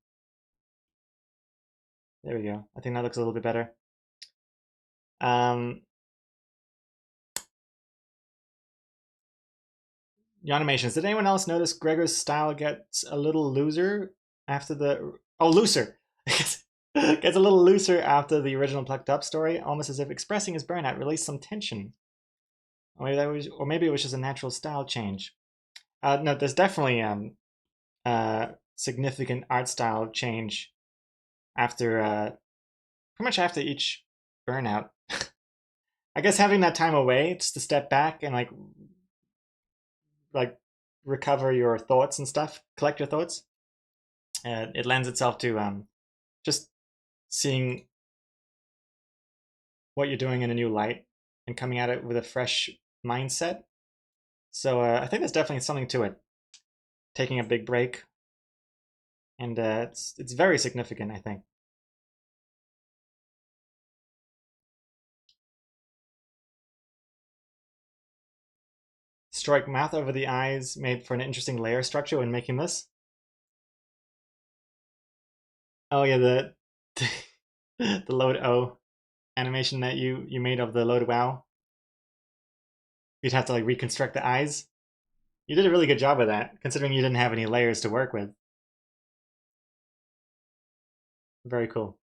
There we go. I think that looks a little bit better. The animations. Did anyone else notice Gregor's style gets a little looser after the... Oh, looser! Gets a little looser after the original Plucked Up story, almost as if expressing his burnout released some tension. Or maybe it was just a natural style change. No, there's definitely significant art style change after pretty much after each burnout. I guess having that time away just to step back and like recover your thoughts and stuff, collect your thoughts. It lends itself to just seeing what you're doing in a new light and coming at it with a fresh mindset. So I think there's definitely something to it. Taking a big break, and it's very significant, I think. Strike mouth over the eyes made for an interesting layer structure when making this. Oh yeah, the the load O animation that you made of the load WoW. You'd have to like reconstruct the eyes. You did a really good job of that, considering you didn't have any layers to work with. Very cool.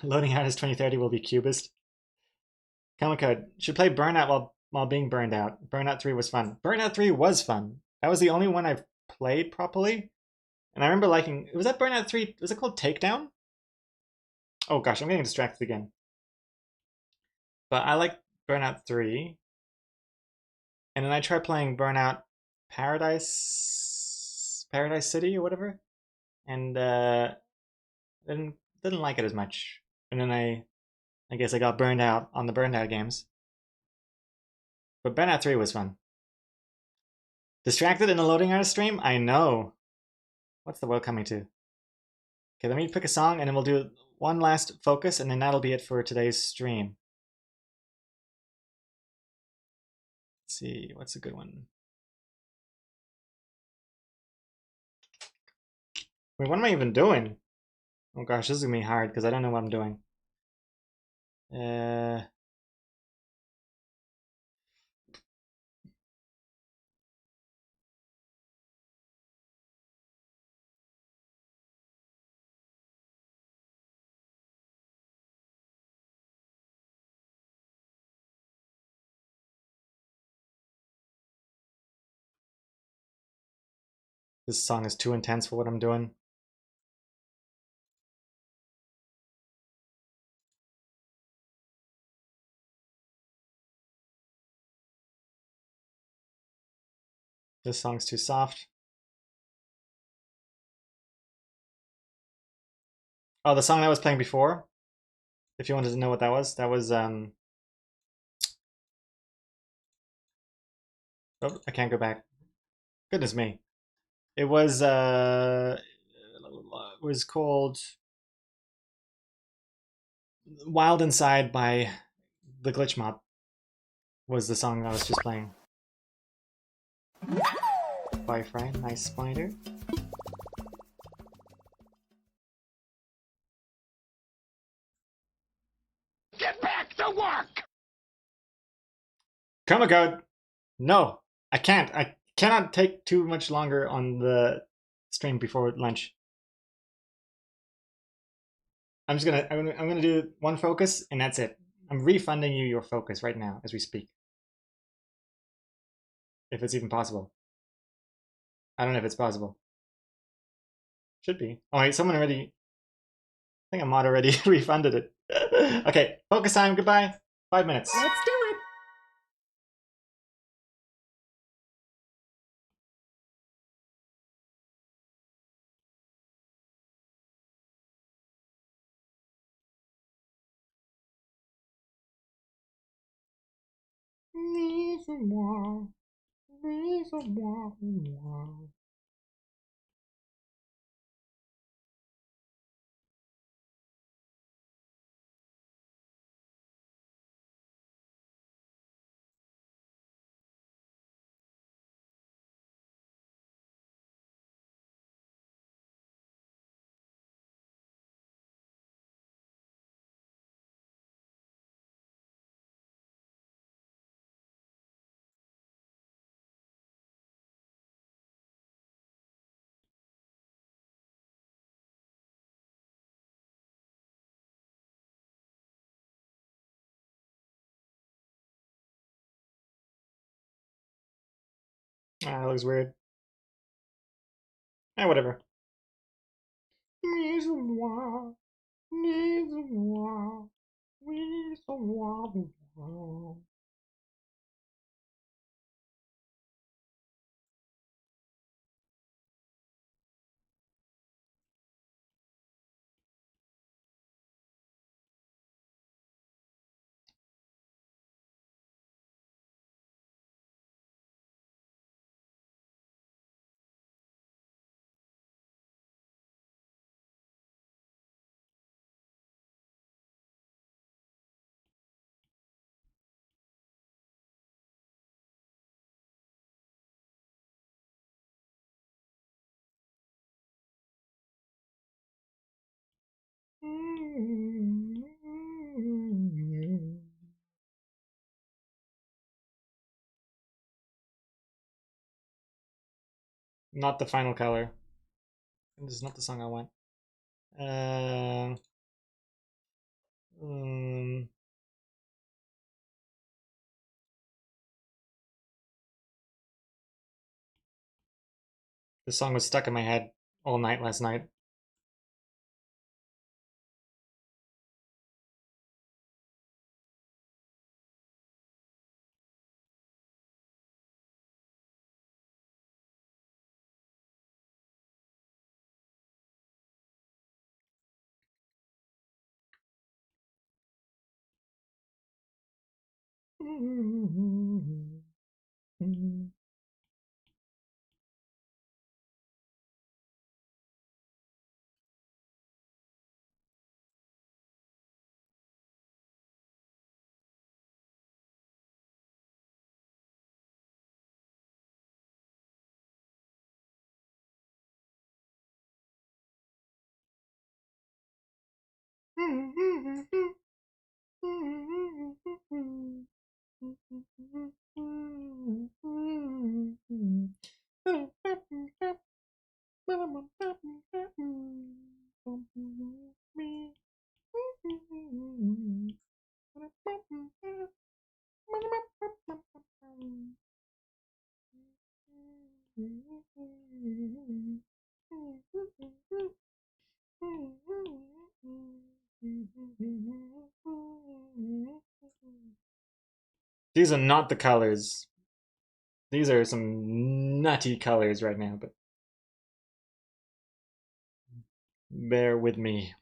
Loading artist 2030 will be Cubist. Comic Code should play Burnout while being burned out. Burnout 3 was fun. Burnout 3 was fun. That was the only one I've played properly. And I remember liking, was that Burnout 3? Was it called Takedown? Oh gosh, I'm getting distracted again. But I like Burnout 3. And then I tried playing Burnout Paradise City or whatever. And didn't like it as much. And then I guess I got burned out on the Burnout games. But Burnout 3 was fun. Distracted in the loading artist stream? I know. What's the world coming to? Okay, let me pick a song and then we'll do one last focus and then that'll be it for today's stream. Let's see, what's a good one? Wait, what am I even doing? Oh gosh, this is gonna be hard because I don't know what I'm doing. This song is too intense for what I'm doing. This song's too soft. Oh, the song that was playing before, if you wanted to know what that was oh, I can't go back. Goodness me. It was called Wild Inside by the Glitch Mob. Was the song I was just playing. Firefly, nice spider. Get back to work! Chroma Code! No, I can't. I cannot take too much longer on the stream before lunch. I'm gonna do one focus and that's it. I'm refunding you your focus right now as we speak. If it's even possible. I don't know if it's possible. Should be. Oh wait, someone already, I think a mod already refunded it. Okay, focus time, goodbye. 5 minutes. Let's do it. Ah, that looks weird. Eh, whatever. Not the final color. This is not the song I want. The song was stuck in my head all night last night. These are not the colors. These are some nutty colors right now, but bear with me.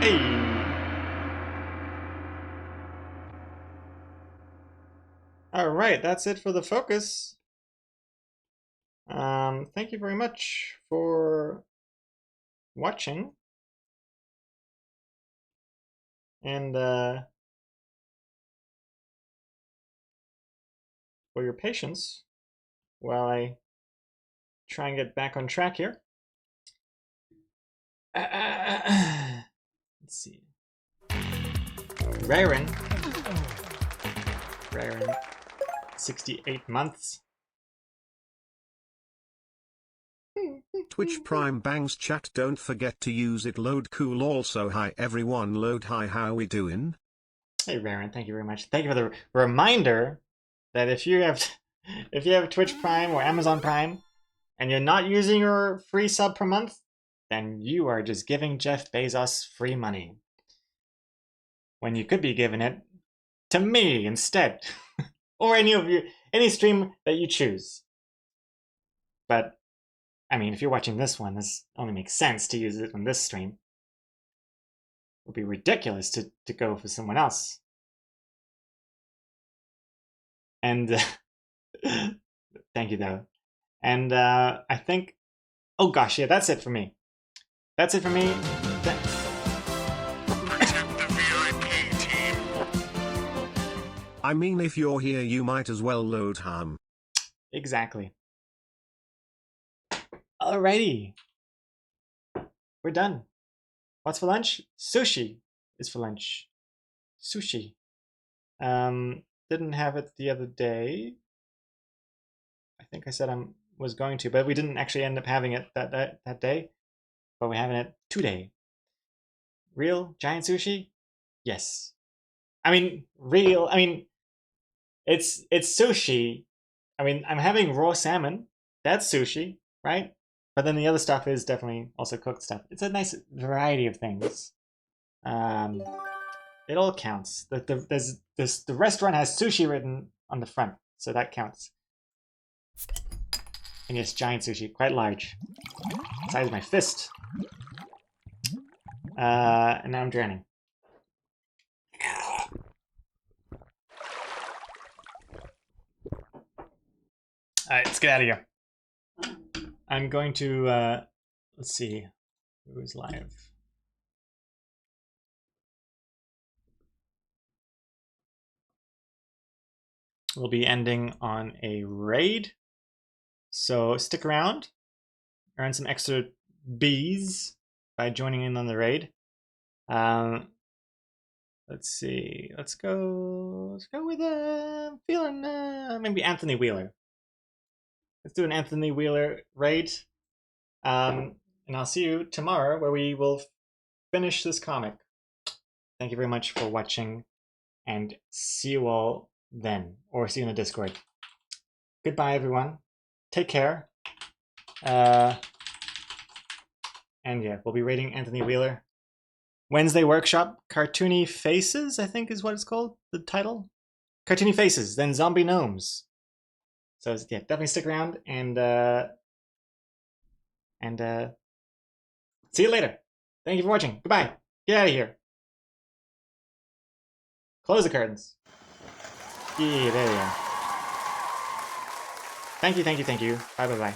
Hey! Alright, that's it for the focus. Thank you very much for watching. And for your patience while I try and get back on track here. Let's see. Raren, 68 months. Twitch Prime bangs chat, don't forget to use it. Load cool. Also, hi everyone, load hi, how we doing? Hey Raren, thank you very much. Thank you for the reminder that if you have Twitch Prime or Amazon Prime and you're not using your free sub per month, then you are just giving Jeff Bezos free money. When you could be giving it to me instead. Or any stream that you choose. But I mean, if you're watching this one, this only makes sense to use it on this stream. It would be ridiculous to go for someone else. And thank you though. And I think, oh gosh, yeah, that's it for me. That's it for me. I mean, if you're here, you might as well load ham. Exactly. Alrighty. We're done. What's for lunch? Sushi is for lunch. Sushi. Didn't have it the other day. I think I said I was going to, but we didn't actually end up having it that day. But we're having it today. Real giant sushi? Yes. I mean, real. I mean, it's sushi. I mean, I'm having raw salmon. That's sushi, right? But then the other stuff is definitely also cooked stuff. It's a nice variety of things. It all counts. The restaurant has sushi written on the front, so that counts. And yes, giant sushi, quite large, size of my fist. And now I'm drowning. Alright, let's get out of here. I'm going to, let's see, who's live? We'll be ending on a raid, so stick around, earn some extra bees by joining in on the raid. Let's see, let's go with feeling maybe Anthony Wheeler. Let's do an Anthony Wheeler raid, and I'll see you tomorrow where we will finish this comic. Thank you very much for watching, and see you all then, or see you in the Discord. Goodbye, everyone. Take care. And yeah, we'll be raiding Anthony Wheeler. Wednesday workshop, Cartoony Faces, I think is what it's called, the title. Cartoony Faces, then Zombie Gnomes. So yeah, definitely stick around, and see you later. Thank you for watching. Goodbye. Get out of here. Close the curtains. Yeah, there you are. Thank you. Bye.